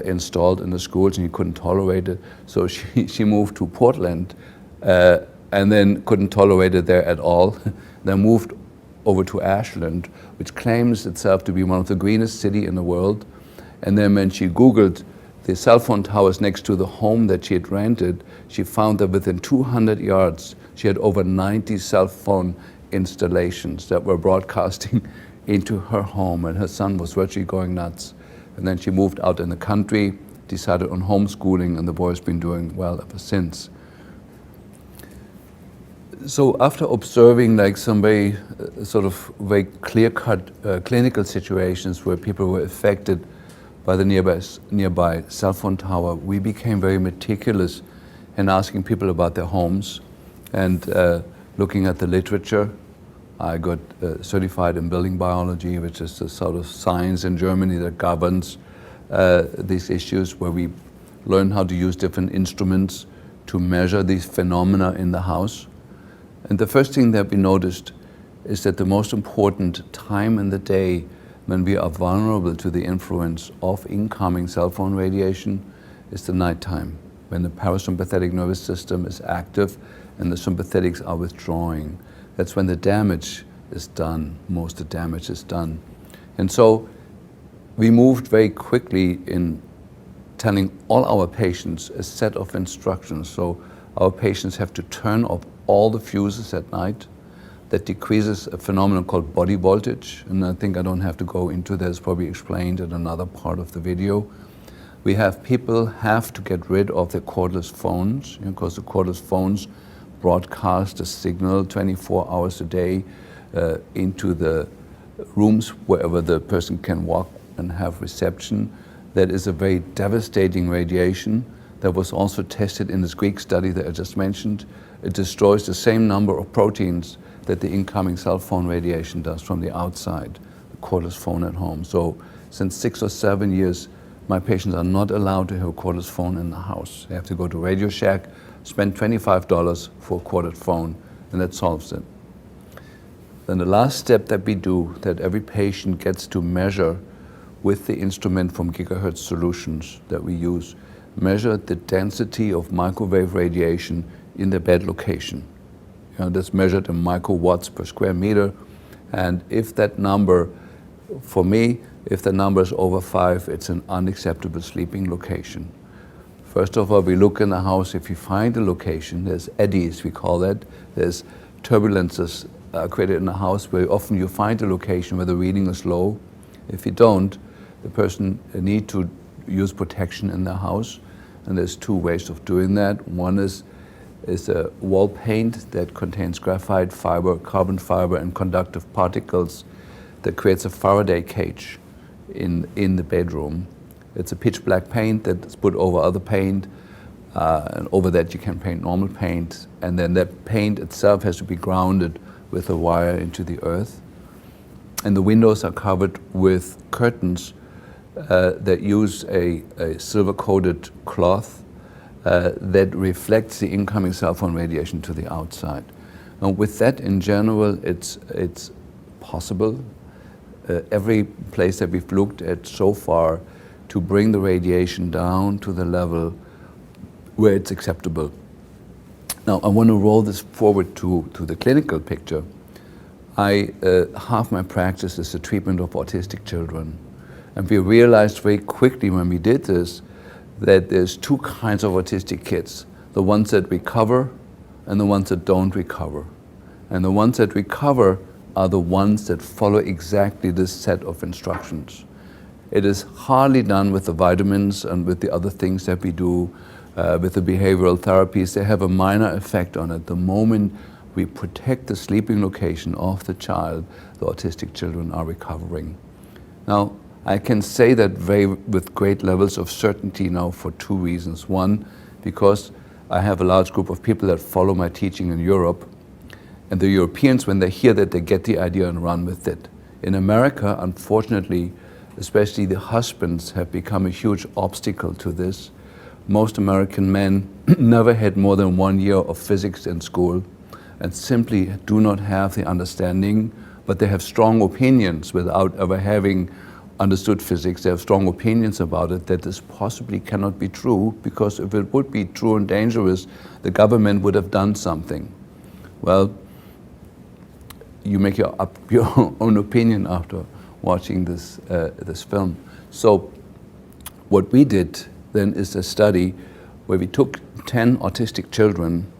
installed in the schools, and he couldn't tolerate it. So she moved to Portland and then couldn't tolerate it there at all. Then moved over to Ashland, which claims itself to be one of the greenest cities in the world. And then when she Googled the cell phone towers next to the home that she had rented, she found that within 200 yards, she had over 90 cell phone installations that were broadcasting into her home, and her son was virtually going nuts. And then she moved out in the country, decided on homeschooling, and the boy's been doing well ever since. So after observing some very very clear-cut clinical situations where people were affected by the nearby cell phone tower, we became very meticulous in asking people about their homes and looking at the literature. I got certified in building biology, which is the sort of science in Germany that governs these issues, where we learn how to use different instruments to measure these phenomena in the house. And the first thing that we noticed is that the most important time in the day when we are vulnerable to the influence of incoming cell phone radiation is the nighttime, when the parasympathetic nervous system is active and the sympathetics are withdrawing. That's when the damage is done, most of the damage is done. And so we moved very quickly in telling all our patients a set of instructions. So our patients have to turn off all the fuses at night. That decreases a phenomenon called body voltage, and I think I don't have to go into this, probably explained in another part of the video. We have people have to get rid of their cordless phones, because the cordless phones broadcast a signal 24 hours a day into the rooms wherever the person can walk and have reception. That is a very devastating radiation that was also tested in this Greek study that I just mentioned. It destroys the same number of proteins that the incoming cell phone radiation does from the outside, the cordless phone at home. So since 6 or 7 years, my patients are not allowed to have a cordless phone in the house. They have to go to Radio Shack, spend $25 for a corded phone, and that solves it. Then the last step that we do, that every patient gets to measure with the instrument from Gigahertz Solutions that we use, measured the density of microwave radiation in the bed location. That's measured in microwatts per square meter. And if that number, for me, if the number is over 5, it's an unacceptable sleeping location. First of all, we look in the house. If you find a location, there's eddies, we call that. There's turbulences created in the house where often you find a location where the reading is low. If you don't, the person need to use protection in the house. And there's 2 ways of doing that. One is a wall paint that contains graphite fiber, carbon fiber, and conductive particles that creates a Faraday cage in the bedroom. It's a pitch black paint that's put over other paint, and over that you can paint normal paint, and then that paint itself has to be grounded with a wire into the earth. And the windows are covered with curtains that use a silver-coated cloth that reflects the incoming cell phone radiation to the outside. Now, with that, in general, it's possible. Every place that we've looked at so far to bring the radiation down to the level where it's acceptable. Now, I want to roll this forward to the clinical picture. Half my practice is the treatment of autistic children. And we realized very quickly when we did this that there's 2 kinds of autistic kids, the ones that recover and the ones that don't recover. And the ones that recover are the ones that follow exactly this set of instructions. It is hardly done with the vitamins and with the other things that we do, with the behavioral therapies. They have a minor effect on it. The moment we protect the sleeping location of the child, the autistic children are recovering. Now, I can say that with great levels of certainty now for 2 reasons. One, because I have a large group of people that follow my teaching in Europe, and the Europeans, when they hear that, they get the idea and run with it. In America, unfortunately, especially the husbands have become a huge obstacle to this. Most American men never had more than 1 year of physics in school and simply do not have the understanding, but they have strong opinions without ever having understood physics. They have strong opinions about it that this possibly cannot be true, because if it would be true and dangerous, the government would have done something. Well, you make your own opinion after watching this film. So what we did then is a study where we took 10 autistic children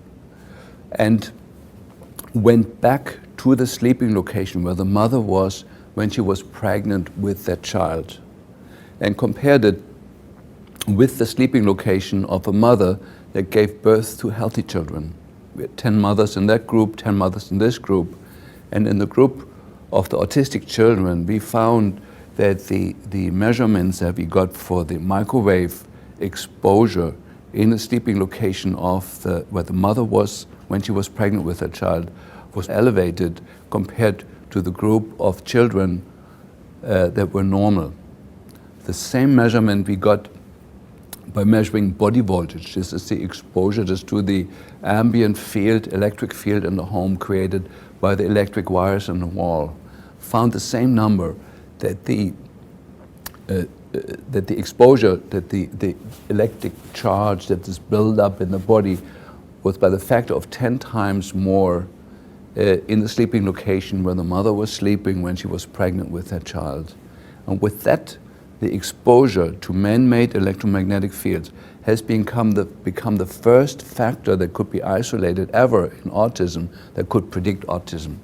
and went back to the sleeping location where the mother was when she was pregnant with that child, and compared it with the sleeping location of a mother that gave birth to healthy children. We had 10 mothers in that group, 10 mothers in this group, and in the group of the autistic children, we found that the measurements that we got for the microwave exposure in the sleeping location of where the mother was when she was pregnant with her child was elevated compared to the group of children that were normal. The same measurement we got by measuring body voltage. This is the exposure just to the ambient field, electric field in the home created by the electric wires in the wall. Found the same number, that the exposure, that the electric charge that is built up in the body was by the factor of 10 times more in the sleeping location where the mother was sleeping when she was pregnant with her child. And with that, the exposure to man-made electromagnetic fields has become the first factor that could be isolated ever in autism that could predict autism.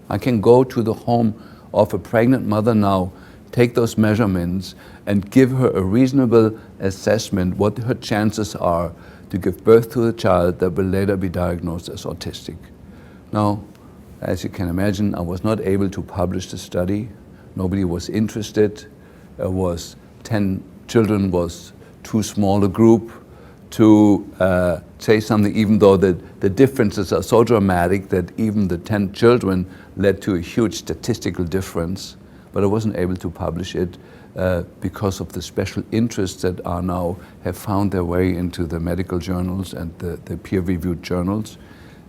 I can go to the home of a pregnant mother now, take those measurements, and give her a reasonable assessment what her chances are to give birth to a child that will later be diagnosed as autistic. Now, as you can imagine, I was not able to publish the study. Nobody was interested. It was 10 children was too small a group to say something, even though the differences are so dramatic that even the 10 children led to a huge statistical difference. But I wasn't able to publish it because of the special interests that are now have found their way into the medical journals and the peer-reviewed journals.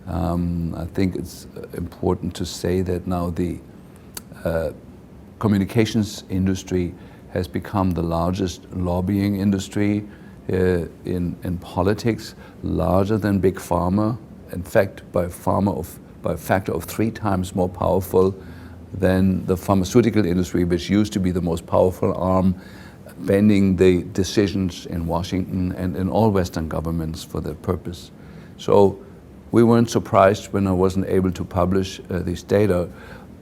I think it's important to say that now the communications industry has become the largest lobbying industry in politics, larger than Big Pharma. In fact, by a factor of 3 times more powerful than the pharmaceutical industry, which used to be the most powerful arm, bending the decisions in Washington and in all Western governments for that purpose. So we weren't surprised when I wasn't able to publish these data,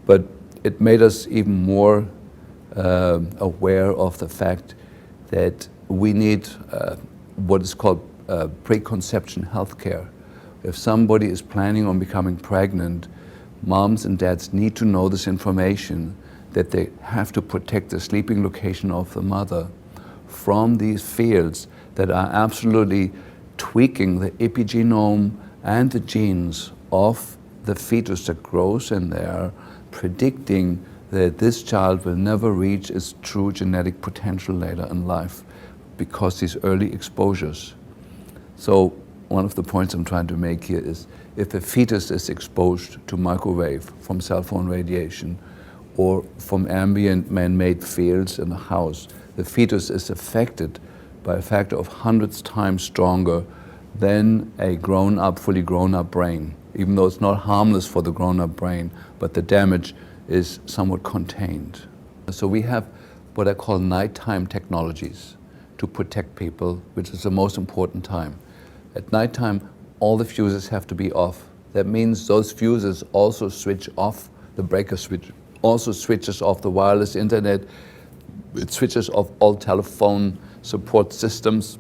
but it made us even more aware of the fact that we need what is called preconception healthcare. If somebody is planning on becoming pregnant, moms and dads need to know this information, that they have to protect the sleeping location of the mother from these fields that are absolutely tweaking the epigenome and the genes of the fetus that grows in there, predicting that this child will never reach its true genetic potential later in life because these early exposures. So one of the points I'm trying to make here is, if a fetus is exposed to microwave from cell phone radiation or from ambient man-made fields in the house, the fetus is affected by a factor of hundreds times stronger than a grown-up, fully grown-up brain, even though it's not harmless for the grown-up brain, but the damage is somewhat contained. So we have what I call nighttime technologies to protect people, which is the most important time. At nighttime, all the fuses have to be off. That means those fuses also switch off the breaker switch, also switches off the wireless internet, it switches off all telephone support systems,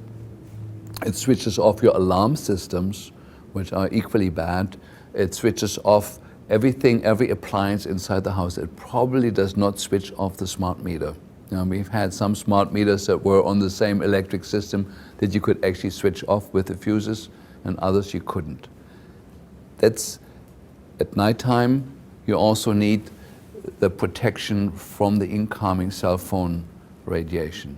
it switches off your alarm systems, which are equally bad, it switches off everything, every appliance inside the house. It probably does not switch off the smart meter. Now, we've had some smart meters that were on the same electric system that you could actually switch off with the fuses, and others you couldn't. That's at nighttime. You also need the protection from the incoming cell phone radiation.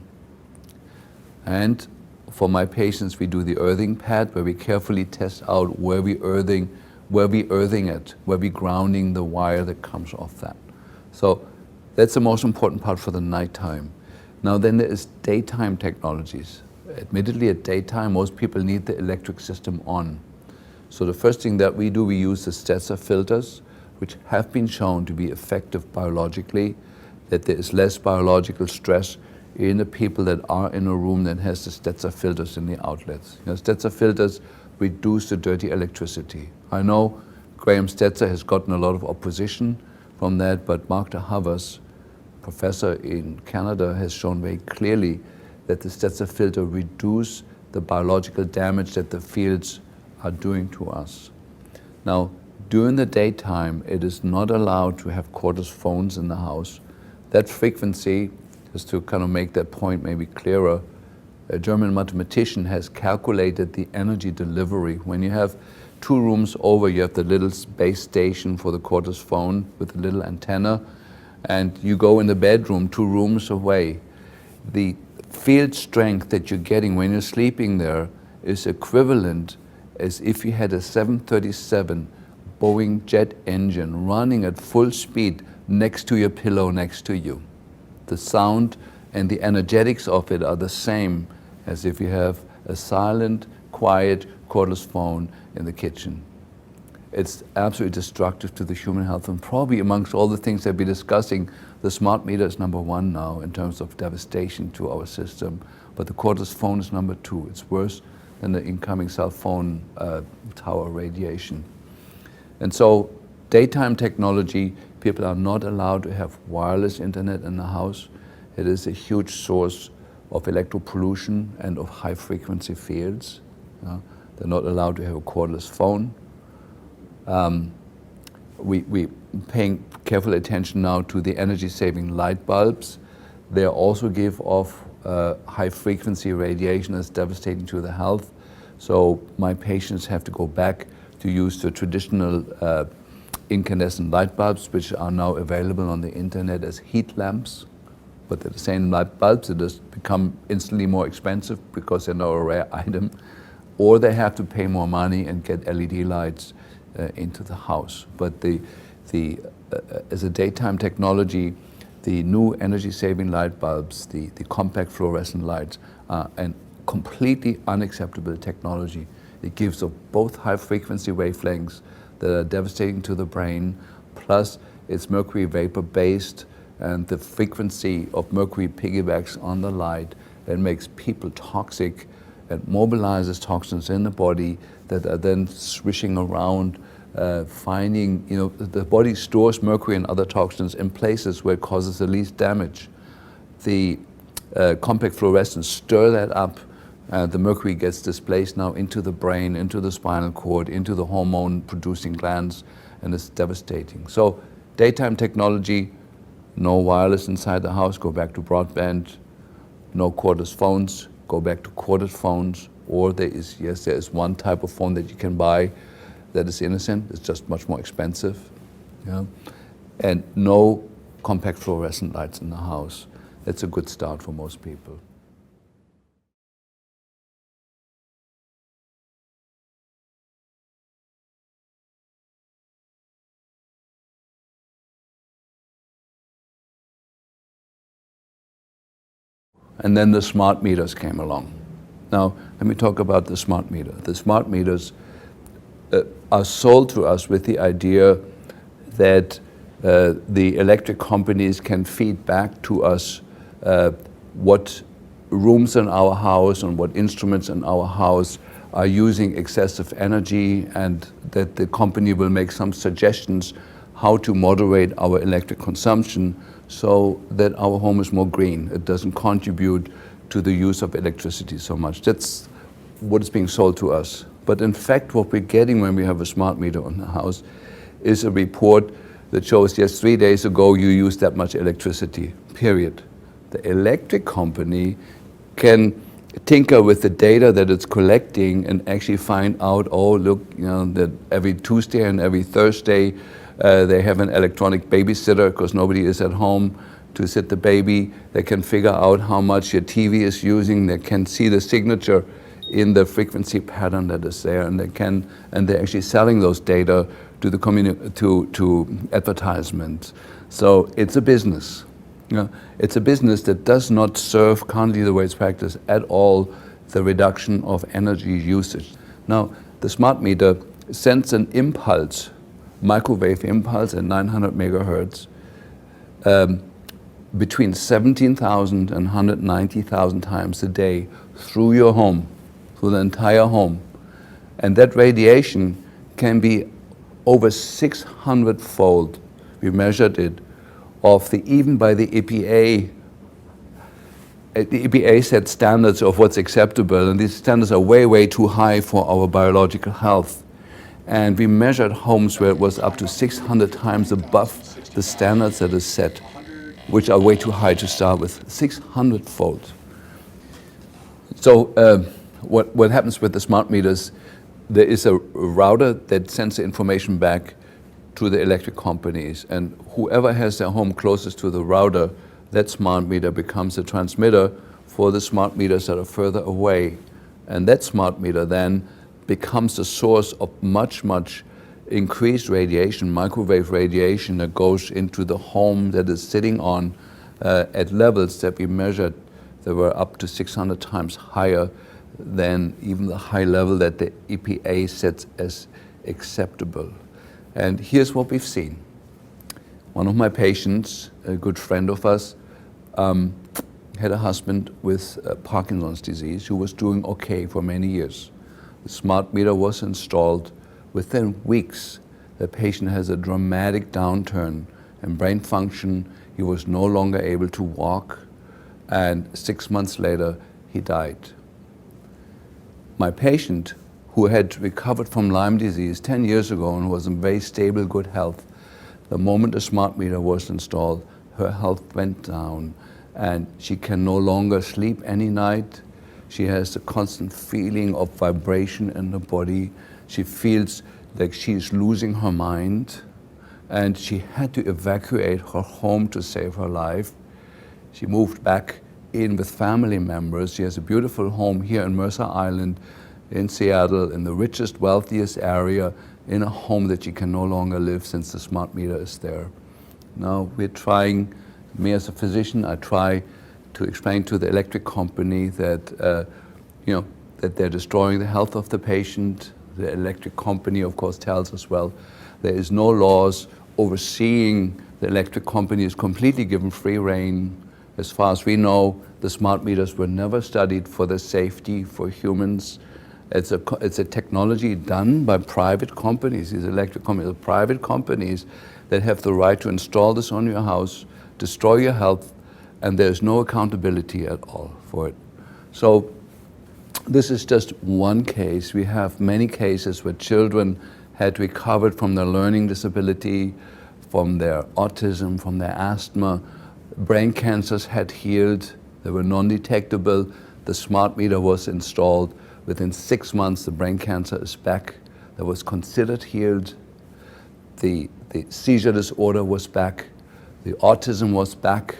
And for my patients, we do the earthing pad, where we carefully test out where we earthing it, where we grounding the wire that comes off that. So that's the most important part for the nighttime. Now then there is daytime technologies. Admittedly, at daytime, most people need the electric system on. So the first thing that we do, we use the Stetzer filters, which have been shown to be effective biologically, that there is less biological stress in the people that are in a room that has the Stetzer filters in the outlets. You know, Stetzer filters reduce the dirty electricity. I know Graham Stetzer has gotten a lot of opposition from that, but Mark de Havers, professor in Canada, has shown very clearly that the Stetzer filter reduce the biological damage that the fields are doing to us. Now, during the daytime, it is not allowed to have cordless phones in the house. That frequency, just to kind of make that point maybe clearer, a German mathematician has calculated the energy delivery. When you have 2 rooms over, you have the little base station for the cordless phone with a little antenna, and you go in the bedroom 2 rooms away. The field strength that you're getting when you're sleeping there is equivalent as if you had a 737 Boeing jet engine running at full speed next to your pillow next to you. The sound and the energetics of it are the same as if you have a silent, quiet, cordless phone in the kitchen. It's absolutely destructive to the human health, and probably amongst all the things that we're discussing, the smart meter is number 1 now in terms of devastation to our system, but the cordless phone is number 2. It's worse than the incoming cell phone tower radiation. And so daytime technology, people are not allowed to have wireless internet in the house. It is a huge source of electropollution and of high frequency fields. They're not allowed to have a cordless phone. We paying careful attention now to the energy saving light bulbs. They also give off high frequency radiation that's devastating to the health. So my patients have to go back to use the traditional incandescent light bulbs, which are now available on the internet as heat lamps. But they're the same light bulbs, they just become instantly more expensive because they're now a rare item. Or they have to pay more money and get LED lights into the house. But as a daytime technology, the new energy-saving light bulbs, the compact fluorescent lights, are a completely unacceptable technology. It gives off both high-frequency wavelengths that are devastating to the brain, plus it's mercury vapor-based, and the frequency of mercury piggybacks on the light and makes people toxic and mobilizes toxins in the body that are then swishing around, finding, the body stores mercury and other toxins in places where it causes the least damage. The compact fluorescents stir that up. The mercury gets displaced now into the brain, into the spinal cord, into the hormone-producing glands, and it's devastating. So daytime technology, no wireless inside the house, go back to broadband. No cordless phones, go back to corded phones. Or there is one type of phone that you can buy that is innocent. It's just much more expensive. Yeah? And no compact fluorescent lights in the house. That's a good start for most people. And then the smart meters came along. Now, let me talk about the smart meter. The smart meters are sold to us with the idea that the electric companies can feed back to us what rooms in our house and what instruments in our house are using excessive energy, and that the company will make some suggestions how to moderate our electric consumption so that our home is more green. It doesn't contribute to the use of electricity so much. That's what is being sold to us. But in fact, what we're getting when we have a smart meter on the house is a report that shows, yes, 3 days ago you used that much electricity, period. The electric company can tinker with the data that it's collecting and actually find out, oh, look, that every Tuesday and every Thursday they have an electronic babysitter because nobody is at home to sit the baby. They can figure out how much your TV is using. They can see the signature in the frequency pattern that is there, and they're actually selling those data to the to advertisements. So it's a business. It's a business that does not serve currently the way it's practiced at all the reduction of energy usage. Now, the smart meter sends an impulse, microwave impulse at 900 megahertz, between 17,000 and 190,000 times a day through your home, through the entire home. And that radiation can be over 600-fold, we measured it, of even by the EPA. The EPA set standards of what's acceptable, and these standards are way, way too high for our biological health. And we measured homes where it was up to 600 times above the standards that is set, which are way too high to start with, 600-fold. So what happens with the smart meters, there is a router that sends the information back to the electric companies, and whoever has their home closest to the router, that smart meter becomes a transmitter for the smart meters that are further away. And that smart meter then becomes the source of much, much increased radiation, microwave radiation that goes into the home that is sitting on at levels that we measured that were up to 600 times higher than even the high level that the EPA sets as acceptable. And here's what we've seen. One of my patients, a good friend of us, had a husband with Parkinson's disease who was doing okay for many years. The smart meter was installed. Within weeks, the patient has a dramatic downturn in brain function. He was no longer able to walk, and 6 months later, he died. My patient, who had recovered from Lyme disease 10 years ago and was in very stable, good health, the moment a smart meter was installed, her health went down, and she can no longer sleep any night. She has a constant feeling of vibration in the body. She feels like she's losing her mind, and she had to evacuate her home to save her life. She moved back in with family members. She has a beautiful home here in Mercer Island in Seattle, in the richest, wealthiest area, in a home that she can no longer live since the smart meter is there. Now we're trying Me as a physician, I try to explain to the electric company that, that they're destroying the health of the patient. The electric company, of course, tells us, well, there is no laws overseeing the electric company is completely given free rein. As far as we know, the smart meters were never studied for the safety for humans. It's a technology done by private companies. These electric companies are private companies that have the right to install this on your house, destroy your health, and there's no accountability at all for it. So this is just one case. We have many cases where children had recovered from their learning disability, from their autism, from their asthma. Brain cancers had healed. They were non-detectable. The smart meter was installed. Within 6 months, the brain cancer is back. That was considered healed. The seizure disorder was back. The autism was back.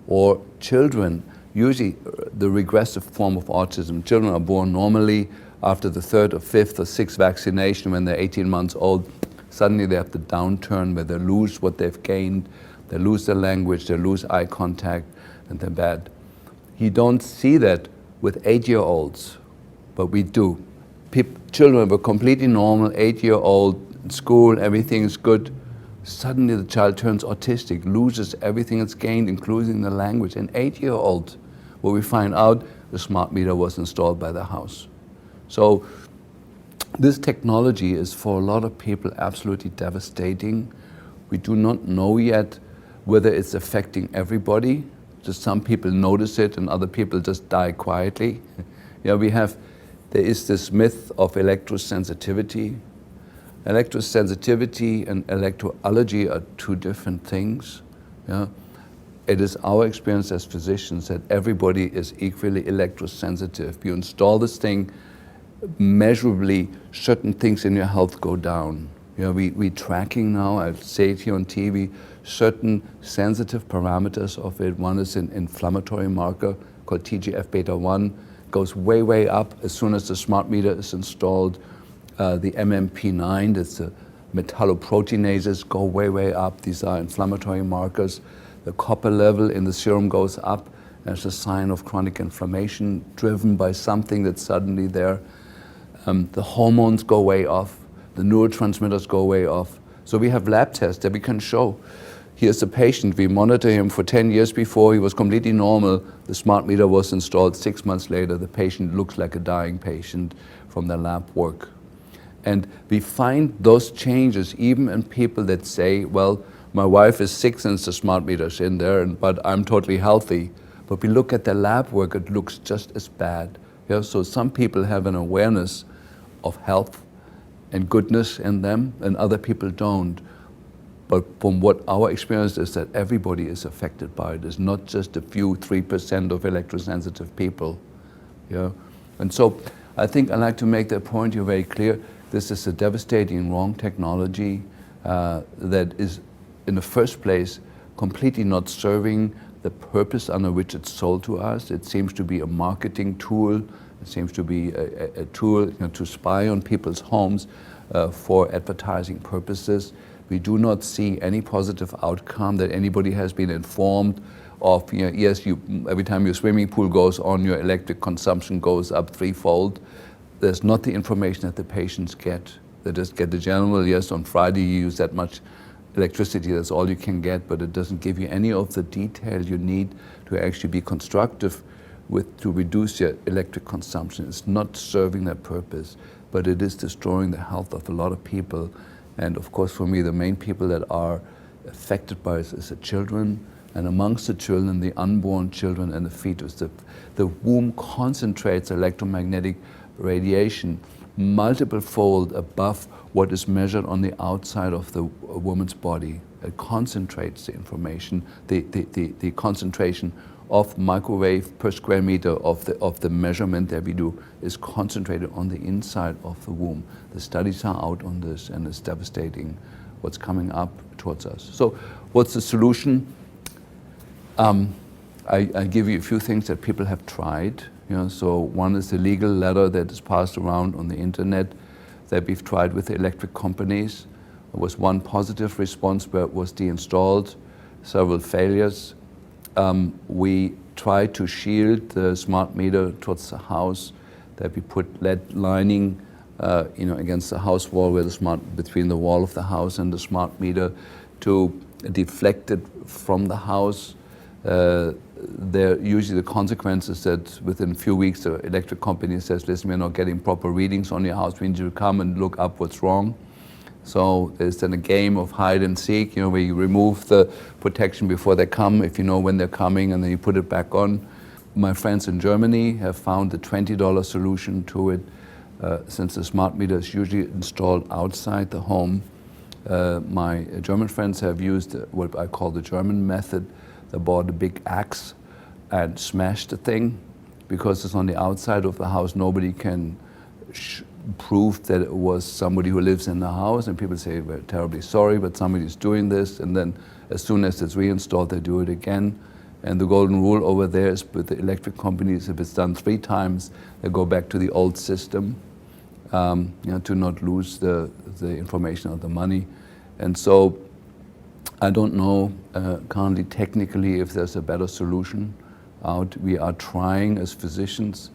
Or children, usually the regressive form of autism, children are born normally. After the 3rd or 5th or 6th vaccination, when they're 18 months old, suddenly they have the downturn where they lose what they've gained, they lose their language, they lose eye contact, and they're bad. You don't see that with 8-year-olds, but we do. Children were completely normal, 8-year-old, in school, everything is good. Suddenly the child turns autistic, loses everything it's gained, including the language. An 8-year-old, where we find out the smart meter was installed by the house. So this technology is for a lot of people absolutely devastating. We do not know yet whether it's affecting everybody. Just some people notice it and other people just die quietly. There is this myth of electrosensitivity. Electrosensitivity and electroallergy are two different things. It is our experience as physicians that everybody is equally electrosensitive. You install this thing, measurably certain things in your health go down. We tracking now, I say it here on TV, certain sensitive parameters of it. One is an inflammatory marker called TGF-beta1, goes way, way up as soon as the smart meter is installed. The MMP9, that's the metalloproteinases, go way, way up. These are inflammatory markers. The copper level in the serum goes up as a sign of chronic inflammation driven by something that's suddenly there. The hormones go way off. The neurotransmitters go way off. So we have lab tests that we can show. Here's the patient. We monitor him for 10 years before. He was completely normal. The smart meter was installed 6 months later. The patient looks like a dying patient from the lab work. And we find those changes even in people that say, well, my wife is sick since the smart meter's in there, but I'm totally healthy. But we look at the lab work, it looks just as bad. So some people have an awareness of health and goodness in them, and other people don't. But from what our experience is that everybody is affected by it. It's not just a few 3% of electrosensitive people. And so I think I'd like to make that point here very clear. This is a devastating wrong technology that is, in the first place, completely not serving the purpose under which it's sold to us. It seems to be a marketing tool. It seems to be a tool to spy on people's homes for advertising purposes. We do not see any positive outcome that anybody has been informed of. Yes, every time your swimming pool goes on, your electric consumption goes up threefold. There's not the information that the patients get. They just get the general, yes, on Friday you use that much electricity, that's all you can get, but it doesn't give you any of the detail you need to actually be constructive to reduce your electric consumption. It's not serving that purpose, but it is destroying the health of a lot of people. And of course, for me, the main people that are affected by it is the children, and amongst the children, the unborn children and the fetus. The womb concentrates electromagnetic radiation multiple fold above what is measured on the outside of the woman's body. It concentrates the information, the concentration of microwave per square meter of the measurement that we do is concentrated on the inside of the womb. The studies are out on this, and it's devastating what's coming up towards us. So what's the solution? I give you a few things that people have tried. So one is the legal letter that is passed around on the internet that we've tried with the electric companies. There was one positive response where it was deinstalled, several failures. we try to shield the smart meter towards the house, that we put lead lining against the house wall, between the wall of the house and the smart meter, to deflect it from the house. Usually the consequences that within a few weeks the electric company says, listen, we're not getting proper readings on your house, we need you to come and look up what's wrong. So there's then a game of hide and seek, where you remove the protection before they come, if you know when they're coming, and then you put it back on. My friends in Germany have found a $20 solution to it, since the smart meter is usually installed outside the home. My German friends have used what I call the German method. They bought a big axe and smashed the thing. Because it's on the outside of the house, nobody can prove that it was somebody who lives in the house, and people say, we're terribly sorry, but somebody's doing this, and then as soon as it's reinstalled, they do it again. And the golden rule over there is with the electric companies, if it's done 3 times, they go back to the old system, to not lose the information or the money. And so I don't know currently technically if there's a better solution out. We are trying as physicians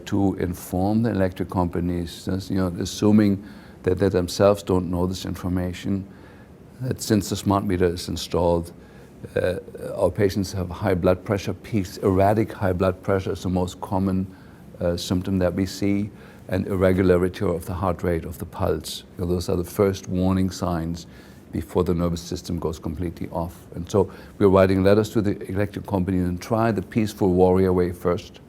to inform the electric companies, assuming that they themselves don't know this information, that since the smart meter is installed, our patients have high blood pressure peaks. Erratic high blood pressure is the most common symptom that we see, and irregularity of the heart rate, of the pulse. Those are the first warning signs before the nervous system goes completely off. And so we're writing letters to the electric company and try the peaceful warrior way first,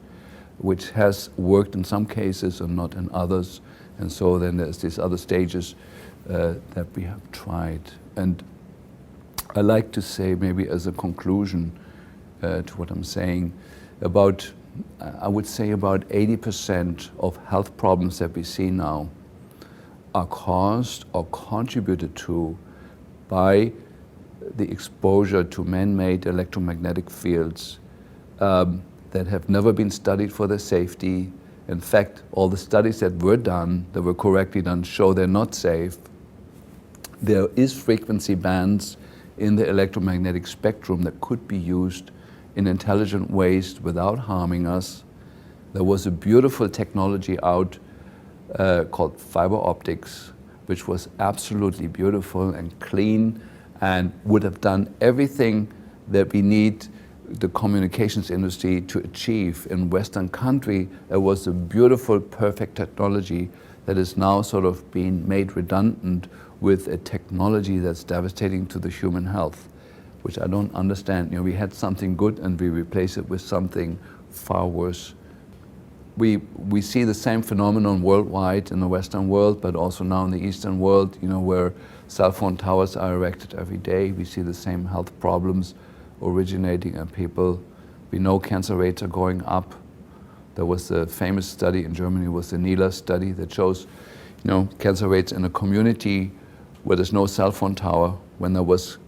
which has worked in some cases and not in others. And so then there's these other stages that we have tried. And I like to say, maybe as a conclusion to what I'm saying, I would say about 80% of health problems that we see now are caused or contributed to by the exposure to man-made electromagnetic fields that have never been studied for their safety. In fact, all the studies that were done, that were correctly done, show they're not safe. There is frequency bands in the electromagnetic spectrum that could be used in intelligent ways without harming us. There was a beautiful technology out called fiber optics, which was absolutely beautiful and clean and would have done everything that we need the communications industry to achieve. In Western country, it was a beautiful, perfect technology that is now sort of being made redundant with a technology that's devastating to the human health, which I don't understand. We had something good and we replace it with something far worse. We see the same phenomenon worldwide in the Western world, but also now in the Eastern world, where cell phone towers are erected every day. We see the same health problems originating in people. We know cancer rates are going up. There was a famous study in Germany, was the NILA study, that shows, cancer rates in a community where there's no cell phone tower, when there was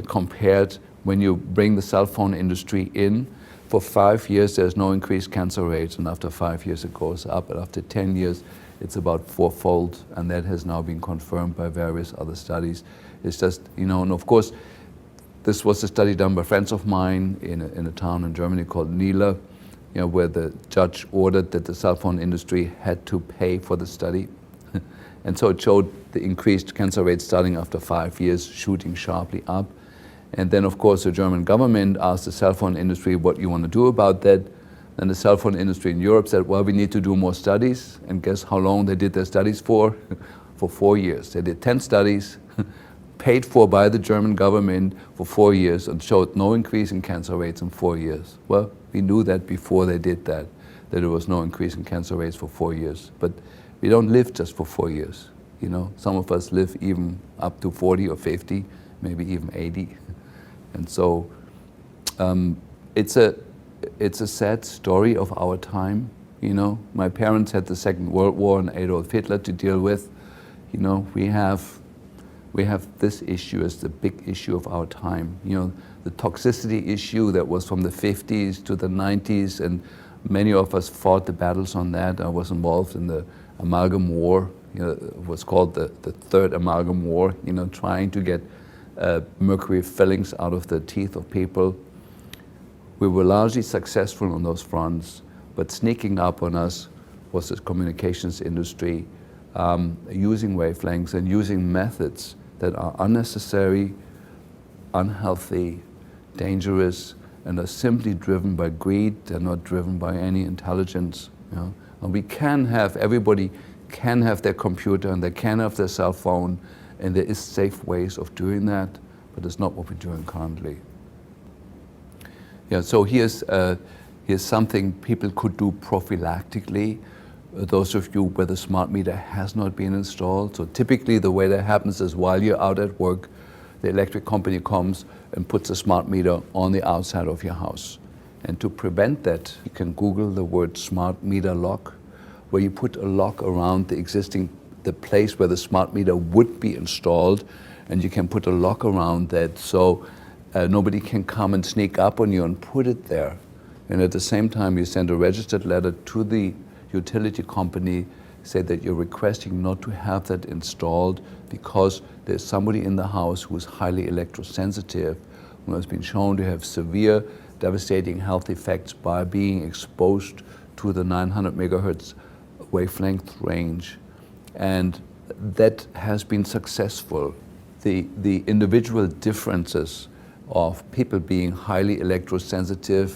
compared, when you bring the cell phone industry in, for 5 years there's no increased cancer rates, and after 5 years it goes up, and after 10 years it's about 4-fold, and that has now been confirmed by various other studies. It's just, and of course, this was a study done by friends of mine in a town in Germany called Nila, where the judge ordered that the cell phone industry had to pay for the study. And so it showed the increased cancer rates starting after 5 years, shooting sharply up. And then, of course, the German government asked the cell phone industry, what you want to do about that? Then the cell phone industry in Europe said, well, we need to do more studies. And guess how long they did their studies for? For 4 years. They did 10 studies, paid for by the German government for 4 years, and showed no increase in cancer rates in 4 years. Well, we knew that before they did that there was no increase in cancer rates for 4 years. But we don't live just for 4 years. Some of us live even up to 40 or 50, maybe even 80. And so it's a sad story of our time. My parents had the Second World War and Adolf Hitler to deal with. We have this issue as the big issue of our time. The toxicity issue that was from the 50s to the 90s, and many of us fought the battles on that. I was involved in the amalgam war. It was called the Third Amalgam War, trying to get mercury fillings out of the teeth of people. We were largely successful on those fronts, but sneaking up on us was the communications industry, using wavelengths and using methods that are unnecessary, unhealthy, dangerous, and are simply driven by greed. They're not driven by any intelligence. You know? And we can have, everybody can have their computer and they can have their cell phone, and there is safe ways of doing that, but it's not what we're doing currently. Yeah, so here's something people could do prophylactically. Those of you where the smart meter has not been installed. So typically the way that happens is while you're out at work, the electric company comes and puts a smart meter on the outside of your house. And to prevent that, you can Google the word smart meter lock, where you put a lock around the place where the smart meter would be installed, and you can put a lock around that so nobody can come and sneak up on you and put it there. And at the same time, you send a registered letter to the utility company, say that you're requesting not to have that installed because there's somebody in the house who's highly electrosensitive, who has been shown to have severe, devastating health effects by being exposed to the 900 megahertz wavelength range. And that has been successful. The individual differences of people being highly electrosensitive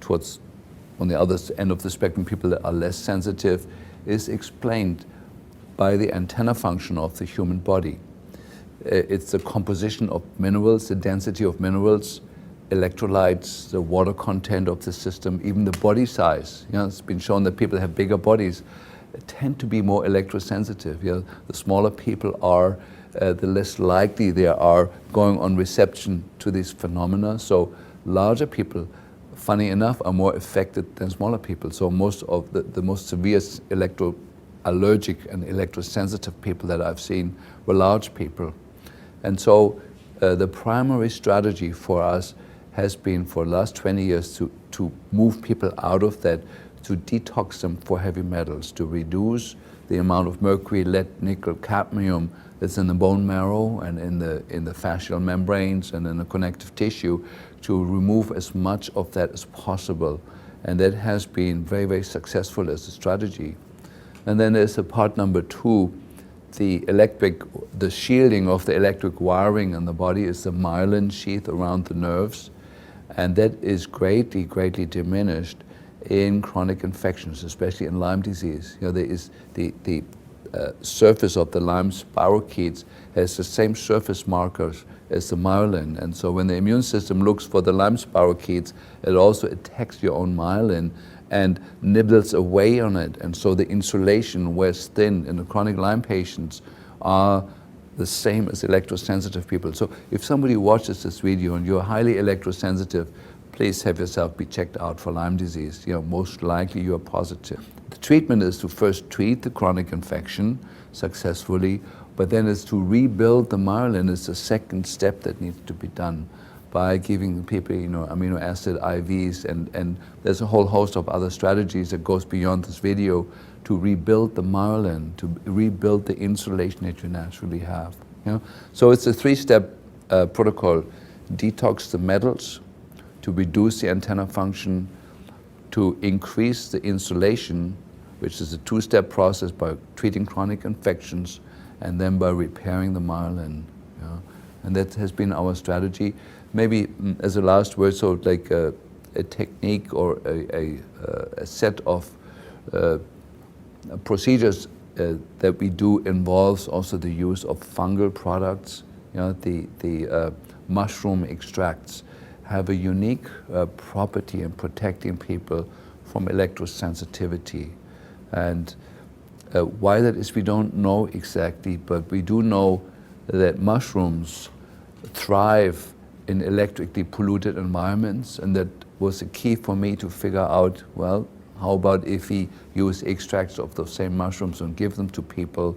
towards, on the other end of the spectrum, people that are less sensitive, is explained by the antenna function of the human body. It's the composition of minerals, the density of minerals, electrolytes, the water content of the system, even the body size. You know, it's been shown that people have bigger bodies tend to be more electrosensitive. You know, the smaller people are, the less likely they are going on reception to these phenomena. So larger people, funny enough, are more affected than smaller people. So most of the most severe electroallergic and electrosensitive people that I've seen were large people. And so the primary strategy for us has been for the last 20 years to move people out of that, to detox them for heavy metals, to reduce the amount of mercury, lead, nickel, cadmium that's in the bone marrow and in the fascial membranes and in the connective tissue, to remove as much of that as possible. And that has been very, very successful as a strategy. And then there's a part number two, the shielding of the electric wiring in the body is the myelin sheath around the nerves. And that is greatly, greatly diminished in chronic infections, especially in Lyme disease. You know, there is the surface of the Lyme spirochetes has the same surface markers as the myelin. And so when the immune system looks for the Lyme spirochetes, it also attacks your own myelin and nibbles away on it. And so the insulation wears thin in the chronic Lyme patients are the same as electrosensitive people. So if somebody watches this video and you're highly electrosensitive, please have yourself be checked out for Lyme disease. You know, most likely you are positive. The treatment is to first treat the chronic infection successfully, but then it's to rebuild the myelin is the second step that needs to be done by giving people, you know, amino acid IVs, and there's a whole host of other strategies that goes beyond this video to rebuild the myelin, to rebuild the insulation that you naturally have. You know? So it's a three-step protocol: detox the metals, to reduce the antenna function, to increase the insulation, which is a two-step process by treating chronic infections, and then by repairing the myelin. You know? And that has been our strategy. Maybe as a last word, so like a technique or a set of procedures that we do involves also the use of fungal products. You know, the mushroom extracts have a unique property in protecting people from electrosensitivity. And why that is, we don't know exactly, but we do know that mushrooms thrive in electrically polluted environments, and that was the key for me to figure out, well, how about if we use extracts of those same mushrooms and give them to people?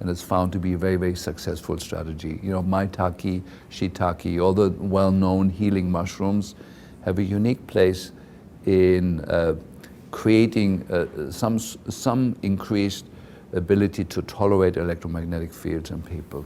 And it's found to be a very, very successful strategy. You know, maitake, shiitake, all the well-known healing mushrooms have a unique place in creating some increased ability to tolerate electromagnetic fields in people.